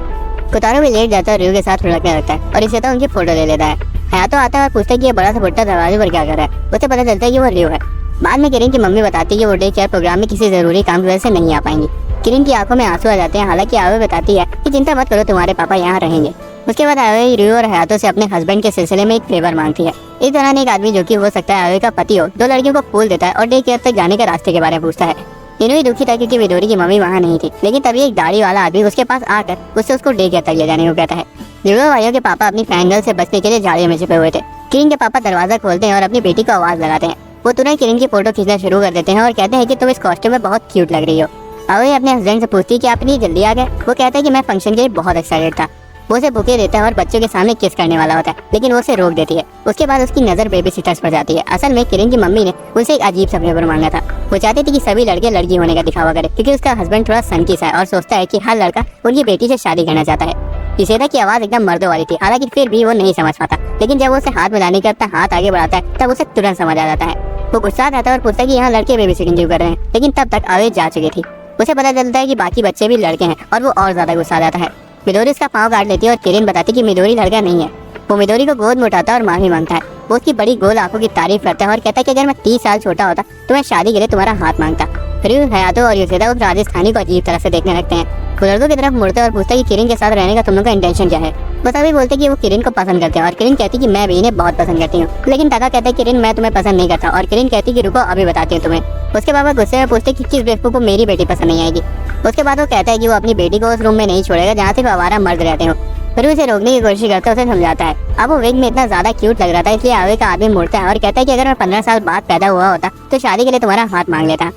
कोतारो भी लेट जाता है और रyu के साथ लुढ़कने लगता है और इशिता उनकी फोटो ले लेता है। हयातो आता है और पूछता है कि ये बड़ा सा भुट्टा दरवाजे पर क्या कर रहा है। उसे पता चलता है कि वो रyu है। बाद में किरिन की मम्मी बताती है कि वो डे केयर प्रोग्राम में किसी जरूरी काम की वजह से नहीं आ पाएंगी। किरिन की आंखों में आंसू आ जाते हैं। हालांकि आवे बताती है कि चिंता मत करो, तुम्हारे पापा यहाँ रहेंगे। उसके बाद आवे रyu और हयातो से अपने हस्बैंड के सिलसिले में एक फेवर मांगती है। इस दौरान एक आदमी जो कि हो सकता है आवे का पति हो, 2 लड़कियों को फूल देता है और डे केयर तक जाने के रास्ते के बारे में पूछता है। तीनों ही दुखी था क्योंकि मिडोरी की मम्मी वहाँ नहीं थी, लेकिन तभी एक दाढ़ी वाला आदमी उसके पास आकर उससे उसको डे केयर तक ले जाने को कहता है। दोनों भाइयों के पापा अपनी फैंगर्ल से बचने के लिए झाड़ियों में छिपे हुए थे। किरिन के पापा दरवाजा खोलते हैं और अपनी बेटी को आवाज लगाते हैं। वो तुरंत किरिन की फोटो खींचना शुरू कर देते हैं और कहते हैं कि तुम इस कॉस्ट्यूम में बहुत क्यूट लग रही हो। आवे अपने हस्बैंड से पूछती है कि आप इतनी जल्दी आ गए। वो कहता है कि मैं फंक्शन के लिए बहुत एक्साइटेड था। वो उसे बुके देता है और बच्चों के सामने किस करने वाला होता है, लेकिन वो उसे रोक देती है। उसके बाद उसकी नजर बेबी सिटर्स पर जाती है। असल में किरिन की मम्मी ने उनसे एक अजीब सा फेवर मांगा था। वो चाहती थी कि सभी लड़के लड़की होने का दिखावा करे क्योंकि उसका हस्बैंड थोड़ा सनकी सा है और सोचता है कि हर लड़का उनकी बेटी से शादी करना चाहता है। इशिता की आवाज एकदम मर्दों वाली थी, हालांकि फिर भी वो नहीं समझ पाता, लेकिन जब वो उसे हाथ मिलाने का अपना हाथ आगे बढ़ाता है तब उसे तुरंत समझ आ जाता है। वो गुस्सा आता है और पूछता है कि यहाँ लड़के बेबी सिटिंग क्यों कर रहे हैं, लेकिन तब तक आवे जा चुकी थी। उसे पता चलता है कि बाकी बच्चे भी लड़के हैं और वो और ज्यादा गुस्सा आ जाता है। मिडोरी उसका पाँव काट लेती है और किरिन बताती कि मिडोरी लड़का नहीं है। वो मिडोरी को गोद में उठाता है और माफी मांगता है। वो उसकी बड़ी गोल आंखों की तारीफ करता है और कहता है कि अगर मैं 30 साल छोटा होता तो मैं शादी के लिए तुम्हारा हाथ मांगता। रyu, हयातो और यूसेदा उस राजस्थानी को अजीब तरह से देखने लगते हैं। वो लड़कों की तरफ मुड़ते और पूछता है कि किरिन के साथ रहने का तुम लोग का इंटेंशन क्या है। वो सभी बोलते हैं कि वो किरिन को पसंद करते हैं और किरिन कहती है कि मैं भी इन्हें बहुत पसंद करती हूँ, लेकिन ताका कहता है किरिन मैं तुम्हें पसंद नहीं करता और किरिन कहती है कि रुको अभी बताती हूँ तुम्हें। उसके बाबा गुस्से में पूछते कि किस बेवकूफ को मेरी बेटी पसंद नहीं आएगी। उसके बाद वो कहता है कि वो अपनी बेटी को उस रूम में नहीं छोड़ेगा जहाँ सिर्फ आवारा मर्द रहते हो। फिर उसे रोकने की कोशिश करता है, उसे समझाता है। अब वो विग में इतना ज्यादा क्यूट लग रहा था इसलिए आवे का आदमी मुड़ता है और कहता है कि अगर मैं 15 साल बाद पैदा हुआ होता तो शादी के लिए तुम्हारा हाथ मांग लेता।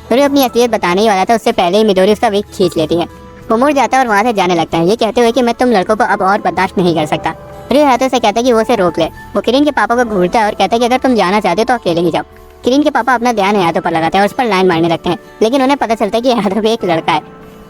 फिर अपनी असलियत बताने ही वाला था, उससे पहले ही मिडोरी उसका विग खींच लेती है। वो मुड़ जाता है और वहाँ से जाने लगता है, ये कहते हुए कि मैं तुम लड़कों को अब और बर्दाश्त नहीं कर सकता। फिर हाथों से कहता है कि वो उसे रोक ले। वो किरिन के पापा को घूरता है और कहता है कि अगर तुम जाना चाहते हो तो अकेले ही जाओ। किरिन के पापा अपना ध्यान हयातो पर लगाते हैं और उस पर लाइन मारने लगते हैं, लेकिन उन्हें पता चलता है कि हयातो भी एक लड़का है।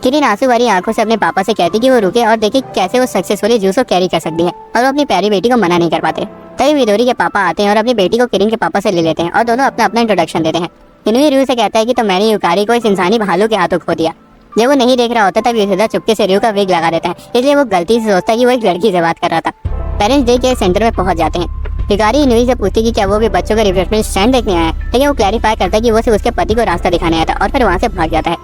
किरिन आंसू भरी आंखों से अपने पापा से कहती कि वो रुके और देखे कैसे वो सक्सेसफुली जूस को कैरी कर सकती है और वो अपनी प्यारी बेटी को मना नहीं कर पाते। तभी मिडोरी के पापा आते हैं और अपनी बेटी को किरिन के पापा से ले लेते हैं और दोनों अपना अपना इंट्रोडक्शन देते हैं। इनुई रyu से कहता है कि तो मैंने युकारी को इस इंसानी भालू के हाथों खो दिया। जब वो नहीं देख रहा होता तब यूसेदा चुपके से रyu का विग लगा देता है, इसलिए वो गलती से सोचता है कि वो एक लड़की से बात कर रहा था। पेरेंट्स डे केयर सेंटर में पहुंच जाते हैं। हिकारी न्यूई से पूछती कि क्या वो भी बच्चों का रिफ्रेशमेंट स्टैंड देखने आया है, लेकिन वो क्लैरिफाई करता है कि वो सिर्फ उसके पति को रास्ता दिखाने आया था और फिर वहाँ से भाग जाता है।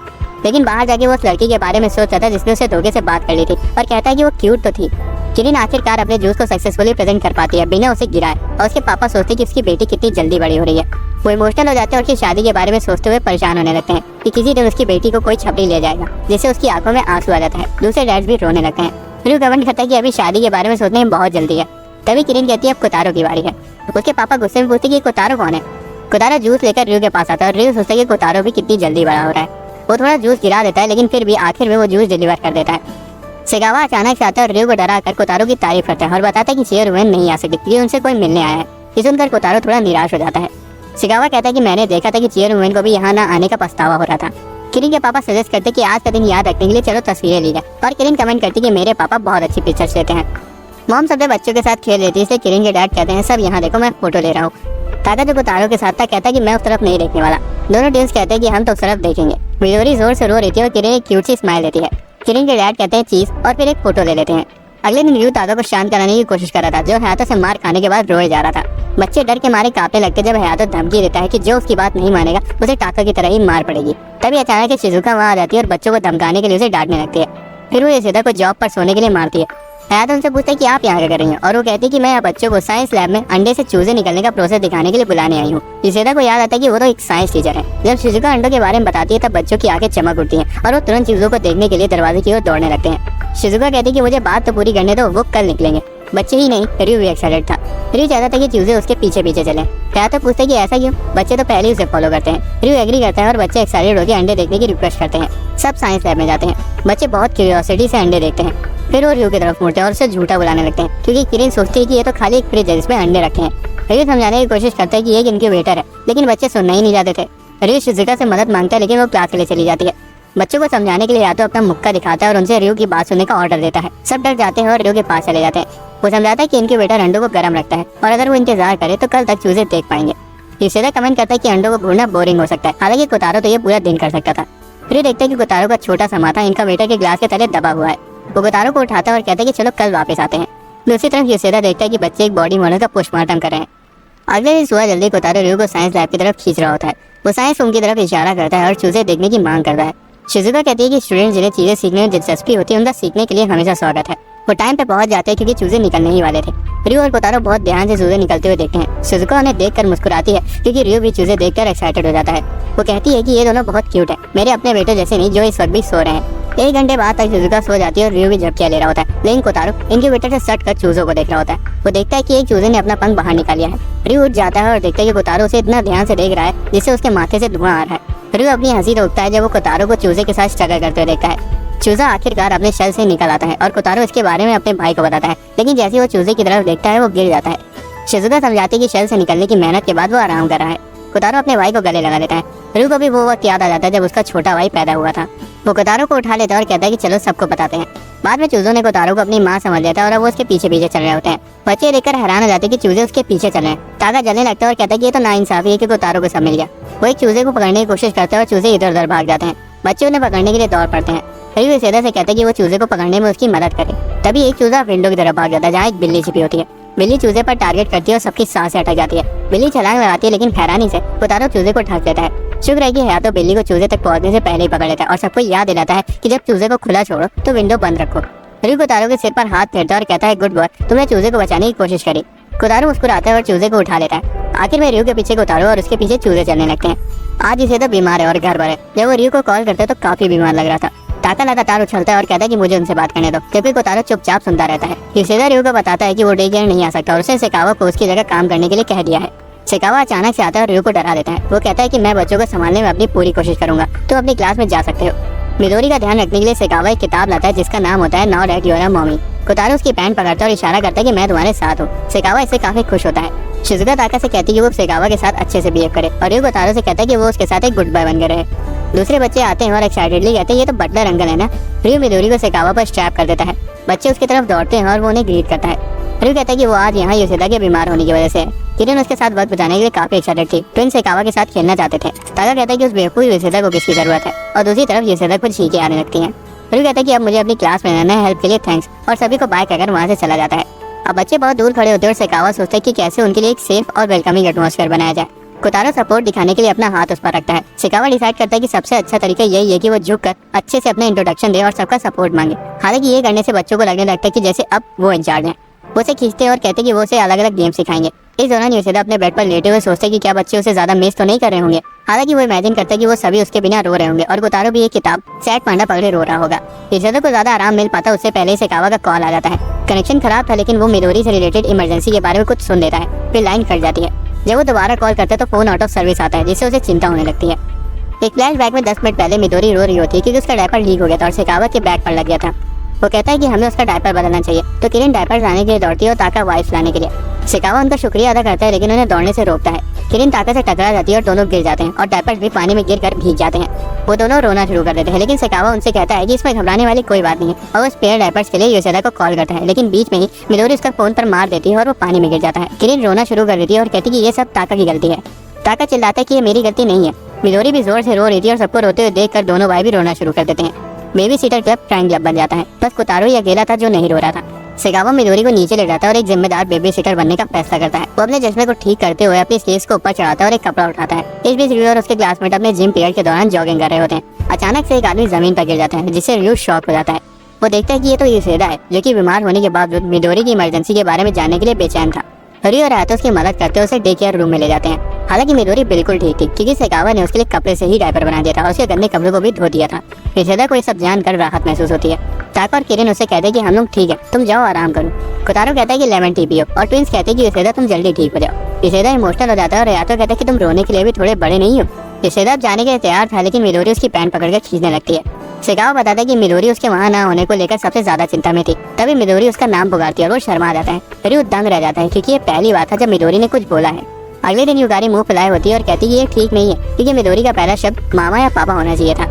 लेकिन बाहर जाके वो उस लड़की के बारे में सोच रहा था जिसने उसे धोखे से बात कर ली थी और कहता है कि वो क्यूट तो थी। किरण आखिरकार अपने जूस को सक्सेसफुली प्रेजेंट कर पाती है बिना उसे गिराए और उसके पापा सोचते हैं कि उसकी बेटी कितनी जल्दी बड़ी हो रही है। वो इमोशनल हो जाते हैं और उसकी शादी के बारे में सोचते हुए परेशान होने लगते हैं कि किसी दिन उसकी बेटी को कोई छपरी ले जाएगा, जिससे उसकी आंखों में आंसू आ जाता है। दूसरे डैड भी रोने लगते हैं। रियो कमेंट करता है कि अभी शादी के बारे में सोचने में बहुत जल्दी है। तभी किरण कहती है अब कोतारो की बारी है। उसके पापा गुस्से में पूछते कि कोतारो कौन है। कोतारो जूस लेकर रियो के पास आता है और रियो सोचता है कि कोतारो भी कितनी जल्दी बड़ा हो रहा है। वो थोड़ा जूस गिरा देता है लेकिन फिर भी आखिर में वो जूस डिलीवर कर देता है। सेगावा अचानक से आता है और रियो को डरा कर कोतारो की तारीफ करता है और बताता है कि चेयरमैन नहीं आ सकती क्योंकि उनसे कोई मिलने आया है। ये सुनकर कोतारो थोड़ा निराश हो जाता है। सेगावा कहता है कि मैंने देखा था कि चेयरमैन को भी यहाँ ना आने का पछतावा हो रहा था। किरण के पापा सजेस्ट करते कि आज का दिन याद रखने के लिए चलो तस्वीरें ली जाए और किरण कमेंट करती कि मेरे पापा बहुत अच्छी पिक्चर्स लेते हैं। मॉम सब बच्चों के साथ खेल लेती है, इसलिए किरण के डैड कहते हैं सब यहाँ देखो मैं फोटो ले रहा हूँ। ताका जो कोतारो के साथ था कहता है कि मैं उस तरफ नहीं देखने वाला। दोनों टीम्स कहते हैं कि हम तो उस तरफ देखेंगे। मिडोरी जोर से रो रही थी और किरण एक क्यूट सी स्माइल देती है। किरण के डैड कहते हैं चीज और फिर एक फोटो ले लेते हैं। अगले दिन रियो ताका को शांत कराने की कोशिश कर रहा था जो हयातो से मार खाने के बाद रोए जा रहा था। बच्चे डर के मारे कांपने लगते जब हयातो धमकी देता है कि जो उसकी बात नहीं मानेगा उसे टाका की तरह ही मार पड़ेगी। तभी अचानक से शिजुका वहाँ आ जाती है और बच्चों को धमकाने के लिए उसे डांटने लगती है। फिर वो योशिदा को जॉब पर सोने के लिए मारती है। हयातो उनसे पूछता है कि आप यहाँ क्या कर रही हैं और वो कहती है कि मैं यहाँ बच्चों को साइंस लैब में अंडे से चूजे निकलने का प्रोसेस दिखाने के लिए बुलाने आई हूँ। योशिदा को याद आता है कि वो तो एक साइंस टीचर है। जब शिजुका अंडों के बारे में बताती है तब बच्चों की आंखें चमक उठती हैं और वो तुरंत चीजों को देखने के लिए दरवाजे की ओर दौड़ने लगते हैं। शिजुका कहती है कि मुझे बात तो पूरी करने दो, वो कल निकलेंगे। बच्चे ही नहीं, रियो भी एक्साइटेड था। रियो चाहता था कि चूजे उसके पीछे पीछे चले। हयातो पूछते हैं कि ऐसा क्यों? बच्चे तो पहले ही उसे फॉलो करते हैं। रियो एग्री करता है और बच्चे एक्साइटेड होकर अंडे देखने की रिक्वेस्ट करते हैं। सब साइंस लैब में जाते हैं। बच्चे बहुत क्यूरियोसिटी से अंडे देखते हैं। फिर वो रियो की तरफ मुड़ते हैं और उसे झूठा बुलाने लगते हैं क्योंकि किरण सोचती है कि ये तो खाली एक फ्रिज है जिसमें अंडे रखे हैं। रियो समझाने की कोशिश करता है कि एक इनक्यूबेटर है, लेकिन बच्चे सुनना ही नहीं चाहते थे। रियो शिजुका से मदद मांगता है लेकिन वो क्लास के लिए चली जाती है। बच्चों को समझाने के लिए या तो अपना मुक्का दिखाता है और उनसे रियो की बात सुनने का ऑर्डर देता है। सब डर जाते हैं और रियो के पास चले जाते हैं। वो समझाता है कि इनक्यूबेटर अंडों को गर्म रखता है और अगर वो इंतजार करे तो कल तक चूजे देख पाएंगे। योशिदा कमेंट करता है कि अंडों को घूरना बोरिंग हो सकता है, हालांकि कोतारो तो ये पूरा दिन कर सकता था। फिर देखते हैं कि कोतारो का छोटा सा माथा इनक्यूबेटर के ग्लास के तले दबा हुआ है। वो कोतारो को उठाता है और कहता है कि चलो कल वापस आते हैं। दूसरी तरफ योशिदा देखता है कि बच्चे एक बॉडी मॉडल का पोस्टमार्टम कर रहे हैं। अगले दिन सुबह जल्दी कोतारो रियो को साइंस लैब की तरफ खींच रहा होता है। वो साइंस रूम की तरफ इशारा करता है और चूजे देखने की मांग करता है। शिजुका कहती है कि स्टूडेंट जिन्हें चीजें सीखने में दिलचस्पी होती है उनका सीखने के लिए हमेशा स्वागत है। वो टाइम पे पहुंच जाते हैं क्योंकि चूजे निकलने ही वाले थे। रियो और कोतारो बहुत ध्यान से चूजे निकलते हुए देखते हैं। शिजुका उन्हें देखकर मुस्कुराती है क्योंकि रियो भी चूजे देखकर एक्साइटेड हो जाता है। वो कहती है कि ये दोनों बहुत क्यूट है, मेरे अपने बेटे जैसे नहीं जो इस वक्त भी सो रहे हैं। 1 घंटे बाद तक शिजुका सो जाती है और रियो भी झपकियां ले रहा होता है, लेकिन कोतारो इनक्यूबेटर से सट कर चूजों को देख रहा होता है। वो देखता है कि एक चूजे ने अपना पंख बाहर निकाल लिया है। रियो उठ जाता है और देखता है कि कोतारो उसे इतना ध्यान से देख रहा है जिससे उसके माथे से धुआं आ रहा है। रियो अपनी हंसी रोकता है जब वो कोतारो को चूजे के साथ स्ट्रगल करते हुए देखता है। चूजा आखिरकार अपने शेल से निकल आता है और कोतारो इसके बारे में अपने भाई को बताता है, लेकिन जैसे वो चूजे की तरफ देखता है वो गिर जाता है। शिजुका समझाती है कि शेल से निकलने की मेहनत के बाद वो आराम कर रहा है। कोतारो अपने भाई को गले लगा लेता है। रियो को भी वो वक्त याद आ जाता है जब उसका छोटा भाई पैदा हुआ था। वो कोतारो को उठा लेता है और कहता है कि चलो सबको बताते हैं। बाद में चूजों ने कोतारो को अपनी माँ समझ लेता है और वो उसके पीछे पीछे चल रहे होते हैं। बच्चे देखकर हैरान हो जाते हैं कि चूजे उसके पीछे चल रहे हैं। ताका जलने लगता है और कहता है कि ये तो नाइंसाफी है कि कोतारो को सब मिल गया। वो एक चूजे को पकड़ने की कोशिश करता है और चूजे इधर उधर भाग जाते हैं। बच्चे उन्हें पकड़ने के लिए दौड़ पड़ते हैं। रियो योशिदा से कहता है कि वो चूजे को पकड़ने में उसकी मदद करे। तभी एक चूजा विंडो की तरफ भाग जाता है जहाँ एक बिल्ली छिपी होती है। बिल्ली चूजे पर टारगेट करती है और सबकी सांसें अटक जाती है। बिल्ली छलांग लगाती है लेकिन हैरानी से कोतारो चूजे को ढक देता है। शुक्र है कि हयातो बिल्ली को चूजे तक पहुंचने से पहले ही पकड़ लेता है और सबको याद दिलाता है कि जब चूजे को खुला छोड़ो तो विंडो बंद रखो। रियो कोतारो के सिर पर हाथ फेरता है और कहता है गुड वर्क, तुमने चूजे को बचाने की कोशिश करी। कोतारो मुस्कुराता है और चूजे को उठा लेता है। आखिर में रियो के पीछे कोतारो और उसके पीछे चूजे चलने लगते हैं। आज इसे तो बीमार है और घर पर है। जब वो रियो को कॉल करते तो काफी बीमार लग रहा था। ताका लगातार उछलता है और कहता है कि मुझे उनसे बात करने दो, जबकि कोतारो चुपचाप सुनता रहता है। योशिदा रियो को बताता है कि वो डे केयर नहीं आ सकता और उसे सेकावा को उसकी जगह काम करने के लिए कह दिया है। सेकावा अचानक से आता है और रियो को डरा देता है। वो कहता है कि मैं बच्चों को संभालने में अपनी पूरी कोशिश करूंगा, तो अपनी क्लास में जा सकते हो। मिडोरी का ध्यान रखने के लिए सेकावा एक किताब लाता है जिसका नाम होता है now that you are a mommy. Kotaro उसकी पैंट पकड़ता है और इशारा करता है कि मैं तुम्हारे साथ हूँ। सेकावा इससे काफी खुश होता है। शिजुका ताका से कहती है कि वो सेकावा के साथ अच्छे से बिहेव करे और रियो कोतारो से कहता है कि वो उसके साथ एक गुड बॉय बन के रहे। दूसरे बच्चे आते हैं और एक्साइटेडली कहते हैं ये तो बटलर अंकल है ना। रियो मिडोरी को सेकावा पर स्ट्रैप कर देता है। बच्चे उसकी तरफ दौड़ते हैं और वो उन्हें ग्रीट करता है। रियो कहता है कि वो आज यहाँ योशिदा के बीमार होने की वजह से है। किरण उसके साथ वक्त बिताने के लिए काफी एक्साइटेड थी। ट्विन सेकावा के साथ खेलना चाहते थे। ताका कहता है कि उस बेवकूफ योशिदा को किसकी जरूरत है और दूसरी तरफ योशिदा को छींकें आने लगती हैं। रियो कहता है कि अब मुझे अपनी क्लास में रहना है, हेल्प के लिए थैंक्स, और सभी को बाय कहकर वहाँ से चला जाता है। अब बच्चे बहुत दूर खड़े होते हैं और सेकावा सोचता है कि कैसे उनके लिए एक सेफ और वेलकमिंग एटमॉस्फेयर बनाया जाए। कोतारो सपोर्ट दिखाने के लिए अपना हाथ उस पर रखता है। सेकावा डिसाइड करता है कि सबसे अच्छा तरीका यही है कि वो झुक कर अच्छे से अपना इंट्रोडक्शन दे और सबका सपोर्ट मांगे। हालांकि ये करने से बच्चों को लगने लगता है कि जैसे अब वो इंचार्ज हैं। वो उसे खींचते हैं और कहते हैं कि वो उसे अलग अलग गेम सिखाएंगे। इस दौरान यूसेदा अपने बेड पर लेटे हुए सोचते हैं कि क्या बच्चे उसे ज्यादा मिस तो नहीं कर रहे होंगे। हालांकि वो इमेजिन करता है कि वो सभी उसके बिना रो रहे होंगे और कोतारो भी एक किताब सैड पांडा पकड़े रो रहा होगा। यूसेदा को ज्यादा आराम मिल पाता उससे पहले सेकावा का कॉल आ जाता है। कनेक्शन खराब था लेकिन वो मिडोरी से रिलेटेड इमरजेंसी के बारे में कुछ सुन लेता है। फिर लाइन कट जाती है। जब वो दोबारा कॉल करता है तो फोन आउट ऑफ सर्विस आता है जिससे उसे चिंता होने लगती है। एक फ्लैशबैक में 10 मिनट पहले मिडोरी रो रही होती है क्योंकि उसका डायपर लीक हो गया था और सेकावा के बैग पर लग गया था। वो कहता है कि हमें उसका डायपर बदलना चाहिए तो किरिन डायपर लाने के लिए दौड़ती है और ताका वाइफ लाने के लिए। सेकावा उनका शुक्रिया अदा करता है लेकिन उन्हें दौड़ने से रोकता है। किरिन ताका से टकरा जाती है और दोनों गिर जाते हैं और डायपर्स भी पानी में गिरकर भीग जाते हैं। वो दोनों रोना शुरू कर देते हैं लेकिन सेकावा उनसे कहता है कि इसमें घबराने वाली कोई बात नहीं है और वो स्पेयर डायपर्स के लिए यूसेदा को कॉल करता है। लेकिन बीच में ही मिडोरी उसका फोन पर मार देती है और वो पानी में गिर जाता है। किरिन रोना शुरू कर देती है और कहती है कि ये सब ताका की गलती है। ताका चिल्लाता है कि ये मेरी गलती नहीं है। मिडोरी भी जोर से रो रही थी और सबको रोते हुए देखकर दोनों भाई भी रोना शुरू कर देते हैं। Baby seater club crime club बन जाता है। बस कोतारो ही अकेला था जो नहीं रो रहा था। सेकावा मिडोरी को नीचे ले जाता है और एक जिम्मेदार बेबी सीटर बनने का फैसला करता है। वो अपने चश्मे को ठीक करते हुए अपनी स्लीव्स को ऊपर चढ़ाता है और एक कपड़ा उठाता है। इस बीच रियो और उसके क्लासमेट अपने जिम पीरियड के दौरान जॉगिंग कर रहे होते हैं। अचानक से एक आदमी जमीन पर गिर जाता है जिससे रियो शॉक हो जाता है। वो देखता है कि ये तो यूसेदा है जो कि बीमार होने के बावजूद मिडोरी की इमरजेंसी के बारे में जानने के लिए बेचैन था। रियो और आयतो उसकी मदद करते हुए उसे डे केयर रूम में ले जाते हैं। हालांकि मिडोरी बिल्कुल ठीक थी क्योंकि सेकावा ने उसके लिए कपड़े से ही डायपर बना दिया था और उसके गंदे कपड़ों को भी धो दिया था। यूसेदा को ये सब जानकर राहत महसूस होती है। ताका और किरिन उससे कहते हैं कि हम लोग ठीक है, तुम जाओ आराम करो। कोतारो कहता है कि लेमन टी पियो और ट्विंस कहते हैं कि यूसेदा तुम जल्दी ठीक हो जाओ। यूसेदा इमोशनल हो जाता है और आयतो कहता है कि तुम रोने के लिए भी थोड़े बड़े नहीं हो। यूसेदा जाने के लिए तैयार था लेकिन मिडोरी उसकी पैंट पकड़कर खींचने लगती है। सेकावा बताता है कि मिडोरी उसके वहाँ ना होने को लेकर सबसे ज्यादा चिंता में थी। तभी मिडोरी उसका नाम पुकारती है और वो शर्मा जाता है। फिर वो दंग रह जाता है क्योंकि ये पहली बार था जब मिडोरी ने कुछ बोला है। अगले दिन युगारी मुंह फुलाए होती है और कहती है कि ये ठीक नहीं है क्योंकि मिडोरी का पहला शब्द मामा या पापा होना चाहिए था।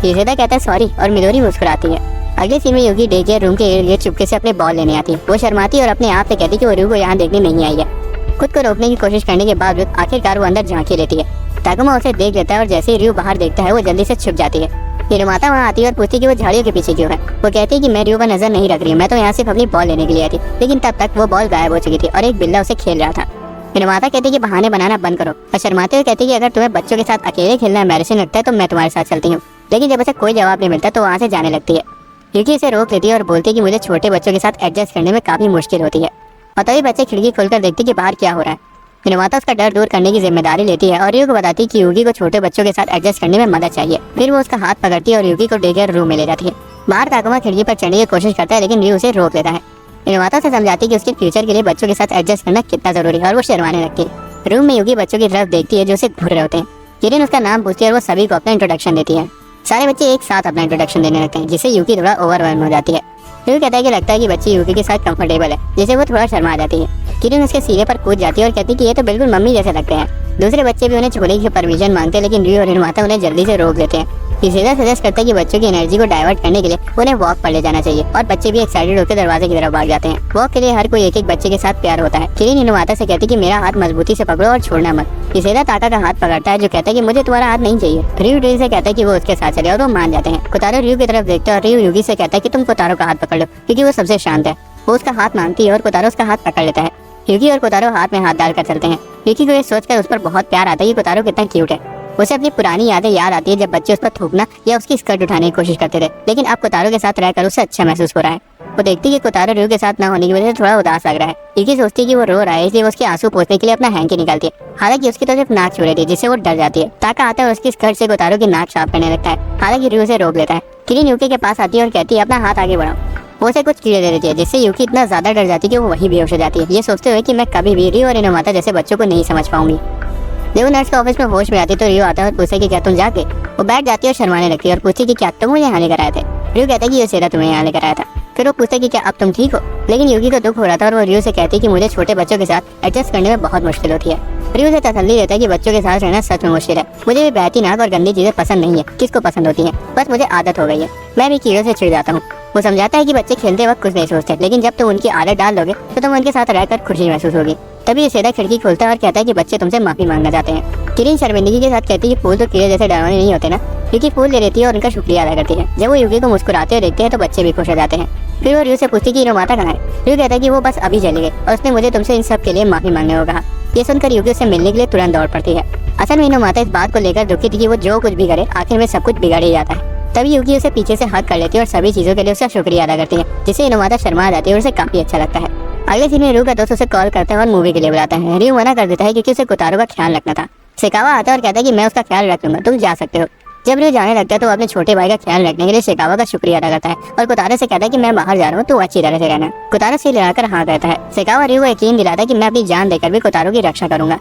यूसेदा कहता है सॉरी और मिडोरी मुस्कुराती है। अगले सीन में युगी डे केयर रूम के इर्द गिर्द चुपके से अपने बॉल लेने आती है। वो शर्माती और अपने आप से कहती कि वो रियो को यहाँ देखने नहीं आई है। खुद को रोकने की कोशिश करने के बावजूद आखिरकार वो अंदर झांकी लेती है। ताकुमा उसे देख लेता है और जैसे ही रियो बाहर देखता है वो जल्दी से छुप जाती है। हिरोमाता वहाँ आती है और पूछती है कि वो झाड़ियों के पीछे क्यों है। वो कहती है कि मैं रियो पर नजर नहीं रख रही हूँ, मैं तो यहाँ सिर्फ अपनी बॉल लेने के लिए आई थी। लेकिन तब तक वो बॉल गायब हो चुकी थी और एक बिल्ला उसे खेल रहा था। हिरोमाता कहती है कि बहाने बनाना बंद करो और शर्माते हुए कहती है कि अगर तुम्हें बच्चों के साथ अकेले खेलना एम्बैरेसिंग लगता है तो मैं तुम्हारे साथ चलती हूँ। लेकिन जब उसे कोई जवाब नहीं मिलता तो वहाँ से जाने लगती है। युकी इसे रोक लेती है और बोलती है कि मुझे छोटे बच्चों के साथ एडजस्ट करने में काफी मुश्किल होती है। और तभी बच्चे खिड़की खोलकर देखते कि बाहर क्या हो रहा है। हिरोमाता उसका डर दूर करने की जिम्मेदारी लेती है और रियो को बताती है कि युगी को छोटे बच्चों के साथ एडजस्ट करने में मदद चाहिए। फिर वो उसका हाथ पकड़ती है और युगी को डे केयर रूम में ले जाती है। बाहर ताकुमा खिड़की पर चढ़ने की कोशिश करता है लेकिन रियो उसे रोक लेता है। हिरोमाता से समझाती है कि उसके फ्यूचर के लिए बच्चों के साथ एडजस्ट करना कितना जरूरी है और वो शर्माने लगती है। रूम में युगी बच्चों की तरफ देखती है जो उसे घूर रहे होते हैं। किरिन उसका नाम पूछती है और वो सभी को अपना इंट्रोडक्शन देती है। सारे बच्चे एक साथ अपना इंट्रोडक्शन देने लगते हैं जिससे युकी थोड़ा ओवरवेल्म हो जाती है। रियो कहता है कि लगता है कि बच्ची युकी के साथ कंफर्टेबल है जिसे वो थोड़ा शर्मा जाती है। किरिन उसके सीने पर कूद जाती है और कहती है कि ये तो बिल्कुल मम्मी जैसे लगते हैं। दूसरे बच्चे भी उन्हें छोड़ने की परमिशन मांगते हैं लेकिन रियो और हिरोमाता उन्हें जल्दी से रोक देते हैं। यूसेदा सजेस्ट करता है कि बच्चों की एनर्जी को डाइवर्ट करने के लिए उन्हें वॉक पर ले जाना चाहिए और बच्चे भी एक्साइटेड होकर दरवाजे की तरफ भाग जाते हैं। वॉक के लिए हर कोई एक एक बच्चे के साथ प्यार होता है। किरिन हिरोमाता से कहती है कि मेरा हाथ मजबूती से पकड़ो और छोड़ना मत। यूसेदा ताका का हाथ पकड़ता है जो कहता है कि मुझे तुम्हारा हाथ नहीं चाहिए। रियो ड्री से कहता है कि वो उसके साथ चले और वो मान जाते हैं। कोतारो रियो की तरफ देखता है और रियो युगी से कहता है कि तुम कोतारो का हाथ पकड़ लो क्योंकि वो सबसे शांत है। वो उसका हाथ मांगती है और कोतारो उसका हाथ पकड़ लेता है। युगी और कोतारो हाथ में हाथ डालकर चलते हैं। युगी को ये सोचकर उस पर बहुत प्यार आता है कि कोतारो कितना क्यूट है। उसे अपनी पुरानी यादें याद आती है जब बच्चे उस पर थूकना या उसकी स्कर्ट उठाने की कोशिश करते थे लेकिन अब कोतारो के साथ रहकर उसे अच्छा महसूस हो रहा है। वो देखती है कि कोतारो रियो के साथ ना होने की वजह से थोड़ा उदास लग रहा है। युगी सोचती है कि वो रो रहा है इसलिए वो उसके आंसू पोंछने के लिए अपना हैंकी निकालती है। हालांकि उसकी तो सिर्फ नाक छू रही थी जिससे वो डर जाती है। ताका आता है और उसकी स्कर्ट से कोतारो की नाक साफ करने लगता है। हालांकि रियो उसे रोक लेता है। किरिन युकी के पास आती है और कहती है अपना हाथ आगे बढ़ाओ। वो उसे कुछ कीड़े दे देती है जिससे युकी इतना ज्यादा डर जाती है कि वो वहीं बेहोश हो जाती है ये सोचते हुए कि मैं कभी भी रियो और हिरोमाता जैसे बच्चों को नहीं समझ पाऊंगी। जब वो नर्स के ऑफिस में होश में आती तो रियो आता है और पूछे कि क्या तुम जाके। वो बैठ जाती है और शर्माने लगती है और पूछती कि क्या तुम मुझे यहाँ लेकर आए थे। रियो कहता है कि यूसेदा तुम्हें यहाँ लेकर आया था। फिर वो पूछता कि क्या अब तुम ठीक हो। लेकिन युगी को दुख हो रहा था और वो रियो से कहती कि मुझे छोटे बच्चों के साथ एडजस्ट करने में बहुत मुश्किल होती है। रियो से तसल्ली देता है कि बच्चों के साथ रहना सच में मुश्किल है। मुझे भी बहती नाक और गंदी चीजें पसंद नहीं है। किसको पसंद होती है, बस मुझे आदत हो गई है। मैं भी कीड़ों से चिढ़ जाता हूँ। वो समझाता है कि बच्चे खेलते वक्त कुछ नहीं सोचते लेकिन जब तुम उनकी आदत डाल दोगे तो तुम उनके साथ रहकर खुशी महसूस होगी। तभी यूसेदा खिड़की खोलता है और कहता है कि बच्चे तुमसे माफी मांगना चाहते हैं। किरिन शर्मिंदगी के साथ कहती है कि फूल तो कीड़े जैसे डरावने नहीं होते ना। युकी फूल ले लेती है और उनका शुक्रिया अदा करती है। जब वो युकी को मुस्कुराते हुए देखते हैं तो बच्चे भी खुश हो जाते हैं। फिर वो रियो से पूछती कि इनोमाता कहाँ है। रियो कहता है कि वो बस अभी चली गई और उसने मुझे तुमसे इन सब के लिए माफी मांगने को कहा। ये सुनकर यूकी उससे मिलने के लिए तुरंत दौड़ पड़ती है। असल में इनोमाता इस बात को लेकर दुखी थी कि वो जो कुछ भी करे आखिर में सब कुछ बिगड़ ही जाता है। तभी यूकी उसे पीछे से हग कर लेती है और सभी चीजों के लिए उसका शुक्रिया अदा करती है, जिससे इनोमाता शर्मा जाती है और उसे काफी अच्छा लगता है। अगले सीन में रियो का दोस्त उसे कॉल करता है और मूवी के लिए बुलाता है। रियो मना कर देता है क्योंकि उसे कोतारो का ख्याल रखना था। शिकावा आता है और कहता है कि मैं उसका ख्याल रख लूंगा, तुम जा सकते हो। जब रियो जाने लगता है तो वो अपने छोटे भाई का ख्याल रखने के लिए शिकावा का शुक्रिया अदा करता है और कोतारो से कहता है कि मैं बाहर जा रहा हूँ, तू अच्छी तरह से रहना। कोतारो से लगाकर हाँ कहता है। शिकावा रियो को यकीन दिलाता है कि मैं अपनी जान देकर भी कोतारो की रक्षा करूंगा।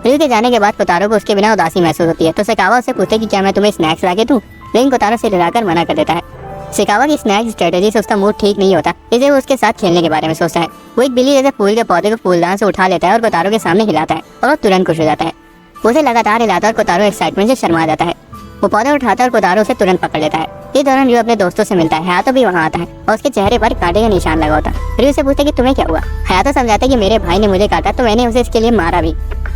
रियो के जाने के बाद कोतारो को उसके बिना उदासी महसूस होती है, तो शिकावा उससे पूछते कि क्या मैं तुम्हें स्नैक्स ला के दूं, लेकिन कोतारो से लगाकर मना कर देता है। शिकावा की स्नैक्स स्ट्रेटेजी से उसका मूड ठीक नहीं होता, इसलिए वो उसके साथ खेलने के बारे में सोचता है। वो एक बिल्ली जैसे फूल के पौधे को फूलदान से उठा लेता है और कोतारो के सामने हिलाता है और वो तुरंत खुश हो जाता है। उसे लगातार हिलाता है और कोतारो एक्साइटमेंट से शर्मा जाता है। वो पौधा उठाता है और कोतारो उसे तुरंत पकड़ लेता है। इस दौरान रियो अपने दोस्तों से मिलता है। हयातो भी वहाँ आता है और उसके चेहरे पर कांटे का निशान लगा होता है। रियो से पूछता है कि तुम्हें क्या हुआ। हयातो समझाता है कि मेरे भाई ने मुझे काटा तो मैंने उसे इसके लिए मारा भी।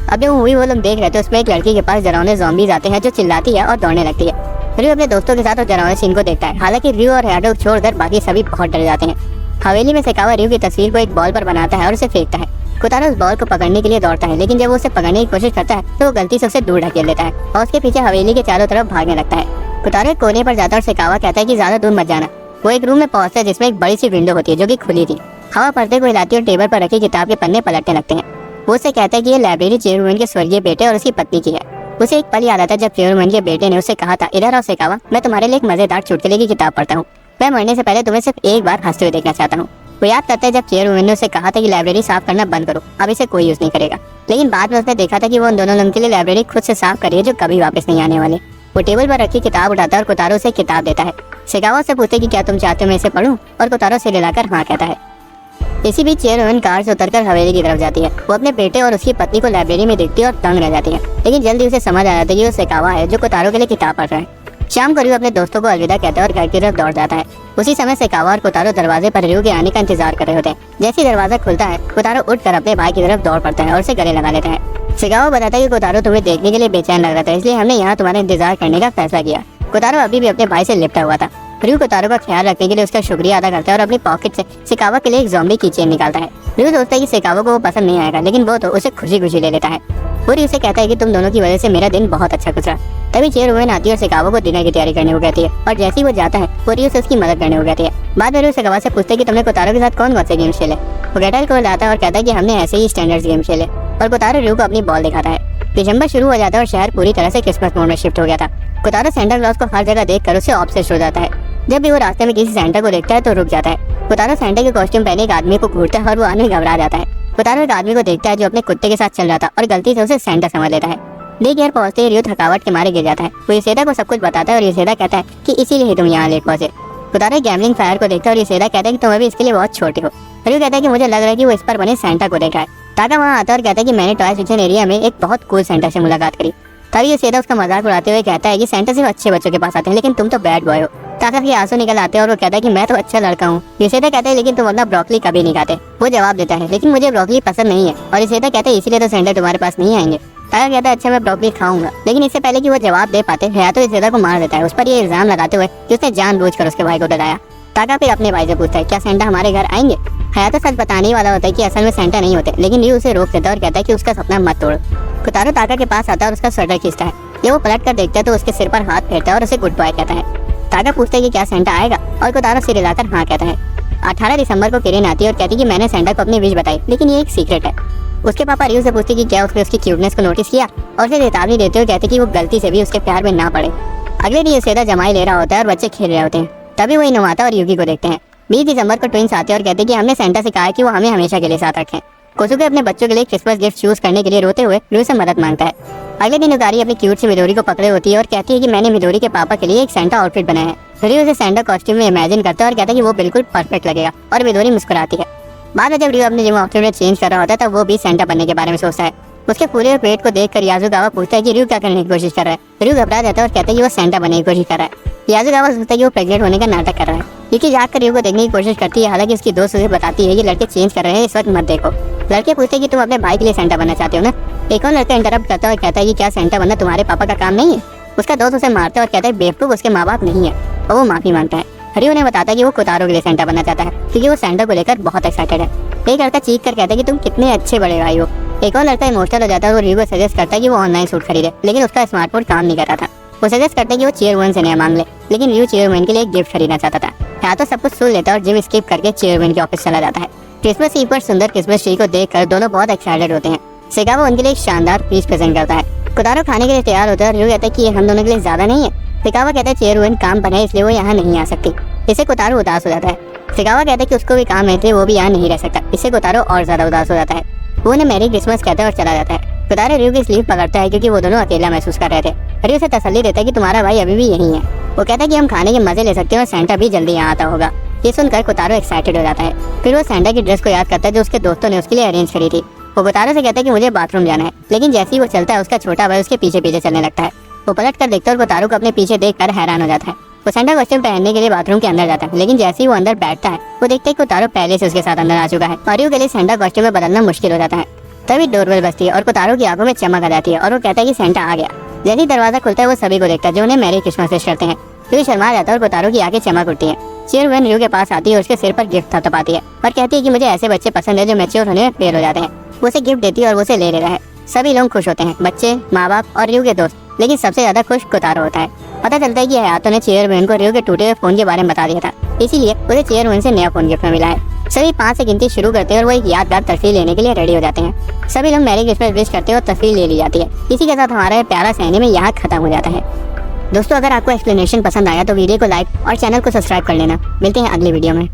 अब जो मूवी वो लोग देख रहे थे उसमें एक लड़की के पास डरावने ज़ॉम्बीज आते हैं जो चिल्लाती है और दौड़ने लगती है। रियो अपने दोस्तों के साथ और डरावने सीन को देखता है। हालांकि रियो और हयातो को छोड़कर बाकी सभी बहुत डर जाते हैं। हवेली में शिकावा रियो की तस्वीर को एक बॉल पर बनाता है और उसे फेंकता है। कोतारो उस बॉल को पकड़ने के लिए दौड़ता है, लेकिन जब वो उसे पकड़ने की कोशिश करता है तो वो गलती से उसे दूर ढकेल लेता है और उसके पीछे हवेली के चारों तरफ भागने लगता है। कोतारो एक कोने पर जाता है और शिकावा कहता है कि ज्यादा दूर मत जाना। वो एक रूम में पहुंचता है जिसमें एक बड़ी सी विंडो होती है जो कि खुली थी। हवा पर्दे को हिलाती है और टेबल पर रखी किताब के पन्ने पलटने लगते हैं। वो उसे कहता है कि ये लाइब्रेरी चेयरमैन के स्वर्गीय बेटे और उसकी पत्नी की है। उसे एक पल याद आता है जब चेयरमैन के बेटे ने उसे कहा था, इधर आओ शिकावा, मैं तुम्हारे लिए एक मजेदार चुटकुले की किताब पढ़ता हूँ। मैं मरने से पहले तुम्हें सिर्फ एक बार हंसते हुए देखना चाहता हूँ। वो याद करता है जब चेयरमैन ने उसे कहा था कि लाइब्रेरी साफ करना बंद करो, अब इसे कोई यूज नहीं करेगा। लेकिन बाद में उसने देखा था कि वो उन दोनों लोगों के लिए लाइब्रेरी खुद से साफ करी है जो कभी वापस नहीं आने वाले। वो टेबल पर रखी किताब उठाता है और कोतारो से किताब देता है। शिकावा से पूछते कि क्या तुम चाहते हो मैं इसे पढूं, और कोतारो से हिलाकर हाँ कहता है। इसी बीच चेयरमैन कार से उतरकर हवेली की तरफ जाती है। वो अपने बेटे और उसकी पत्नी को लाइब्रेरी में देखती है और दंग रह जाती है, लेकिन जल्दी उसे समझ आ जाता है कि वो शिकावा है जो कोतारो के लिए किताब पढ़ रहा है। शाम को रियो अपने दोस्तों को अलविदा कहता है और घर की तरफ दौड़ जाता है। उसी समय शिकावा और कोतारो दरवाजे पर रियो के आने का इंतजार कर रहे होते हैं। जैसे ही दरवाजा खुलता है कोतारो उठकर अपने भाई की तरफ दौड़ पड़ता है और उसे गले लगा लेता है। शिकावा बताता है कि कोतारो तुम्हें देखने के लिए बेचैन लग रहा था, इसलिए हमने यहाँ तुम्हारा इंतजार करने का फैसला किया। कोतारो अभी भी अपने भाई से लिपटा हुआ था। रियो कोतारो का ख्याल रखने के लिए उसका शुक्रिया अदा करता है और अपनी पॉकेट से शिकावा के लिए एक ज़ॉम्बी की चेन निकालता है। रियो सोचता है कि शिकावा को वो पसंद नहीं आएगा, लेकिन वो तो उसे खुशी खुशी ले लेता है। वो रियो से कहता है कि तुम दोनों की वजह से मेरा दिन बहुत अच्छा गुजरा। तभी चेयरवुमन आती है और शिकावा को डिनर की तैयारी करने को कहती है, और जैसे ही वो जाता है वो रियो से उसकी मदद करने को कहती है। बाद में रियो शिकावा से पूछते है कि तुमने कोतारो के साथ कौन कौन से गेम खेले। वो गेटल को लाता है और कहता है कि हमने ऐसे ही स्टैंडर्ड गेम खेले, और कोतारो रियो को अपनी बॉल दिखाता है। दिसंबर शुरू हो जाता है और शहर पूरी तरह से क्रिसमस मोड में शिफ्ट हो गया था। कोतारो सेंटा क्लॉज को हर जगह देखकर उससे ऑब्सेस्ड हो जाता है। जब भी वो रास्ते में किसी सेंटा को देखता है तो रुक जाता है। कोतारो सेंटा के कॉस्ट्यूम पहने एक आदमी को घूरता है और वो आदमी घबरा जाता है। कोतारो एक आदमी को देखता है जो अपने कुत्ते के साथ चल रहा था और गलती से उसे सेंटा समझ लेता है। लेकिन पहुंचते ही रियो थकावट के मारे गिर जाता है। वो यूसेदा को सब कुछ बताता है और यूसेदा कहता है कि इसीलिए ही तुम यहाँ लेट पहुंचे। कोतारो गैम्बलिंग फायर को देखता है और यूसेदा कहता है कि तुम अभी इसके लिए बहुत छोटे हो। रियो कहता है कि मुझे लग रहा है कि वो इस पर बने सेंटा को देखा है। ताका वहाँ आता है और कहता है कि मैंने टॉय स्टेशन एरिया में एक बहुत कूल सेंटा से मुलाकात करी। तभी यूसेदा उसका मजाक उड़ाते हुए कहता है कि सेंटा सिर्फ अच्छे बच्चों के पास आते हैं, लेकिन तुम तो बैड बॉय हो। ताका के आंसू निकल आते हैं और वो कहता है कि मैं तो अच्छा लड़का हूँ। यूसेदा कहता है लेकिन तुम अपना ब्रोकली कभी नहीं खाते। वो जवाब देता है लेकिन मुझे ब्रोकली पसंद नहीं है, और यूसेदा कहता है इसीलिए तो सेंटा तुम्हारे पास नहीं आएंगे। ताका कहता है अच्छा मैं ब्रोकली खाऊंगा, लेकिन इससे पहले कि वो जवाब दे पाते हयातो यूसेदा को मार देता है, उस पर ये इल्जाम लगाते हुए कि उसने जानबूझकर उसके भाई को डराया। ताका फिर अपने भाई से पूछता है क्या सेंटा हमारे घर आएंगे। हयातो सच बताने वाला होता है कि असल में सेंटा नहीं होते, लेकिन रियो उसे रोक देता है और कहता है कि उसका सपना मत तोड़ो। कोतारो ताका के पास आता है और उसका स्वेटर खींचता है। जब वो पलट कर देखता है तो उसके सिर पर हाथ फेरता है और उसे गुड बाय कहता है। ताका पूछता है कि क्या सेंटा आएगा, और कोतारो सिर हिलाकर हाँ कहता है। 18 दिसंबर को किरेन आती है और कहती है कि मैंने सेंटा को अपनी विश बताई, लेकिन ये एक सीक्रेट है। उसके पापा रियो से पूछते कि क्या उसने उसकी क्यूटनेस को नोटिस किया, और उसे चेतावनी देते हुए कहते कि वो गलती से भी उसके प्यार में ना पड़े। अगले दिन यूसेदा जमाई ले रहा होता है और बच्चे खेल रहे होते हैं। तभी वो इनोमाता और युगी को देखते हैं। 20 दिसंबर को ट्विंस आते हैं और कहते हैं कि हमने सेंटा से कहा है कि वो हमें हमेशा के लिए साथ रखें। कोसुके अपने बच्चों के लिए क्रिसमस गिफ्ट चूज करने के लिए रोते हुए रियो से मदद मांगता है। अगले दिन उकारी अपनी क्यूट सी मिडोरी को पकड़े होती है और कहती है कि मैंने मिडोरी के पापा के लिए एक सेंटा आउटफिट बनाया है। रियो उसे सेंटा कॉस्ट्यूम में इमेजिन करता है और कहता है कि वो बिल्कुल परफेक्ट लगेगा, और मिडोरी मुस्कुराती है। बाद में जब रियो अपने जिम आउटफिट में चेंज कर रहा होता है तब वो भी सेंटा बनने के बारे में सोचता है। उसके फूले हुए पेट को देखकर याजुगावा पूछता है कि रियो क्या करने की कोशिश कर रहा है। रियो घबरा जाता है और कहता है कि वो सेंटा बनने की कोशिश कर रहा है। याजुगावा सोचता है कि वो प्रेग्नेंट होने का नाटक कर रहा है। युकी जाकर रियो को देखने की कोशिश करती है, हालांकि उसकी दोस्त उसे बताती है कि लड़के चेंज कर रहे हैं, इस वक्त मत देखो। लड़के पूछते हैं कि तुम अपने भाई के लिए सेंटा बनना चाहते हो ना। एक और लड़का इंटरप्ट करता है और कहता है कि क्या सेंटा बनना तुम्हारे पापा का काम नहीं है। उसका दोस्त उसे मारता है और कहता है बेवकूफ, उसके माँ बाप नहीं है, और वो माफी मांगता है। रियो उन्हें बताता है कि वो कोतारो के लिए सेंटा बनना चाहता है क्योंकि वो सेंटा को लेकर बहुत एक्साइटेड है। एक लड़का चीख कर कहता है कि तुम कितने अच्छे बड़े भाई हो। एक और लड़का इमोशनल हो जाता है और वो रियो को सजेस्ट करता है कि वो ऑनलाइन सूट खरीदे, लेकिन उसका स्मार्टफोन काम नहीं कर रहा था। वो सजेस्ट करता है कि वो चेयरमैन से नया मांग ले, लेकिन रियो चेयरमैन के लिए एक गिफ्ट खरीदना चाहता था। यहाँ तो सब कुछ सुन लेता है और जिम स्किप करके चेयरमैन के ऑफिस चला जाता है। क्रिसमस ईव पर सुंदर क्रिसमस ट्री को देखकर दोनों बहुत एक्साइटेड होते हैं। सेगावा उनके लिए एक शानदार फीस प्रेजेंट करता है। कोतारो खाने के लिए तैयार होता है और रियो कहता है कि ये हम दोनों के लिए ज्यादा नहीं है। सेगावा कहता है चेयरमैन काम पर है इसलिए वो यहाँ नहीं आ सकती। इससे कोतारो उदास हो जाता है। सेगावा कहता है कि उसको भी काम है इसलिए वो भी यहाँ नहीं रह सकता। इससे कोतारो और ज्यादा उदास हो जाता है। वो उन्हें मैरी क्रिसमस कहता है और चला जाता है। कोतारो रियो की स्लीव पकड़ता है क्योंकि वो दोनों अकेला महसूस कर रहे थे। रियो से तसल्ली देता है कि तुम्हारा भाई अभी भी यहीं है। वो कहता है कि हम खाने के मजे ले सकते हैं और सेंटा भी जल्दी यहाँ आता होगा। ये सुनकर कोतारो एक्साइटेड हो जाता है। फिर वो सेंटा की ड्रेस को याद करता है जो उसके दोस्तों ने उसके लिए अरेंज करी थी। वो कोतारो से कहता है कि मुझे बाथरूम जाना है, लेकिन जैसे ही वो चलता है उसका छोटा भाई उसके पीछे पीछे चलने लगता है। वो पलट कर देखता है और कोतारो को अपने पीछे देखकर हैरान हो जाता है। वो सेंटा कॉस्ट्यूम पहनने के लिए बाथरूम के अंदर जाता है, लेकिन जैसे ही वो अंदर बैठता है वो देखता है कि कोतारो पहले से उसके साथ अंदर आ चुका है। रियो के लिए सेंटा कॉस्ट्यूम में बदलना मुश्किल हो जाता है। तभी डोरबेल बजती है और कोतारो की आंखों में चमक आ जाती है और वो कहता है कि सेंटा आ गया। जैसे ही दरवाजा खुलता है वो सभी को देखता है जो उन्हें मैरी क्रिसमस विश करते हैं। रियो शर्मा जाता है और कोतारो की आंखें चमक उठती है। चेयरमैन रियो के पास आती है और उसके सिर पर गिफ्ट थपथपाती है और कहती है कि मुझे ऐसे बच्चे पसंद है जो मैच्योर होने में फेल हो जाते हैं। वो उसे गिफ्ट देती है और वो उसे ले लेता है। सभी लोग खुश होते हैं, बच्चे, माँ बाप और रियो के दोस्त, लेकिन सबसे ज्यादा खुश कोतारो होता है। पता चलता है कि हयातो ने चेयरमैन को रियो के टूटे हुए फोन के बारे में बता दिया था, इसीलिए उसे चेयरमैन से नया फोन गिफ्ट में मिला है। सभी 5 से गिनती शुरू करते हैं और वो एक यादगार तस्वीर लेने के लिए रेडी हो जाते हैं। सभी लोग मैरी क्रिसमस विश करते हैं और तस्वीर ले ली जाती है। इसी के साथ हमारा प्यारा सहने में यहाँ खत्म हो जाता है। दोस्तों, अगर आपको एक्सप्लेनेशन पसंद आया तो वीडियो को लाइक और चैनल को सब्सक्राइब कर लेना। मिलते हैं अगली वीडियो में।